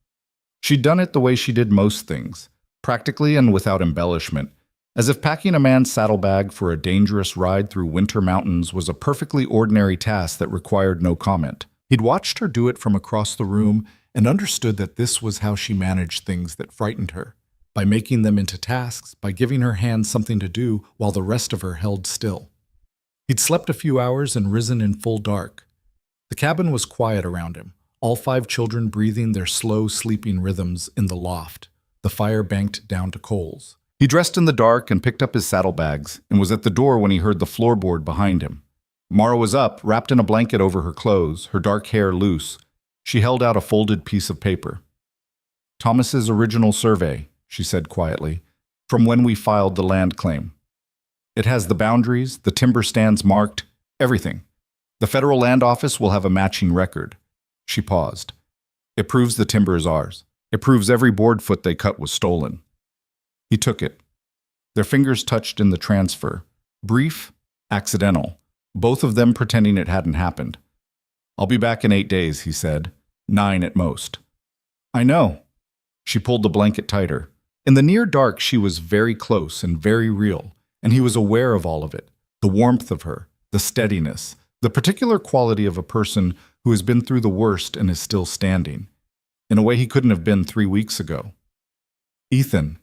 She'd done it the way she did most things, practically and without embellishment, as if packing a man's saddlebag for a dangerous ride through winter mountains was a perfectly ordinary task that required no comment. He'd watched her do it from across the room and understood that this was how she managed things that frightened her, by making them into tasks, by giving her hands something to do while the rest of her held still. He'd slept a few hours and risen in full dark. The cabin was quiet around him, all 5 children breathing their slow, sleeping rhythms in the loft, the fire banked down to coals. He dressed in the dark and picked up his saddlebags and was at the door when he heard the floorboard behind him. Mara was up, wrapped in a blanket over her clothes, her dark hair loose. She held out a folded piece of paper. "Thomas's original survey," she said quietly, "from when we filed the land claim. It has the boundaries, the timber stands marked, everything. The federal land office will have a matching record." She paused. "It proves the timber is ours. It proves every board foot they cut was stolen." He took it. Their fingers touched in the transfer. Brief, accidental, both of them pretending it hadn't happened. "I'll be back in 8 days," he said. 9 at most. "I know." She pulled the blanket tighter. In the near dark, she was very close and very real, and he was aware of all of it, the warmth of her, the steadiness, the particular quality of a person who has been through the worst and is still standing, in a way he couldn't have been 3 weeks ago. "Ethan."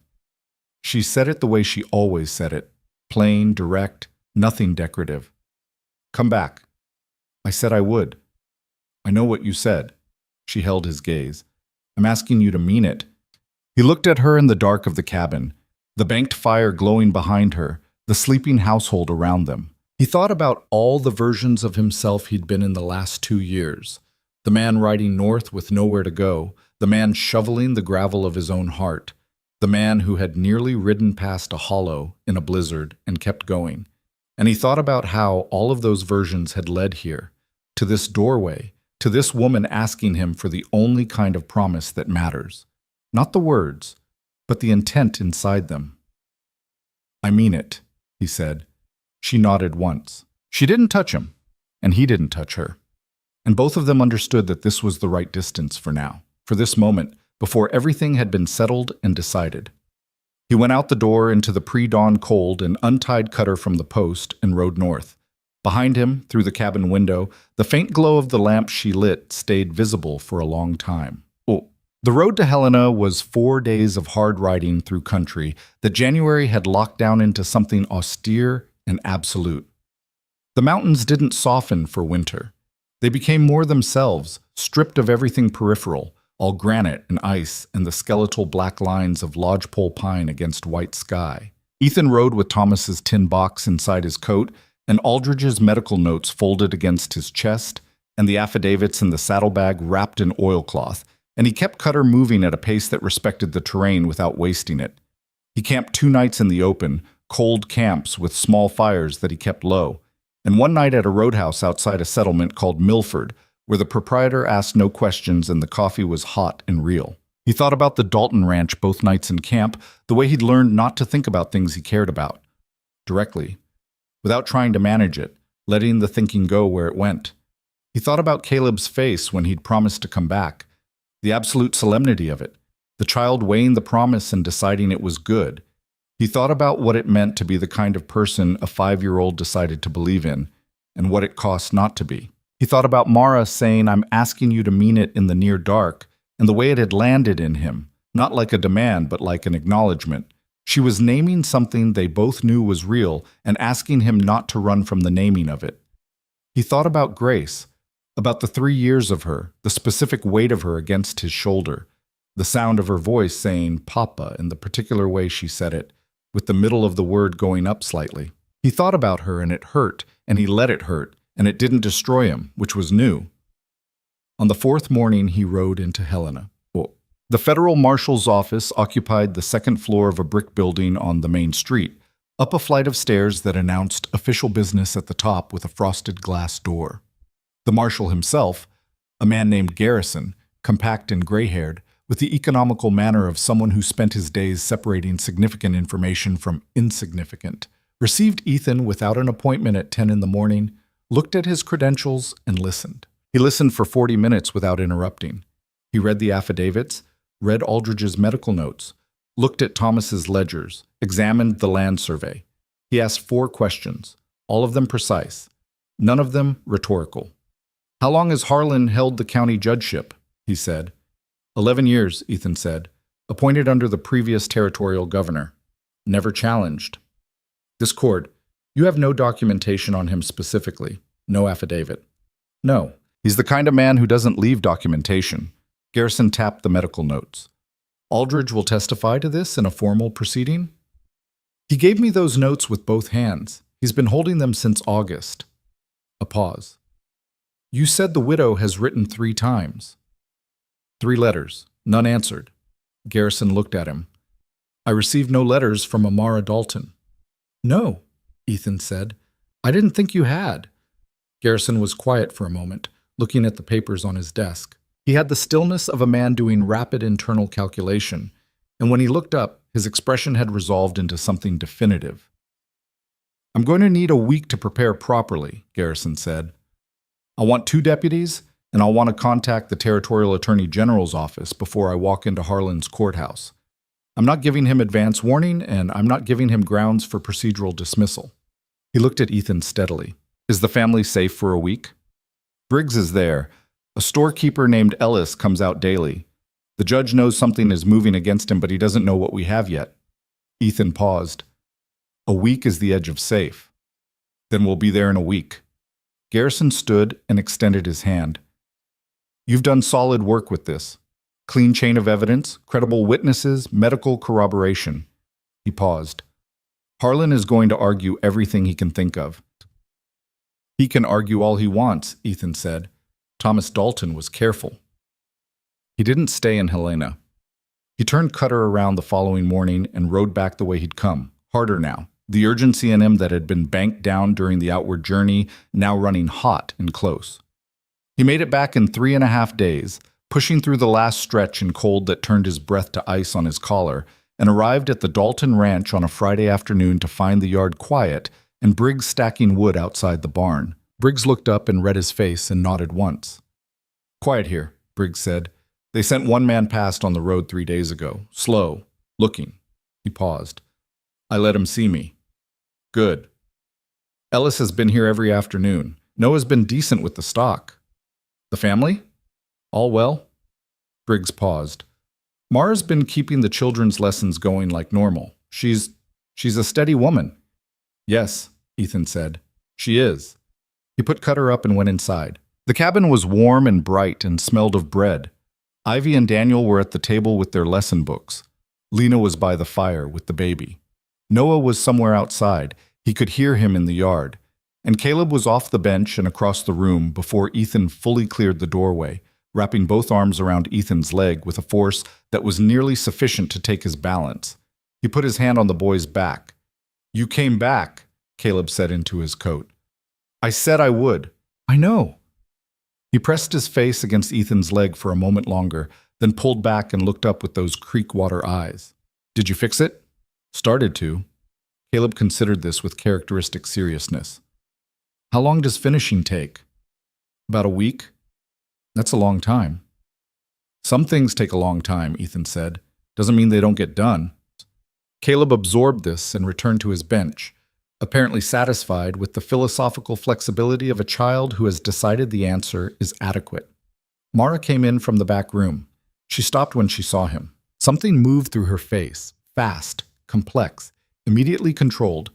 She said it the way she always said it, plain, direct, nothing decorative. "Come back." "I said I would." "I know what you said." She held his gaze. "I'm asking you to mean it." He looked at her in the dark of the cabin, the banked fire glowing behind her, the sleeping household around them. He thought about all the versions of himself he'd been in the last 2 years. The man riding north with nowhere to go, the man shoveling the gravel of his own heart, the man who had nearly ridden past a hollow in a blizzard and kept going. And he thought about how all of those versions had led here, to this doorway, to this woman asking him for the only kind of promise that matters. Not the words, but the intent inside them. "I mean it," he said. She nodded once. She didn't touch him, and he didn't touch her. And both of them understood that this was the right distance for now, for this moment, before everything had been settled and decided. He went out the door into the pre-dawn cold and untied Cutter from the post and rode north. Behind him, through the cabin window, the faint glow of the lamp she lit stayed visible for a long time. The road to Helena was 4 days of hard riding through country that January had locked down into something austere and absolute. The mountains didn't soften for winter. They became more themselves, stripped of everything peripheral, all granite and ice and the skeletal black lines of lodgepole pine against white sky. Ethan rode with Thomas's tin box inside his coat and Aldridge's medical notes folded against his chest and the affidavits in the saddlebag wrapped in oilcloth, and he kept Cutter moving at a pace that respected the terrain without wasting it. He camped 2 nights in the open, cold camps with small fires that he kept low, and 1 night at a roadhouse outside a settlement called Milford, where the proprietor asked no questions and the coffee was hot and real. He thought about the Dalton Ranch both nights in camp, the way he'd learned not to think about things he cared about. Directly. Without trying to manage it, letting the thinking go where it went. He thought about Caleb's face when he'd promised to come back. The absolute solemnity of it, the child weighing the promise and deciding it was good. He thought about what it meant to be the kind of person a 5-year-old decided to believe in, and what it cost not to be. He thought about Mara saying, "I'm asking you to mean it," in the near dark, and the way it had landed in him, not like a demand but like an acknowledgement. She was naming something they both knew was real and asking him not to run from the naming of it. He thought about Grace, about the 3 years of her, the specific weight of her against his shoulder, the sound of her voice saying "Papa" in the particular way she said it, with the middle of the word going up slightly. He thought about her and it hurt, and he let it hurt, and it didn't destroy him, which was new. On the 4th morning, he rode into Helena. The federal marshal's office occupied the 2nd floor of a brick building on the main street, up a flight of stairs that announced official business at the top with a frosted glass door. The marshal himself, a man named Garrison, compact and gray-haired, with the economical manner of someone who spent his days separating significant information from insignificant, received Ethan without an appointment at 10 in the morning, looked at his credentials, and listened. He listened for 40 minutes without interrupting. He read the affidavits, read Aldridge's medical notes, looked at Thomas's ledgers, examined the land survey. He asked 4 questions, all of them precise, none of them rhetorical. "How long has Harlan held the county judgeship?" he said. 11 years, Ethan said, appointed under the previous territorial governor. Never challenged. This court, you have no documentation on him specifically, no affidavit. No, he's the kind of man who doesn't leave documentation. Garrison tapped the medical notes. Aldridge will testify to this in a formal proceeding? He gave me those notes with both hands. He's been holding them since August. A pause. You said the widow has written 3 times. 3 letters, none answered. Garrison looked at him. I received no letters from Amara Dalton. No, Ethan said. I didn't think you had. Garrison was quiet for a moment, looking at the papers on his desk. He had the stillness of a man doing rapid internal calculation, and when he looked up, his expression had resolved into something definitive. I'm going to need a week to prepare properly, Garrison said. I want 2 deputies, and I'll want to contact the Territorial Attorney General's office before I walk into Harlan's courthouse. I'm not giving him advance warning, and I'm not giving him grounds for procedural dismissal. He looked at Ethan steadily. Is the family safe for a week? Briggs is there. A storekeeper named Ellis comes out daily. The judge knows something is moving against him, but he doesn't know what we have yet. Ethan paused. A week is the edge of safe. Then we'll be there in a week. Garrison stood and extended his hand. You've done solid work with this. Clean chain of evidence, credible witnesses, medical corroboration. He paused. Harlan is going to argue everything he can think of. He can argue all he wants, Ethan said. Thomas Dalton was careful. He didn't stay in Helena. He turned Cutter around the following morning and rode back the way he'd come, harder now. The urgency in him that had been banked down during the outward journey, now running hot and close. He made it back in 3.5 days, pushing through the last stretch in cold that turned his breath to ice on his collar, and arrived at the Dalton Ranch on a Friday afternoon to find the yard quiet and Briggs stacking wood outside the barn. Briggs looked up and read his face and nodded once. Quiet here, Briggs said. They sent one man past on the road 3 days ago. Slow. Looking. He paused. I let him see me. Good. Ellis has been here every afternoon. Noah's been decent with the stock. The family? All well? Briggs paused. Mara's been keeping the children's lessons going like normal. She's a steady woman. Yes, Ethan said. She is. He put Cutter up and went inside. The cabin was warm and bright and smelled of bread. Ivy and Daniel were at the table with their lesson books. Lena was by the fire with the baby. Noah was somewhere outside. He could hear him in the yard. And Caleb was off the bench and across the room before Ethan fully cleared the doorway, wrapping both arms around Ethan's leg with a force that was nearly sufficient to take his balance. He put his hand on the boy's back. You came back, Caleb said into his coat. I said I would. I know. He pressed his face against Ethan's leg for a moment longer, then pulled back and looked up with those creek-water eyes. Did you fix it? Started to. Caleb considered this with characteristic seriousness. How long does finishing take? About a week. That's a long time. Some things take a long time, Ethan said. Doesn't mean they don't get done. Caleb absorbed this and returned to his bench, apparently satisfied with the philosophical flexibility of a child who has decided the answer is adequate. Mara came in from the back room. She stopped when she saw him. Something moved through her face, fast, complex, immediately controlled,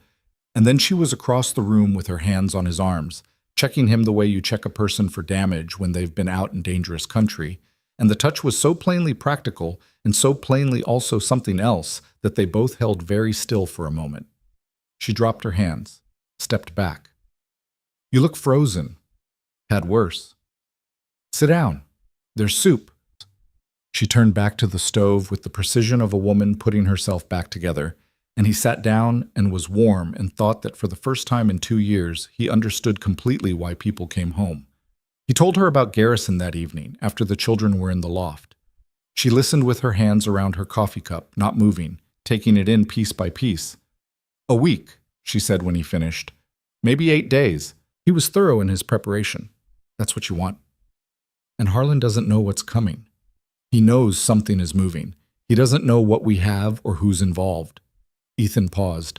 and then she was across the room with her hands on his arms, checking him the way you check a person for damage when they've been out in dangerous country, and the touch was so plainly practical and so plainly also something else that they both held very still for a moment. She dropped her hands, stepped back. You look frozen. Had worse. Sit down. There's soup. She turned back to the stove with the precision of a woman putting herself back together, and he sat down and was warm and thought that for the first time in 2 years, he understood completely why people came home. He told her about Garrison that evening, after the children were in the loft. She listened with her hands around her coffee cup, not moving, taking it in piece by piece. A week, she said when he finished. Maybe 8 days. He was thorough in his preparation. That's what you want. And Harlan doesn't know what's coming. He knows something is moving. He doesn't know what we have or who's involved. Ethan paused.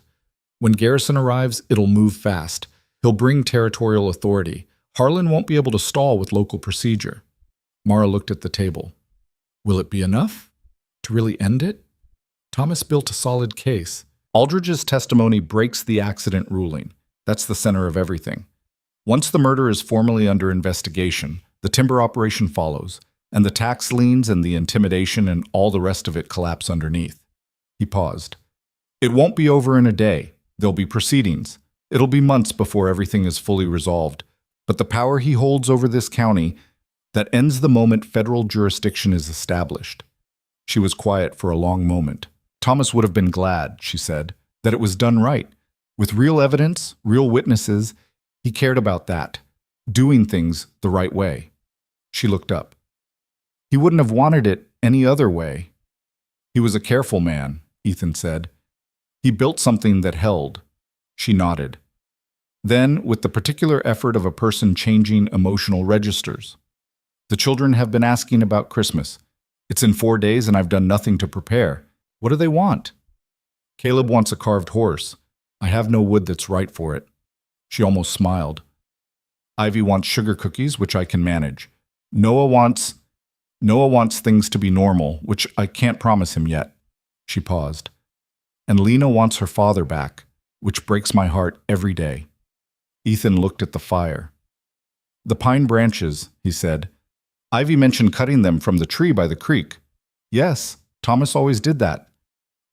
When Garrison arrives, it'll move fast. He'll bring territorial authority. Harlan won't be able to stall with local procedure. Mara looked at the table. Will it be enough? To really end it? Thomas built a solid case. Aldridge's testimony breaks the accident ruling. That's the center of everything. Once the murder is formally under investigation, the timber operation follows, and the tax liens and the intimidation and all the rest of it collapse underneath. He paused. It won't be over in a day. There'll be proceedings. It'll be months before everything is fully resolved. But the power he holds over this county, that ends the moment federal jurisdiction is established. She was quiet for a long moment. Thomas would have been glad, she said, that it was done right. With real evidence, real witnesses, he cared about that. Doing things the right way. She looked up. He wouldn't have wanted it any other way. He was a careful man, Ethan said. He built something that held. She nodded. Then, with the particular effort of a person changing emotional registers. The children have been asking about Christmas. It's in 4 days and I've done nothing to prepare. What do they want? Caleb wants a carved horse. I have no wood that's right for it. She almost smiled. Ivy wants sugar cookies, which I can manage. Noah wants things to be normal, which I can't promise him yet. She paused. And Lena wants her father back, which breaks my heart every day. Ethan looked at the fire. The pine branches, he said. Ivy mentioned cutting them from the tree by the creek. Yes, Thomas always did that.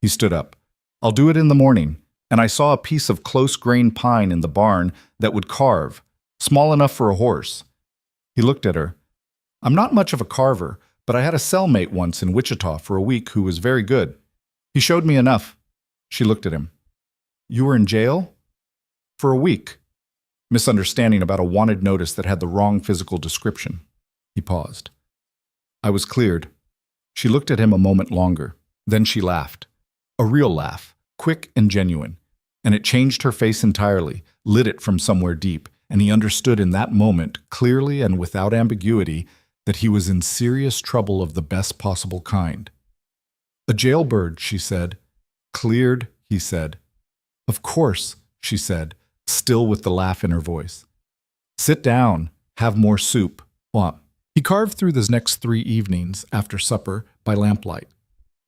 He stood up. I'll do it in the morning. And I saw a piece of close-grained pine in the barn that would carve, small enough for a horse. He looked at her. I'm not much of a carver, but I had a cellmate once in Wichita for a week who was very good. He showed me enough. She looked at him. You were in jail? For a week. Misunderstanding about a wanted notice that had the wrong physical description. He paused. I was cleared. She looked at him a moment longer. Then she laughed. A real laugh, quick and genuine. And it changed her face entirely, lit it from somewhere deep, and he understood in that moment, clearly and without ambiguity, that he was in serious trouble of the best possible kind. "A jailbird," she said. "Cleared," he said. "Of course," she said, still with the laugh in her voice. "Sit down. Have more soup." Well, he carved through the next 3 evenings after supper by lamplight.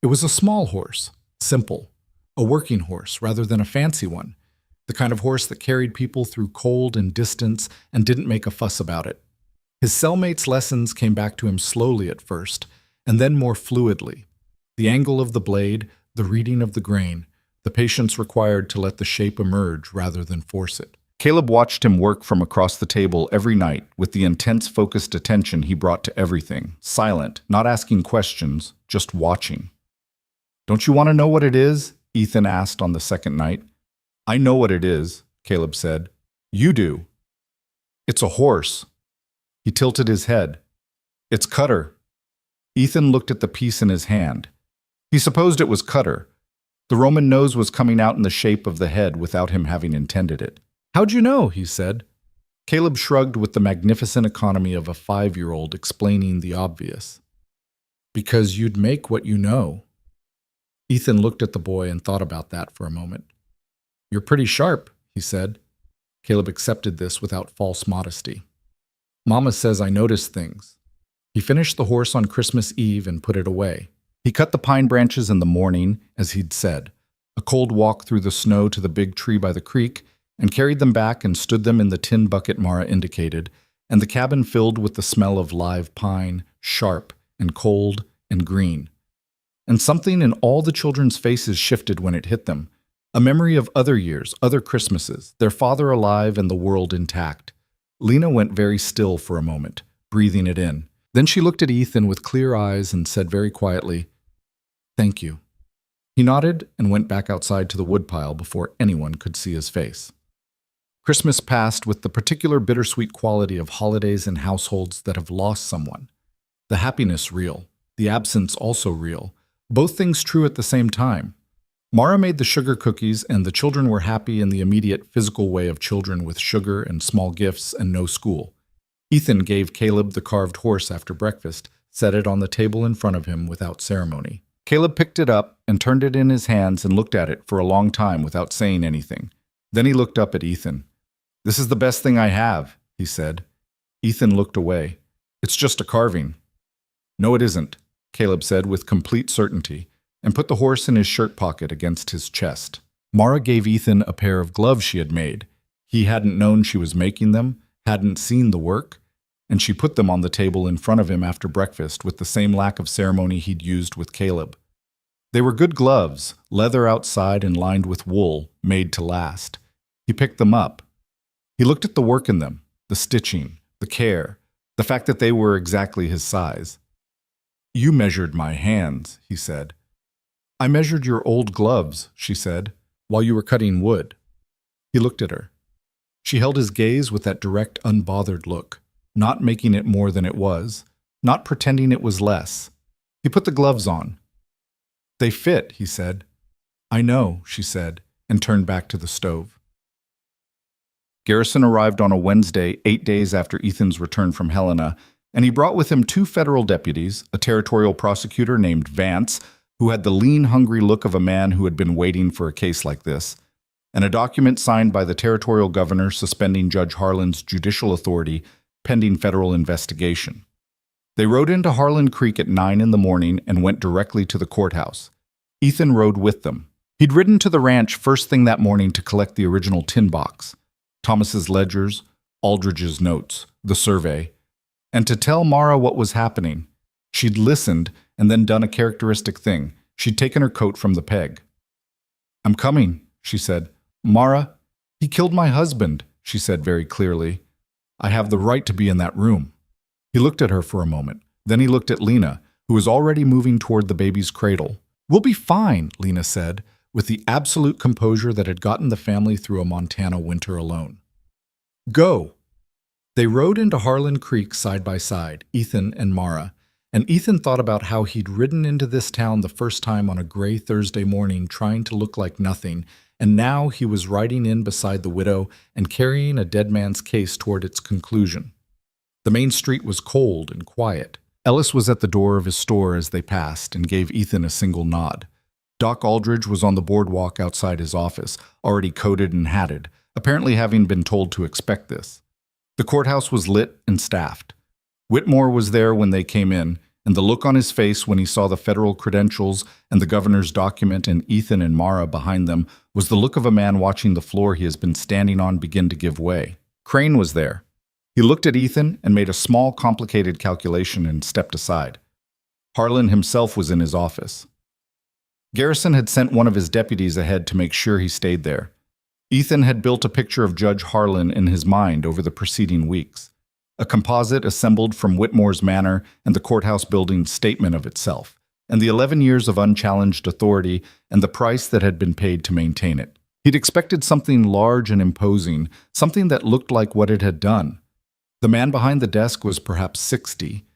It was a small horse, simple, a working horse rather than a fancy one, the kind of horse that carried people through cold and distance and didn't make a fuss about it. His cellmate's lessons came back to him slowly at first, and then more fluidly. The angle of the blade, the reading of the grain, the patience required to let the shape emerge rather than force it. Caleb watched him work from across the table every night with the intense, focused attention he brought to everything, silent, not asking questions, just watching. "Don't you want to know what it is?" Ethan asked on the second night. "I know what it is," Caleb said. "You do." "It's a horse." He tilted his head. "It's Cutter." Ethan looked at the piece in his hand. He supposed it was Cutter. The Roman nose was coming out in the shape of the head without him having intended it. "How'd you know?" he said. Caleb shrugged with the magnificent economy of a 5-year-old explaining the obvious. "Because you'd make what you know." Ethan looked at the boy and thought about that for a moment. "You're pretty sharp," he said. Caleb accepted this without false modesty. "Mama says I notice things." He finished the horse on Christmas Eve and put it away. He cut the pine branches in the morning, as he'd said, a cold walk through the snow to the big tree by the creek, and carried them back and stood them in the tin bucket Mara indicated, and the cabin filled with the smell of live pine, sharp and cold and green. And something in all the children's faces shifted when it hit them, a memory of other years, other Christmases, their father alive and the world intact. Lena went very still for a moment, breathing it in. Then she looked at Ethan with clear eyes and said very quietly, "Thank you." He nodded and went back outside to the woodpile before anyone could see his face. Christmas passed with the particular bittersweet quality of holidays in households that have lost someone. The happiness real, the absence also real, both things true at the same time. Mara made the sugar cookies, and the children were happy in the immediate physical way of children with sugar and small gifts and no school. Ethan gave Caleb the carved horse after breakfast, set it on the table in front of him without ceremony. Caleb picked it up and turned it in his hands and looked at it for a long time without saying anything. Then he looked up at Ethan. "This is the best thing I have," he said. Ethan looked away. "It's just a carving." "No, it isn't," Caleb said with complete certainty, and put the horse in his shirt pocket against his chest. Mara gave Ethan a pair of gloves she had made. He hadn't known she was making them, hadn't seen the work, and she put them on the table in front of him after breakfast with the same lack of ceremony he'd used with Caleb. They were good gloves, leather outside and lined with wool, made to last. He picked them up. He looked at the work in them, the stitching, the care, the fact that they were exactly his size. "You measured my hands," he said. "I measured your old gloves," she said, "while you were cutting wood." He looked at her. She held his gaze with that direct, unbothered look, not making it more than it was, not pretending it was less. He put the gloves on. "They fit," he said. "I know," she said, and turned back to the stove. Garrison arrived on a Wednesday, 8 days after Ethan's return from Helena, and he brought with him 2 federal deputies, a territorial prosecutor named Vance, who had the lean, hungry look of a man who had been waiting for a case like this, and a document signed by the territorial governor suspending Judge Harlan's judicial authority pending federal investigation. They rode into Harlan Creek at 9 in the morning and went directly to the courthouse. Ethan rode with them. He'd ridden to the ranch first thing that morning to collect the original tin box, Thomas's ledgers, Aldridge's notes, the survey, and to tell Mara what was happening. She'd listened and then done a characteristic thing. She'd taken her coat from the peg. "I'm coming," she said. "Mara, he killed my husband," she said very clearly. "I have the right to be in that room." He looked at her for a moment. Then he looked at Lena, who was already moving toward the baby's cradle. "We'll be fine," Lena said, with the absolute composure that had gotten the family through a Montana winter alone. "Go." They rode into Harlan Creek side by side, Ethan and Mara, and Ethan thought about how he'd ridden into this town the first time on a gray Thursday morning trying to look like nothing, and now he was riding in beside the widow and carrying a dead man's case toward its conclusion. The main street was cold and quiet. Ellis was at the door of his store as they passed and gave Ethan a single nod. Doc Aldridge was on the boardwalk outside his office, already coated and hatted, apparently having been told to expect this. The courthouse was lit and staffed. Whitmore was there when they came in, and the look on his face when he saw the federal credentials and the governor's document and Ethan and Mara behind them was the look of a man watching the floor he has been standing on begin to give way. Crane was there. He looked at Ethan and made a small, complicated calculation and stepped aside. Harlan himself was in his office. Garrison had sent one of his deputies ahead to make sure he stayed there. Ethan had built a picture of Judge Harlan in his mind over the preceding weeks, a composite assembled from Whitmore's manner and the courthouse building's statement of itself, and the 11 years of unchallenged authority and the price that had been paid to maintain it. He'd expected something large and imposing, something that looked like what it had done. The man behind the desk was perhaps 60,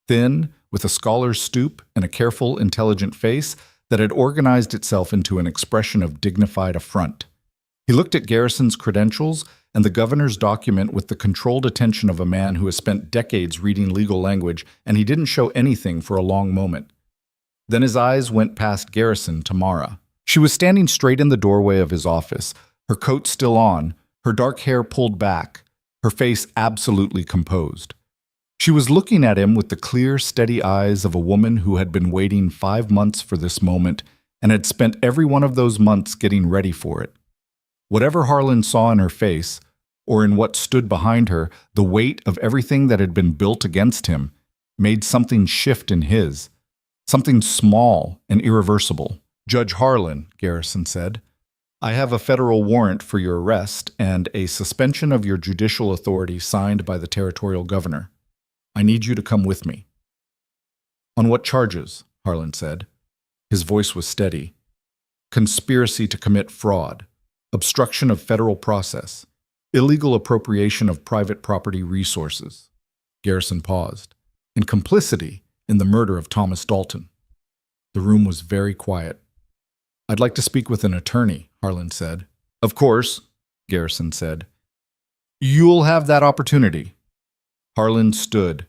thin, with a scholar's stoop and a careful, intelligent face that had organized itself into an expression of dignified affront. He looked at Garrison's credentials and the governor's document with the controlled attention of a man who has spent decades reading legal language, and he didn't show anything for a long moment. Then his eyes went past Garrison to Mara. She was standing straight in the doorway of his office, her coat still on, her dark hair pulled back, her face absolutely composed. She was looking at him with the clear, steady eyes of a woman who had been waiting 5 months for this moment and had spent every one of those months getting ready for it. Whatever Harlan saw in her face, or in what stood behind her, the weight of everything that had been built against him, made something shift in his, something small and irreversible. "Judge Harlan," Garrison said, "I have a federal warrant for your arrest and a suspension of your judicial authority signed by the territorial governor. I need you to come with me." "On what charges?" Harlan said. His voice was steady. "Conspiracy to commit fraud, obstruction of federal process, illegal appropriation of private property resources." Garrison paused. "And complicity in the murder of Thomas Dalton." The room was very quiet. "I'd like to speak with an attorney," Harlan said. "Of course," Garrison said. "You'll have that opportunity." Harlan stood.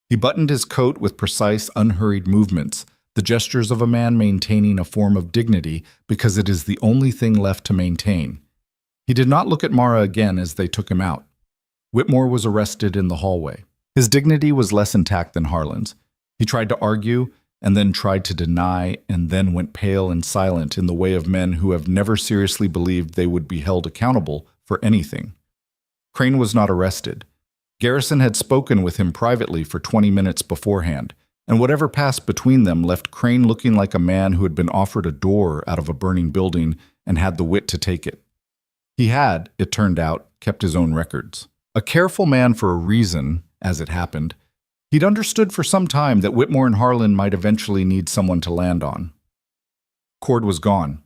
He buttoned his coat with precise, unhurried movements, the gestures of a man maintaining a form of dignity because it is the only thing left to maintain. He did not look at Mara again as they took him out. Whitmore was arrested in the hallway. His dignity was less intact than Harlan's. He tried to argue, and then tried to deny, and then went pale and silent in the way of men who have never seriously believed they would be held accountable for anything. Crane was not arrested. Garrison had spoken with him privately for 20 minutes beforehand, and whatever passed between them left Crane looking like a man who had been offered a door out of a burning building and had the wit to take it. He had, it turned out, kept his own records. A careful man for a reason, as it happened. He'd understood for some time that Whitmore and Harlan might eventually need someone to land on. Cord was gone.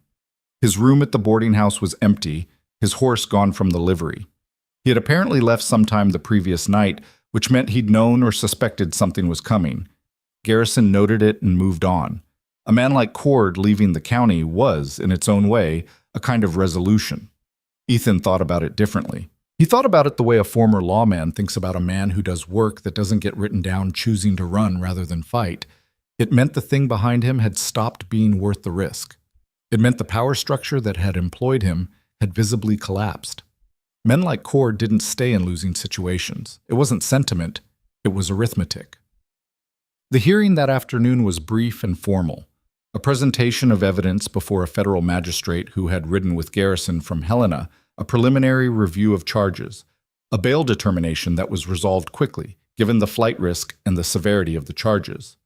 His room at the boarding house was empty, his horse gone from the livery. He had apparently left sometime the previous night, which meant he'd known or suspected something was coming. Garrison noted it and moved on. A man like Cord leaving the county was, in its own way, a kind of resolution. Ethan thought about it differently. He thought about it the way a former lawman thinks about a man who does work that doesn't get written down choosing to run rather than fight. It meant the thing behind him had stopped being worth the risk. It meant the power structure that had employed him had visibly collapsed. Men like Cord didn't stay in losing situations. It wasn't sentiment, it was arithmetic. The hearing that afternoon was brief and formal. A presentation of evidence before a federal magistrate who had ridden with Garrison from Helena, a preliminary review of charges, a bail determination that was resolved quickly, given the flight risk and the severity of the charges.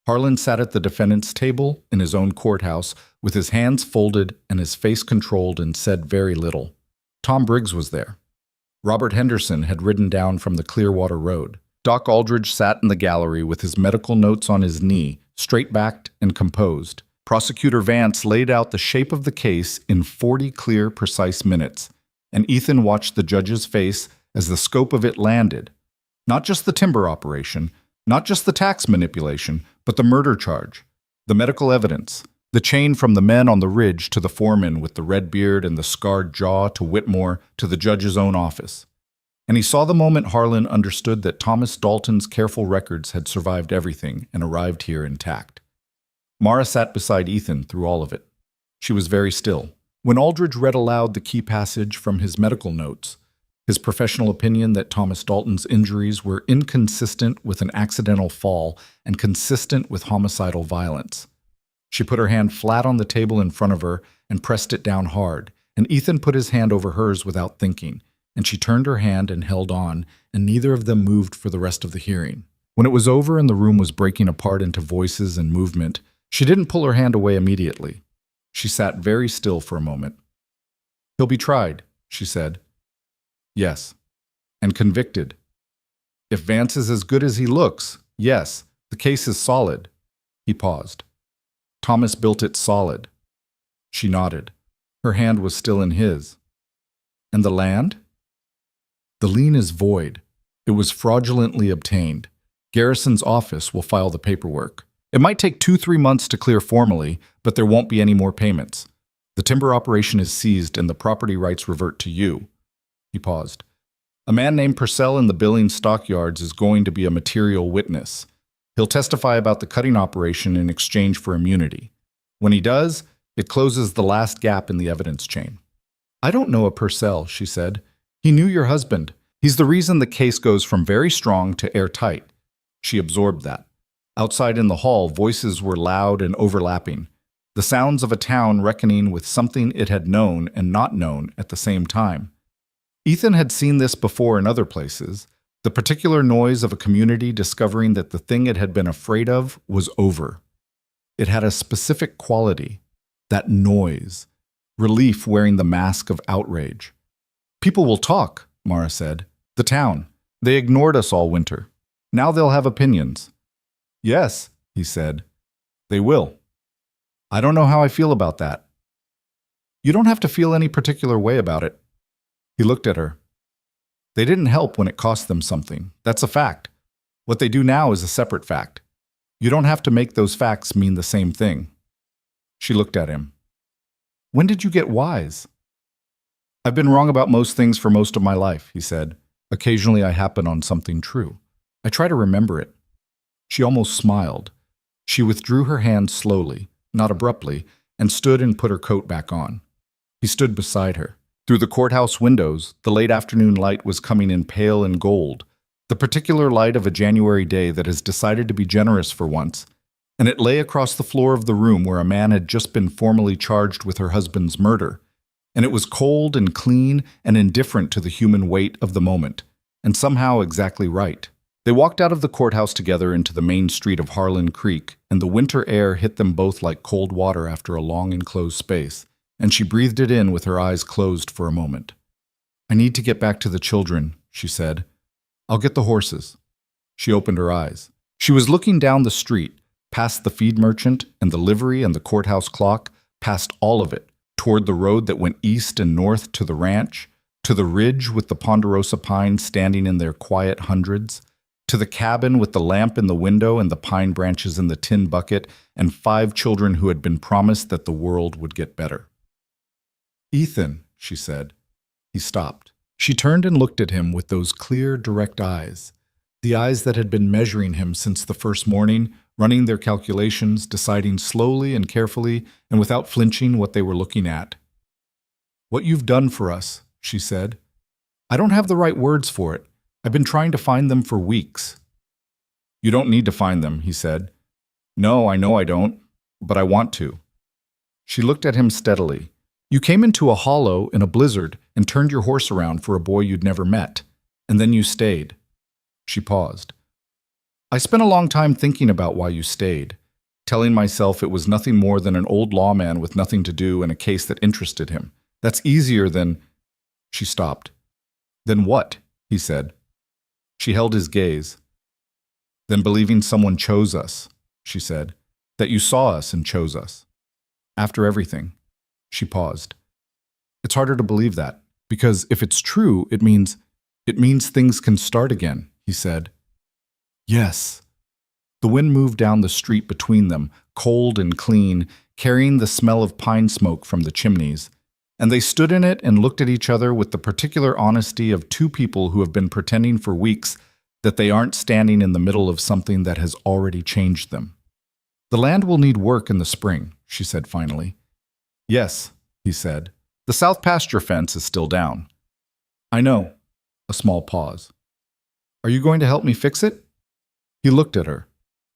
Harlan sat at the defendant's table in his own courthouse with his hands folded and his face controlled and said very little. Tom Briggs was there. Robert Henderson had ridden down from the Clearwater Road. Doc Aldridge sat in the gallery with his medical notes on his knee, straight-backed and composed. Prosecutor Vance laid out the shape of the case in 40 clear, precise minutes, and Ethan watched the judge's face as the scope of it landed. Not just the timber operation, not just the tax manipulation, but the murder charge, the medical evidence, the chain from the men on the ridge to the foreman with the red beard and the scarred jaw to Whitmore to the judge's own office. And he saw the moment Harlan understood that Thomas Dalton's careful records had survived everything and arrived here intact. Mara sat beside Ethan through all of it. She was very still. When Aldridge read aloud the key passage from his medical notes, his professional opinion that Thomas Dalton's injuries were inconsistent with an accidental fall and consistent with homicidal violence, she put her hand flat on the table in front of her and pressed it down hard, and Ethan put his hand over hers without thinking, and she turned her hand and held on, and neither of them moved for the rest of the hearing. When it was over and the room was breaking apart into voices and movement, she didn't pull her hand away immediately. She sat very still for a moment. "He'll be tried," she said. "Yes." "And convicted." "If Vance is as good as he looks, yes, the case is solid." He paused. "Thomas built it solid." She nodded. Her hand was still in his. "And the land?" "The lien is void. It was fraudulently obtained. Garrison's office will file the paperwork. It might take 2-3 months to clear formally, but there won't be any more payments. The timber operation is seized and the property rights revert to you." He paused. "A man named Purcell in the Billings stockyards is going to be a material witness. He'll testify about the cutting operation in exchange for immunity. When he does, it closes the last gap in the evidence chain." "I don't know a Purcell," she said. "He knew your husband. He's the reason the case goes from very strong to airtight." She absorbed that. Outside in the hall, voices were loud and overlapping, the sounds of a town reckoning with something it had known and not known at the same time. Ethan had seen this before in other places, the particular noise of a community discovering that the thing it had been afraid of was over. It had a specific quality, that noise, relief wearing the mask of outrage. "People will talk," Mara said. "The town. They ignored us all winter. Now they'll have opinions." "Yes," he said. "They will. I don't know how I feel about that." "You don't have to feel any particular way about it." He looked at her. "They didn't help when it cost them something. That's a fact. What they do now is a separate fact. You don't have to make those facts mean the same thing." She looked at him. "When did you get wise?" "I've been wrong about most things for most of my life," he said. "Occasionally I happen on something true. I try to remember it." She almost smiled. She withdrew her hand slowly, not abruptly, and stood and put her coat back on. He stood beside her. Through the courthouse windows, the late afternoon light was coming in pale and gold, the particular light of a January day that has decided to be generous for once, and it lay across the floor of the room where a man had just been formally charged with her husband's murder, and it was cold and clean and indifferent to the human weight of the moment, and somehow exactly right. They walked out of the courthouse together into the main street of Harlan Creek, and the winter air hit them both like cold water after a long enclosed space, and she breathed it in with her eyes closed for a moment. "I need to get back to the children," she said. "I'll get the horses." She opened her eyes. She was looking down the street, past the feed merchant and the livery and the courthouse clock, past all of it, toward the road that went east and north to the ranch, to the ridge with the ponderosa pines standing in their quiet hundreds, to the cabin with the lamp in the window and the pine branches in the tin bucket, and 5 children who had been promised that the world would get better. "Ethan," she said. He stopped. She turned and looked at him with those clear, direct eyes, the eyes that had been measuring him since the first morning, running their calculations, deciding slowly and carefully and without flinching what they were looking at. "What you've done for us," she said. "I don't have the right words for it. I've been trying to find them for weeks." "You don't need to find them," he said. "No, I know I don't, but I want to." She looked at him steadily. "You came into a hollow in a blizzard and turned your horse around for a boy you'd never met, and then you stayed." She paused. "I spent a long time thinking about why you stayed, telling myself it was nothing more than an old lawman with nothing to do and a case that interested him. That's easier than—" She stopped. "Then what?" he said. She held his gaze. "Then believing someone chose us," she said. "That you saw us and chose us. After everything." She paused. "It's harder to believe that, because if it's true, it means things can start again," he said. "Yes." The wind moved down the street between them, cold and clean, carrying the smell of pine smoke from the chimneys, And they stood in it and looked at each other with the particular honesty of two people who have been pretending for weeks that they aren't standing in the middle of something that has already changed them. "The land will need work in the spring," she said finally. "Yes," he said. "The south pasture fence is still down." "I know." A small pause. "Are you going to help me fix it?" He looked at her,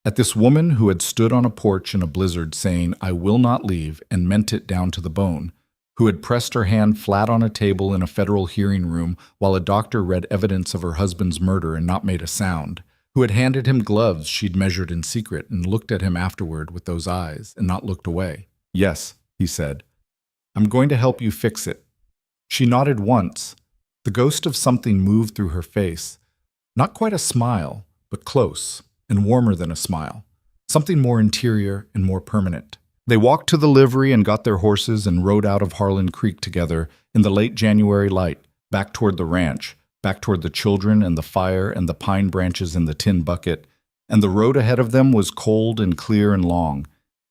at this woman who had stood on a porch in a blizzard saying, "I will not leave," and meant it down to the bone, who had pressed her hand flat on a table in a federal hearing room while a doctor read evidence of her husband's murder and not made a sound, who had handed him gloves she'd measured in secret and looked at him afterward with those eyes and not looked away. "Yes," he said. "I'm going to help you fix it." She nodded once. The ghost of something moved through her face. Not quite a smile, but close and warmer than a smile. Something more interior and more permanent. They walked to the livery and got their horses and rode out of Harlan Creek together in the late January light, back toward the ranch, back toward the children and the fire and the pine branches and the tin bucket, and the road ahead of them was cold and clear and long,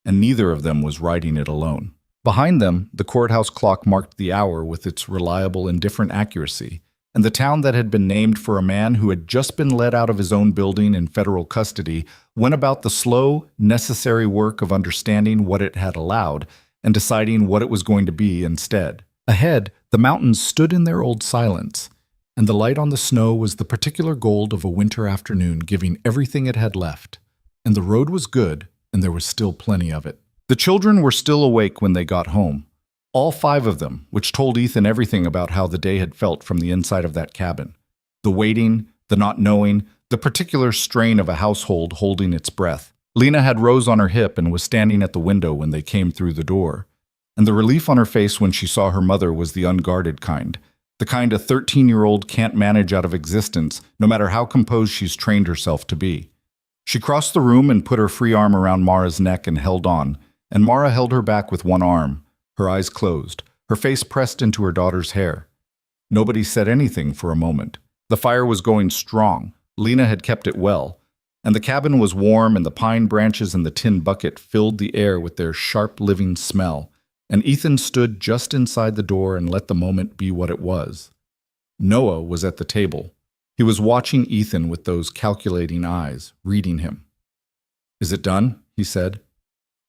and neither of them was riding it alone. Behind them, the courthouse clock marked the hour with its reliable, indifferent accuracy, and the town that had been named for a man who had just been let out of his own building in federal custody went about the slow, necessary work of understanding what it had allowed and deciding what it was going to be instead. Ahead, the mountains stood in their old silence, and the light on the snow was the particular gold of a winter afternoon giving everything it had left. And the road was good, and there was still plenty of it. The children were still awake when they got home. All 5 of them, which told Ethan everything about how the day had felt from the inside of that cabin. The waiting, the not knowing, the particular strain of a household holding its breath. Lena had Rose on her hip and was standing at the window when they came through the door. And the relief on her face when she saw her mother was the unguarded kind. The kind a 13-year-old can't manage out of existence, no matter how composed she's trained herself to be. She crossed the room and put her free arm around Mara's neck and held on, and Mara held her back with one arm, her eyes closed, her face pressed into her daughter's hair. Nobody said anything for a moment. The fire was going strong. Lena had kept it well, and the cabin was warm, and the pine branches and the tin bucket filled the air with their sharp, living smell, and Ethan stood just inside the door and let the moment be what it was. Noah was at the table. He was watching Ethan with those calculating eyes, reading him. "Is it done?" he said.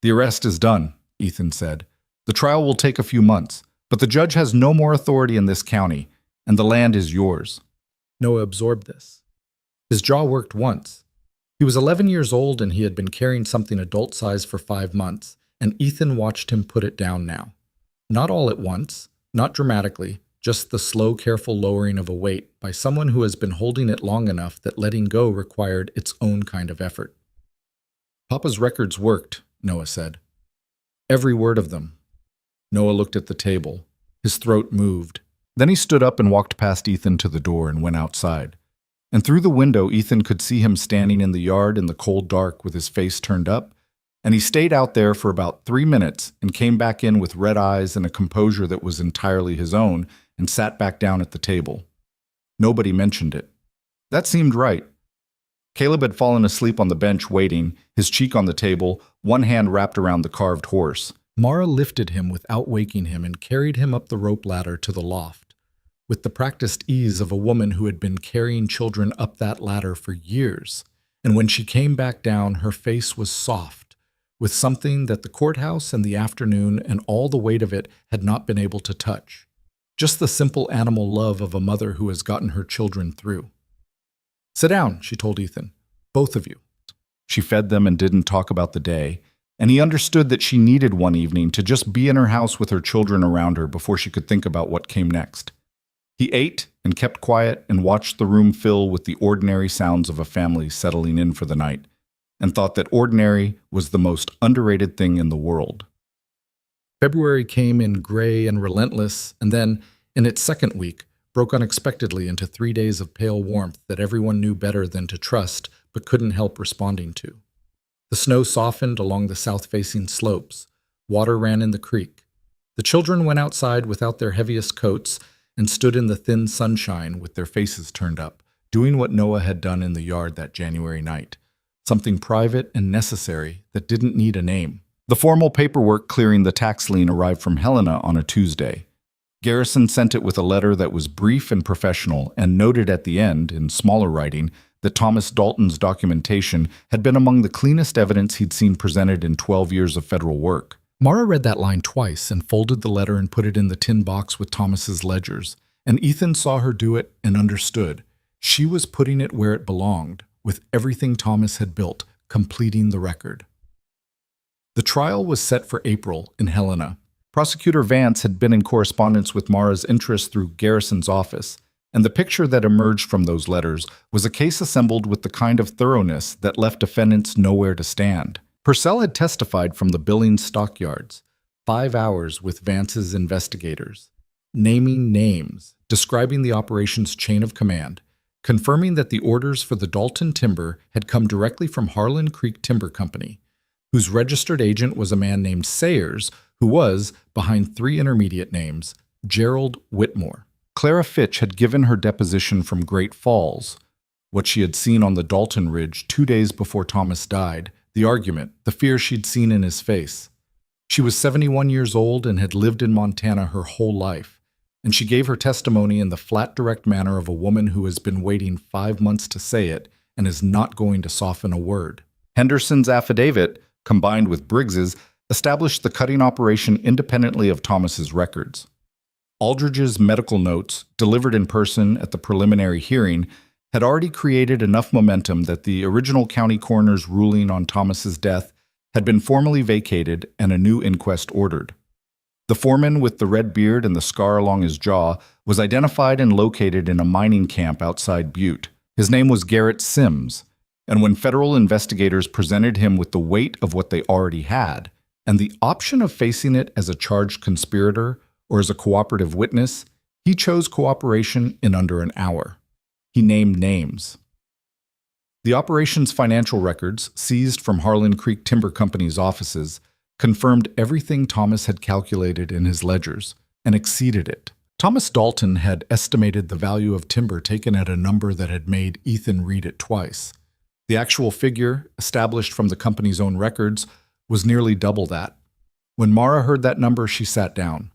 "The arrest is done," Ethan said. "The trial will take a few months, but the judge has no more authority in this county, and the land is yours." Noah absorbed this. His jaw worked once. He was 11 years old and he had been carrying something adult-sized for 5 months, and Ethan watched him put it down now. Not all at once, not dramatically, just the slow, careful lowering of a weight by someone who has been holding it long enough that letting go required its own kind of effort. "Papa's records worked," Noah said. "Every word of them." Noah looked at the table. His throat moved. Then he stood up and walked past Ethan to the door and went outside. And through the window, Ethan could see him standing in the yard in the cold dark with his face turned up, and he stayed out there for about 3 minutes and came back in with red eyes and a composure that was entirely his own and sat back down at the table. Nobody mentioned it. That seemed right. Caleb had fallen asleep on the bench waiting, his cheek on the table, one hand wrapped around the carved horse. Mara lifted him without waking him and carried him up the rope ladder to the loft, with the practiced ease of a woman who had been carrying children up that ladder for years. And when she came back down, her face was soft, with something that the courthouse and the afternoon and all the weight of it had not been able to touch. Just the simple animal love of a mother who has gotten her children through. "Sit down," she told Ethan. "Both of you." She fed them and didn't talk about the day, and he understood that she needed one evening to just be in her house with her children around her before she could think about what came next. He ate and kept quiet and watched the room fill with the ordinary sounds of a family settling in for the night, and thought that ordinary was the most underrated thing in the world. February came in gray and relentless, and then, in its second week, broke unexpectedly into 3 days of pale warmth that everyone knew better than to trust but couldn't help responding to. The snow softened along the south-facing slopes. Water ran in the creek. The children went outside without their heaviest coats and stood in the thin sunshine with their faces turned up, doing what Noah had done in the yard that January night. Something private and necessary that didn't need a name. The formal paperwork clearing the tax lien arrived from Helena on a Tuesday. Garrison sent it with a letter that was brief and professional and noted at the end, in smaller writing, that Thomas Dalton's documentation had been among the cleanest evidence he'd seen presented in 12 years of federal work. Mara read that line twice and folded the letter and put it in the tin box with Thomas's ledgers, and Ethan saw her do it and understood. She was putting it where it belonged, with everything Thomas had built, completing the record. The trial was set for April in Helena. Prosecutor Vance had been in correspondence with Mara's interest through Garrison's office, and the picture that emerged from those letters was a case assembled with the kind of thoroughness that left defendants nowhere to stand. Purcell had testified from the Billings stockyards, 5 hours with Vance's investigators, naming names, describing the operation's chain of command, confirming that the orders for the Dalton timber had come directly from Harlan Creek Timber Company, whose registered agent was a man named Sayers, who was, behind 3 intermediate names, Gerald Whitmore. Clara Fitch had given her deposition from Great Falls, what she had seen on the Dalton Ridge 2 days before Thomas died, the argument, the fear she'd seen in his face. She was 71 years old and had lived in Montana her whole life, and she gave her testimony in the flat, direct manner of a woman who has been waiting 5 months to say it and is not going to soften a word. Henderson's affidavit, combined with Briggs's, established the cutting operation independently of Thomas's records. Aldridge's medical notes, delivered in person at the preliminary hearing, had already created enough momentum that the original county coroner's ruling on Thomas's death had been formally vacated and a new inquest ordered. The foreman with the red beard and the scar along his jaw was identified and located in a mining camp outside Butte. His name was Garrett Sims, and when federal investigators presented him with the weight of what they already had, and the option of facing it as a charged conspirator or as a cooperative witness, he chose cooperation in under an hour. He named names. The operation's financial records, seized from Harlan Creek Timber Company's offices, confirmed everything Thomas had calculated in his ledgers and exceeded it. Thomas Dalton had estimated the value of timber taken at a number that had made Ethan read it twice. The actual figure, established from the company's own records, was nearly double that. When Mara heard that number, she sat down.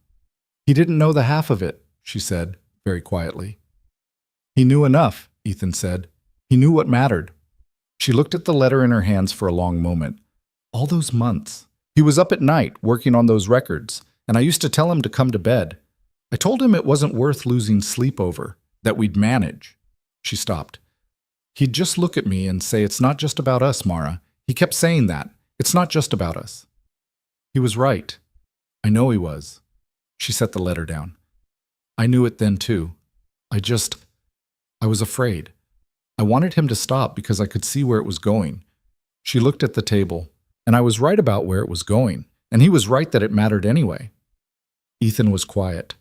"He didn't know the half of it," she said, very quietly. "He knew enough," Ethan said. "He knew what mattered." She looked at the letter in her hands for a long moment. All those months. He was up at night, working on those records, and I used to tell him to come to bed. I told him it wasn't worth losing sleep over, that we'd manage. She stopped. He'd just look at me and say, "It's not just about us, Mara." He kept saying that. "It's not just about us." He was right. I know he was. She set the letter down. I knew it then, too. I was afraid. I wanted him to stop because I could see where it was going. She looked at the table, and I was right about where it was going, and he was right that it mattered anyway. Ethan was quiet.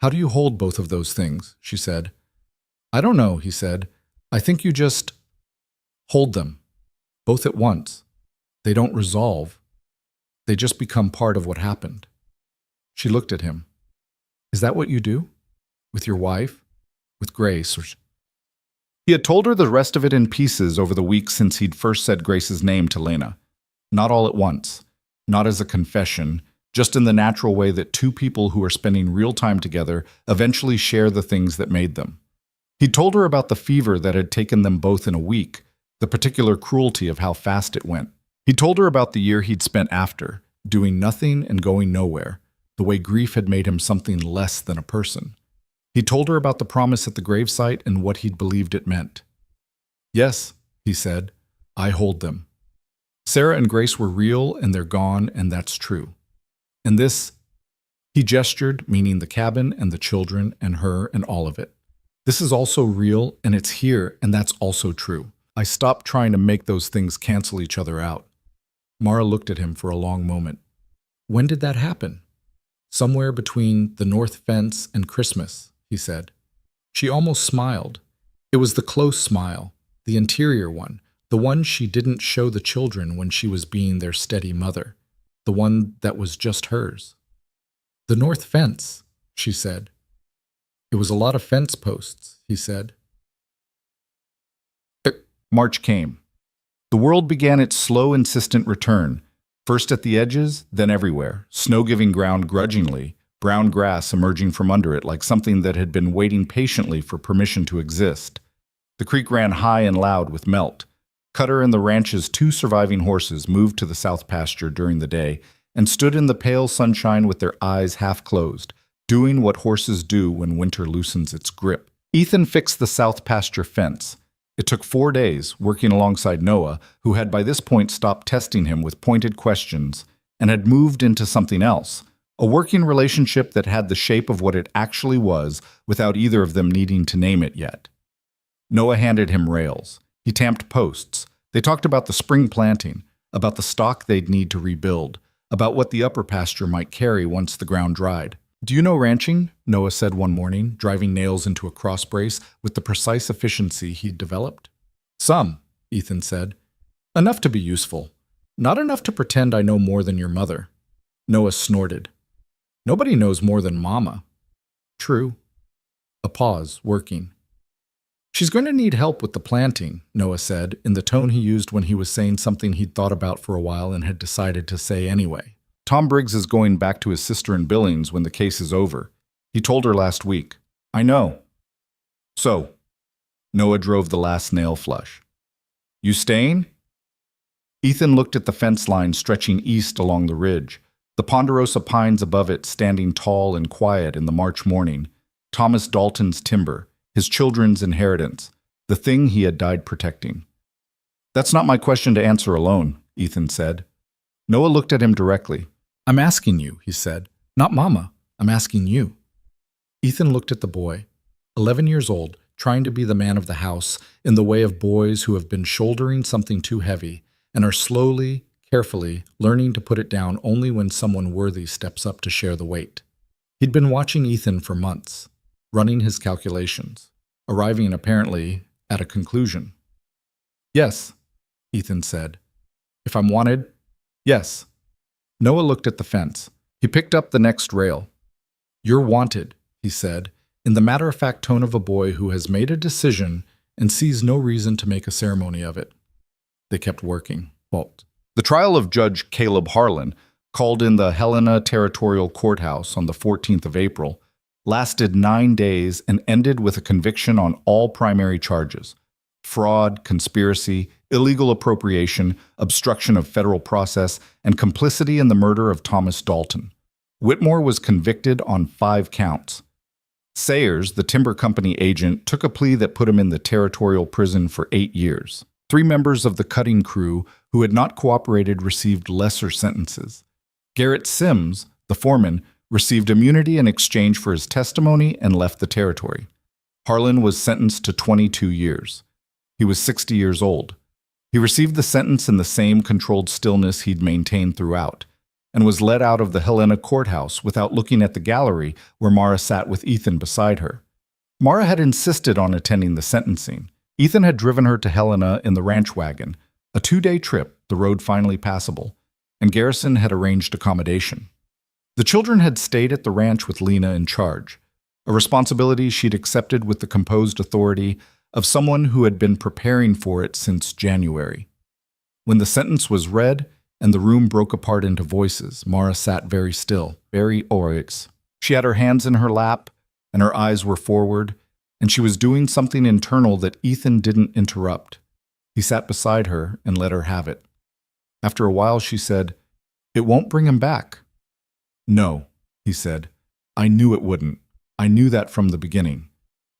"How do you hold both of those things?" she said. "I don't know," he said. "I think you just hold them, both at once. They don't resolve. They just become part of what happened." She looked at him. "Is that what you do? With your wife? With Grace?" He had told her the rest of it in pieces over the weeks since he'd first said Grace's name to Lena. Not all at once, not as a confession, just in the natural way that two people who are spending real time together eventually share the things that made them. He'd told her about the fever that had taken them both in a week, the particular cruelty of how fast it went. He told her about the year he'd spent after, doing nothing and going nowhere, the way grief had made him something less than a person. He told her about the promise at the gravesite and what he'd believed it meant. "Yes," he said, "I hold them. Sarah and Grace were real and they're gone, and that's true. And this," he gestured, meaning the cabin and the children and her and all of it. "This is also real and it's here, and that's also true. I stopped trying to make those things cancel each other out." Mara looked at him for a long moment. "When did that happen?" "Somewhere between the north fence and Christmas," he said. She almost smiled. It was the close smile, the interior one, the one she didn't show the children when she was being their steady mother, the one that was just hers. "The north fence," she said. "It was a lot of fence posts," he said. March came. The world began its slow, insistent return, first at the edges, then everywhere, snow giving ground grudgingly, brown grass emerging from under it like something that had been waiting patiently for permission to exist. The creek ran high and loud with melt. Cutter and the ranch's 2 surviving horses moved to the south pasture during the day and stood in the pale sunshine with their eyes half closed, doing what horses do when winter loosens its grip. Ethan fixed the south pasture fence. It took 4 days, working alongside Noah, who had by this point stopped testing him with pointed questions and had moved into something else, a working relationship that had the shape of what it actually was without either of them needing to name it yet. Noah handed him rails. He tamped posts. They talked about the spring planting, about the stock they'd need to rebuild, about what the upper pasture might carry once the ground dried. "Do you know ranching?" Noah said one morning, driving nails into a cross brace with the precise efficiency he'd developed. "Some," Ethan said. "Enough to be useful. Not enough to pretend I know more than your mother." Noah snorted. "Nobody knows more than Mama." "True." A pause, working. "She's going to need help with the planting," Noah said, in the tone he used when he was saying something he'd thought about for a while and had decided to say anyway. "Tom Briggs is going back to his sister in Billings when the case is over. He told her last week." "I know." "So?" Noah drove the last nail flush. "You staying?" Ethan looked at the fence line stretching east along the ridge, the ponderosa pines above it standing tall and quiet in the March morning, Thomas Dalton's timber, his children's inheritance, the thing he had died protecting. "That's not my question to answer alone," Ethan said. Noah looked at him directly. "I'm asking you," he said. "Not Mama. I'm asking you." Ethan looked at the boy, 11 years old, trying to be the man of the house in the way of boys who have been shouldering something too heavy and are slowly, carefully learning to put it down only when someone worthy steps up to share the weight. He'd been watching Ethan for months, running his calculations, arriving apparently at a conclusion. "Yes," Ethan said. "If I'm wanted, yes." Noah looked at the fence. He picked up the next rail. "You're wanted," he said, in the matter-of-fact tone of a boy who has made a decision and sees no reason to make a ceremony of it. They kept working. Halt. The trial of Judge Caleb Harlan, called in the Helena Territorial Courthouse on the 14th of April, lasted 9 days and ended with a conviction on all primary charges: fraud, conspiracy, illegal appropriation, obstruction of federal process, and complicity in the murder of Thomas Dalton. Whitmore was convicted on 5 counts. Sayers, the timber company agent, took a plea that put him in the territorial prison for 8 years. 3 members of the cutting crew who had not cooperated received lesser sentences. Garrett Sims, the foreman, received immunity in exchange for his testimony and left the territory. Harlan was sentenced to 22 years. He was 60 years old. He received the sentence in the same controlled stillness he'd maintained throughout, and was led out of the Helena courthouse without looking at the gallery where Mara sat with Ethan beside her. Mara had insisted on attending the sentencing. Ethan had driven her to Helena in the ranch wagon, a 2-day trip, the road finally passable, and Garrison had arranged accommodation. The children had stayed at the ranch with Lena in charge, a responsibility she'd accepted with the composed authority of someone who had been preparing for it since January. When the sentence was read and the room broke apart into voices, Mara sat very still, very oryx. She had her hands in her lap, and her eyes were forward, and she was doing something internal that Ethan didn't interrupt. He sat beside her and let her have it. After a while, she said, "It won't bring him back." "No," he said. "I knew it wouldn't. I knew that from the beginning."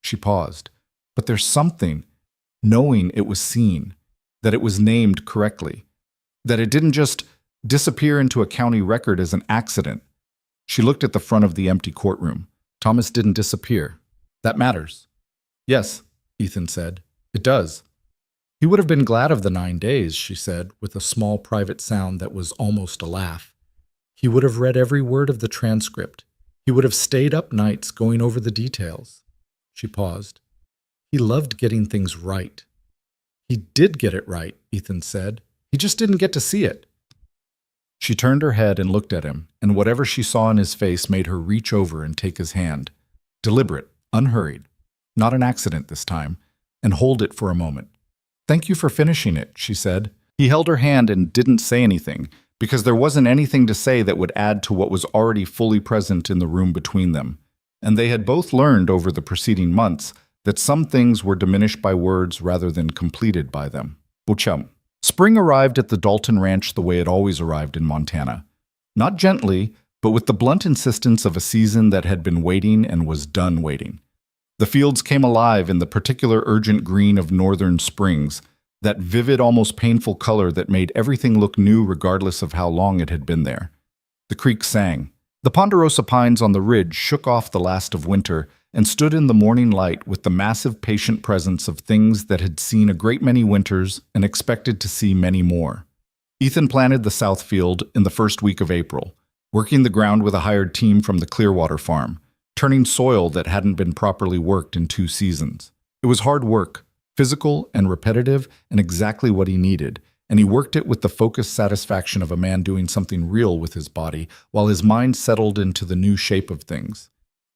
She paused. "But there's something, knowing it was seen, that it was named correctly, that it didn't just disappear into a county record as an accident." She looked at the front of the empty courtroom. "Thomas didn't disappear. That matters." "Yes," Ethan said. "It does." "He would have been glad of the 9 days," she said, with a small private sound that was almost a laugh. "He would have read every word of the transcript. He would have stayed up nights going over the details." She paused. "He loved getting things right." "He did get it right," Ethan said. "He just didn't get to see it." She turned her head and looked at him, and whatever she saw in his face made her reach over and take his hand. Deliberate, unhurried, not an accident this time, and hold it for a moment. "Thank you for finishing it," she said. He held her hand and didn't say anything, because there wasn't anything to say that would add to what was already fully present in the room between them. And they had both learned over the preceding months that some things were diminished by words rather than completed by them. Bochum. Spring arrived at the Dalton Ranch the way it always arrived in Montana. Not gently, but with the blunt insistence of a season that had been waiting and was done waiting. The fields came alive in the particular urgent green of northern springs, that vivid, almost painful color that made everything look new regardless of how long it had been there. The creek sang. The ponderosa pines on the ridge shook off the last of winter and stood in the morning light with the massive, patient presence of things that had seen a great many winters and expected to see many more. Ethan planted the south field in the first week of April, working the ground with a hired team from the Clearwater farm, turning soil that hadn't been properly worked in 2 seasons. It was hard work, physical and repetitive, and exactly what he needed, and he worked it with the focused satisfaction of a man doing something real with his body while his mind settled into the new shape of things.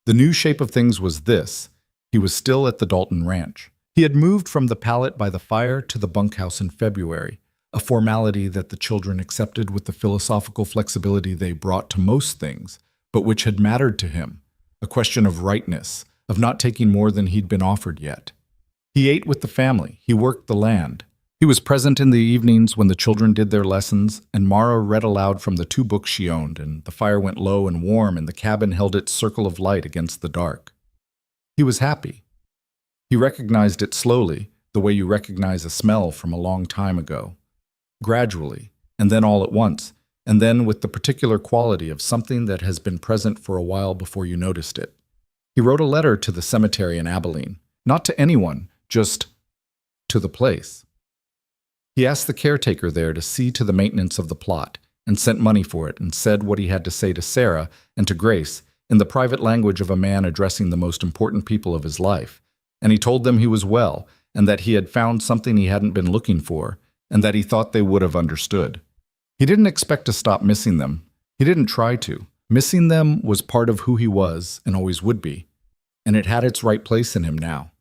The new shape of things was this: he was still at the Dalton Ranch. He had moved from the pallet by the fire to the bunkhouse in February, a formality that the children accepted with the philosophical flexibility they brought to most things, but which had mattered to him, a question of rightness, of not taking more than he'd been offered yet. He ate with the family, he worked the land. He was present in the evenings when the children did their lessons, and Mara read aloud from the 2 books she owned, and the fire went low and warm, and the cabin held its circle of light against the dark. He was happy. He recognized it slowly, the way you recognize a smell from a long time ago. Gradually, and then all at once, and then with the particular quality of something that has been present for a while before you noticed it. He wrote a letter to the cemetery in Abilene, not to anyone, just to the place. He asked the caretaker there to see to the maintenance of the plot, and sent money for it, and said what he had to say to Sarah and to Grace in the private language of a man addressing the most important people of his life. And he told them he was well, and that he had found something he hadn't been looking for, and that he thought they would have understood. He didn't expect to stop missing them. He didn't try to. Missing them was part of who he was and always would be, and it had its right place in him now.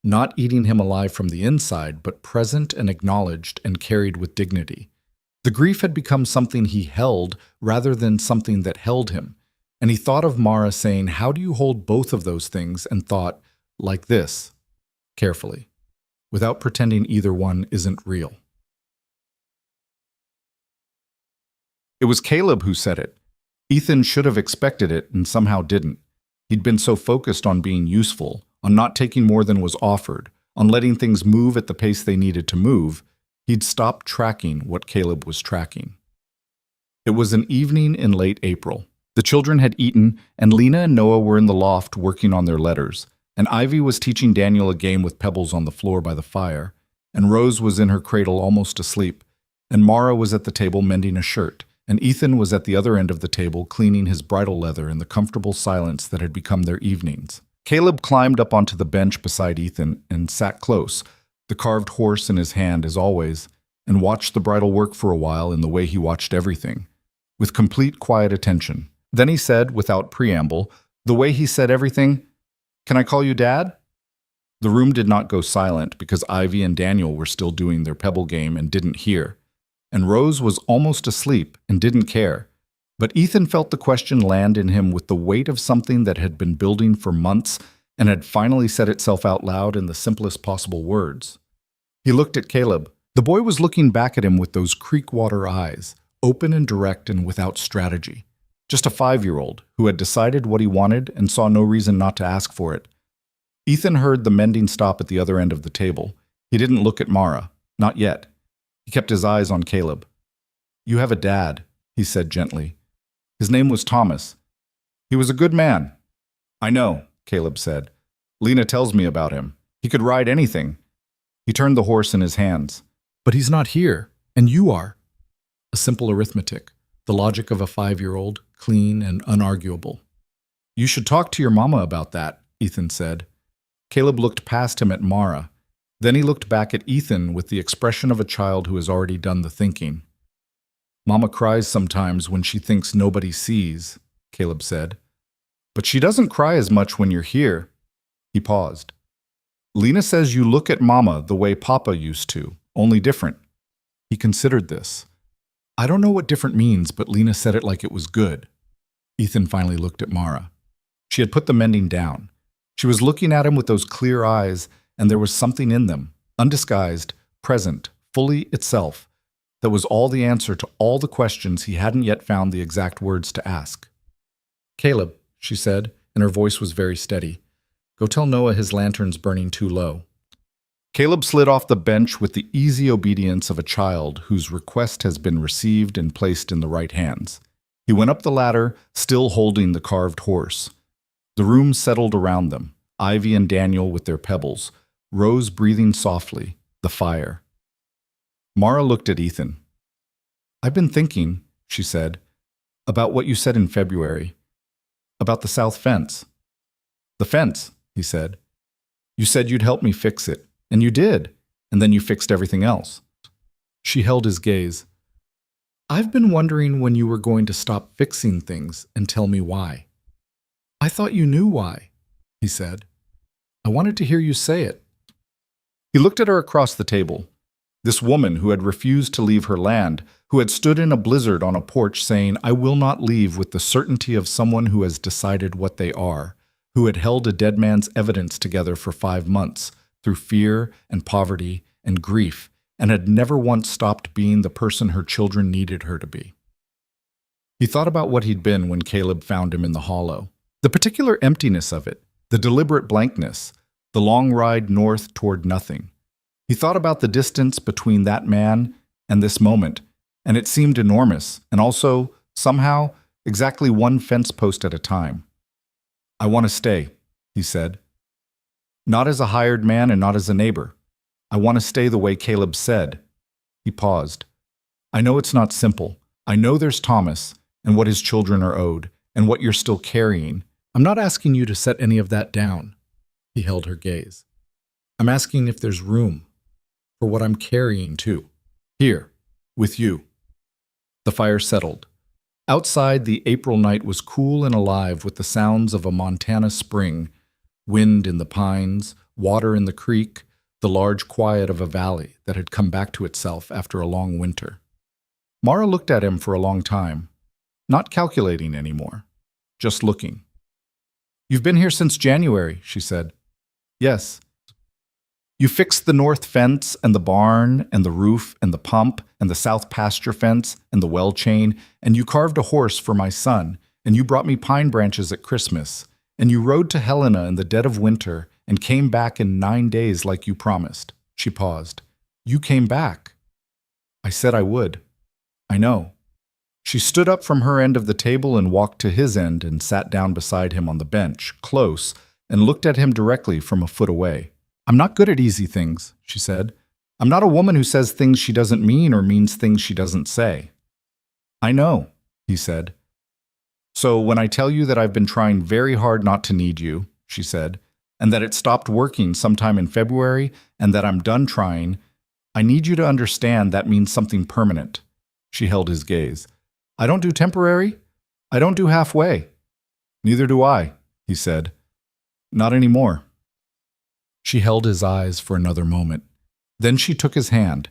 Not eating him alive from the inside, but present and acknowledged and carried with dignity. The grief had become something he held rather than something that held him, and he thought of Mara saying, "How do you hold both of those things?" and thought, like this, carefully, without pretending either one isn't real. It was Caleb who said it. Ethan should have expected it and somehow didn't. He'd been so focused on being useful, on not taking more than was offered, on letting things move at the pace they needed to move, he'd stopped tracking what Caleb was tracking. It was an evening in late April. The children had eaten, and Lena and Noah were in the loft working on their letters, and Ivy was teaching Daniel a game with pebbles on the floor by the fire, and Rose was in her cradle almost asleep, and Mara was at the table mending a shirt, and Ethan was at the other end of the table cleaning his bridle leather in the comfortable silence that had become their evenings. Caleb climbed up onto the bench beside Ethan and sat close, the carved horse in his hand as always, and watched the bridal work for a while in the way he watched everything, with complete quiet attention. Then he said, without preamble, the way he said everything, "Can I call you Dad?" The room did not go silent because Ivy and Daniel were still doing their pebble game and didn't hear, and Rose was almost asleep and didn't care. But Ethan felt the question land in him with the weight of something that had been building for months and had finally said itself out loud in the simplest possible words. He looked at Caleb. The boy was looking back at him with those creekwater eyes, open and direct and without strategy. Just a 5-year-old who had decided what he wanted and saw no reason not to ask for it. Ethan heard the mending stop at the other end of the table. He didn't look at Mara. Not yet. He kept his eyes on Caleb. "You have a dad," he said gently. His name was Thomas. "He was a good man." "I know," Caleb said. "Lena tells me about him. He could ride anything." He turned the horse in his hands. "But he's not here, and you are." A simple arithmetic, the logic of a 5-year-old, clean and unarguable. "You should talk to your mama about that," Ethan said. Caleb looked past him at Mara. Then he looked back at Ethan with the expression of a child who has already done the thinking. "Mama cries sometimes when she thinks nobody sees," Caleb said. "But she doesn't cry as much when you're here." He paused. "Lena says you look at Mama the way Papa used to, only different." He considered this. I don't know what different means, but Lena said it like it was good. Ethan finally looked at Mara. She had put the mending down. She was looking at him with those clear eyes, and there was something in them, undisguised, present, fully itself, that was all the answer to all the questions he hadn't yet found the exact words to ask. "Caleb," she said, and her voice was very steady, "go tell Noah his lantern's burning too low." Caleb slid off the bench with the easy obedience of a child whose request has been received and placed in the right hands. He went up the ladder, still holding the carved horse. The room settled around them, Ivy and Daniel with their pebbles, Rose breathing softly, the fire. Mara looked at Ethan. "I've been thinking," she said, "about what you said in February, about the south fence." "The fence," he said. "You said you'd help me fix it, and you did, and then you fixed everything else." She held his gaze. "I've been wondering when you were going to stop fixing things and tell me why." "I thought you knew why," he said. "I wanted to hear you say it." He looked at her across the table. This woman who had refused to leave her land, who had stood in a blizzard on a porch saying, "I will not leave," with the certainty of someone who has decided what they are, who had held a dead man's evidence together for 5 months, through fear and poverty and grief, and had never once stopped being the person her children needed her to be. He thought about what he'd been when Caleb found him in the hollow. The particular emptiness of it, the deliberate blankness, the long ride north toward nothing. He thought about the distance between that man and this moment, and it seemed enormous, and also, somehow, exactly one fence post at a time. "I want to stay," he said. "Not as a hired man and not as a neighbor. I want to stay the way Caleb said." He paused. "I know it's not simple. I know there's Thomas, and what his children are owed, and what you're still carrying. I'm not asking you to set any of that down." He held her gaze. "I'm asking if there's room for what I'm carrying too. Here, with you." The fire settled. Outside, the April night was cool and alive with the sounds of a Montana spring, wind in the pines, water in the creek, the large quiet of a valley that had come back to itself after a long winter. Mara looked at him for a long time, not calculating anymore, just looking. "You've been here since January," she said. "Yes." "You fixed the north fence and the barn and the roof and the pump and the south pasture fence and the well chain, and you carved a horse for my son, and you brought me pine branches at Christmas, and you rode to Helena in the dead of winter and came back in 9 days like you promised." She paused. "You came back." "I said I would." "I know." She stood up from her end of the table and walked to his end and sat down beside him on the bench, close, and looked at him directly from a foot away. "I'm not good at easy things," she said. "I'm not a woman who says things she doesn't mean or means things she doesn't say." "I know," he said. "So when I tell you that I've been trying very hard not to need you," she said, "and that it stopped working sometime in February, and that I'm done trying, I need you to understand that means something permanent." She held his gaze. "I don't do temporary. I don't do halfway." "Neither do I," he said. "Not anymore." She held his eyes for another moment. Then she took his hand,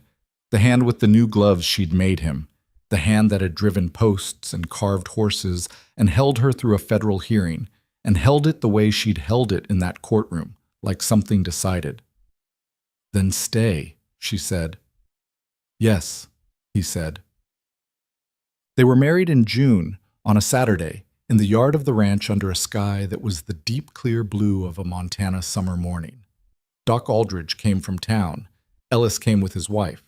the hand with the new gloves she'd made him, the hand that had driven posts and carved horses and held her through a federal hearing, and held it the way she'd held it in that courtroom, like something decided. "Then stay," she said. "Yes," he said. They were married in June, on a Saturday, in the yard of the ranch under a sky that was the deep clear blue of a Montana summer morning. Doc Aldridge came from town. Ellis came with his wife.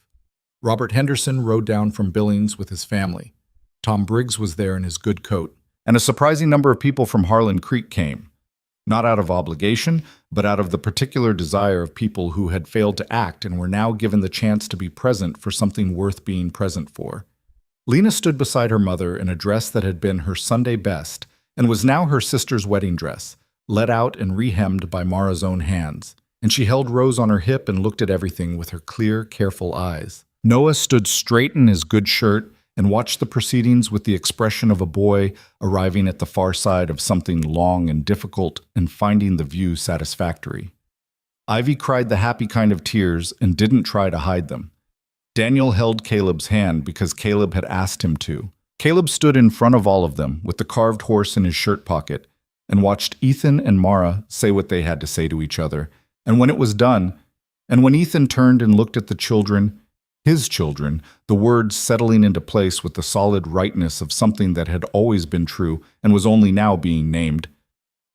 Robert Henderson rode down from Billings with his family. Tom Briggs was there in his good coat. And a surprising number of people from Harlan Creek came. Not out of obligation, but out of the particular desire of people who had failed to act and were now given the chance to be present for something worth being present for. Lena stood beside her mother in a dress that had been her Sunday best and was now her sister's wedding dress, let out and rehemmed by Mara's own hands. And she held Rose on her hip and looked at everything with her clear, careful eyes. Noah stood straight in his good shirt and watched the proceedings with the expression of a boy arriving at the far side of something long and difficult and finding the view satisfactory. Ivy cried the happy kind of tears and didn't try to hide them. Daniel held Caleb's hand because Caleb had asked him to. Caleb stood in front of all of them with the carved horse in his shirt pocket and watched Ethan and Mara say what they had to say to each other. And when it was done, and when Ethan turned and looked at the children, his children, the words settling into place with the solid rightness of something that had always been true and was only now being named,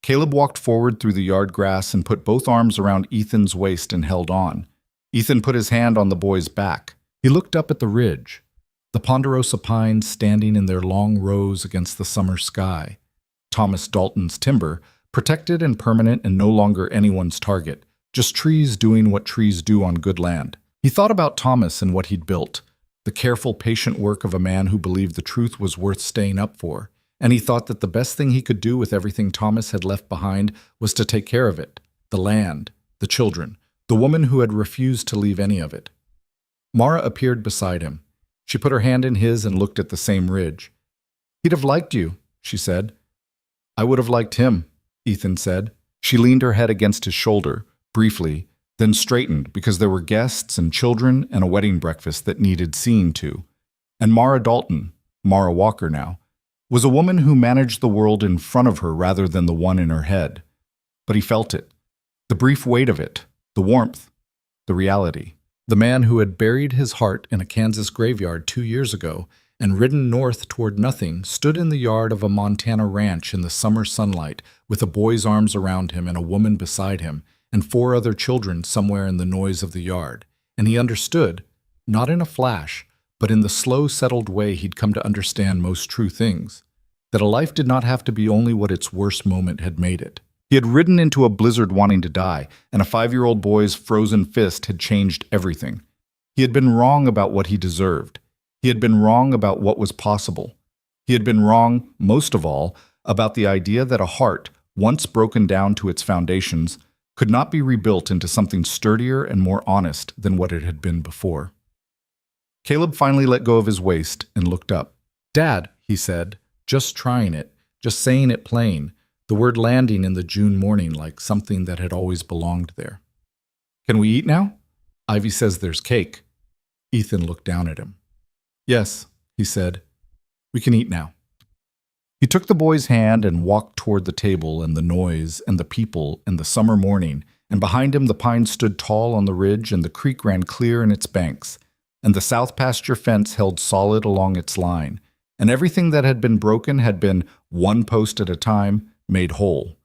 Caleb walked forward through the yard grass and put both arms around Ethan's waist and held on. Ethan put his hand on the boy's back. He looked up at the ridge, the ponderosa pines standing in their long rows against the summer sky. Thomas Dalton's timber, protected and permanent and no longer anyone's target, just trees doing what trees do on good land. He thought about Thomas and what he'd built, the careful, patient work of a man who believed the truth was worth staying up for, and he thought that the best thing he could do with everything Thomas had left behind was to take care of it, the land, the children, the woman who had refused to leave any of it. Mara appeared beside him. She put her hand in his and looked at the same ridge. "He'd have liked you," she said. "I would have liked him," Ethan said. She leaned her head against his shoulder, briefly, then straightened because there were guests and children and a wedding breakfast that needed seeing to. And Mara Dalton, Mara Walker now, was a woman who managed the world in front of her rather than the one in her head. But he felt it, the brief weight of it, the warmth, the reality. The man who had buried his heart in a Kansas graveyard 2 years ago and ridden north toward nothing stood in the yard of a Montana ranch in the summer sunlight with a boy's arms around him and a woman beside him and 4 other children somewhere in the noise of the yard. And he understood, not in a flash, but in the slow, settled way he'd come to understand most true things, that a life did not have to be only what its worst moment had made it. He had ridden into a blizzard wanting to die, and a 5-year-old boy's frozen fist had changed everything. He had been wrong about what he deserved. He had been wrong about what was possible. He had been wrong, most of all, about the idea that a heart, once broken down to its foundations, could not be rebuilt into something sturdier and more honest than what it had been before. Caleb finally let go of his waist and looked up. "Dad," he said, just trying it, just saying it plain, the word landing in the June morning like something that had always belonged there. "Can we eat now? Ivy says there's cake." Ethan looked down at him. "Yes," he said, "we can eat now." He took the boy's hand and walked toward the table and the noise and the people and the summer morning, and behind him the pines stood tall on the ridge and the creek ran clear in its banks, and the south pasture fence held solid along its line, and everything that had been broken had been, one post at a time, made whole.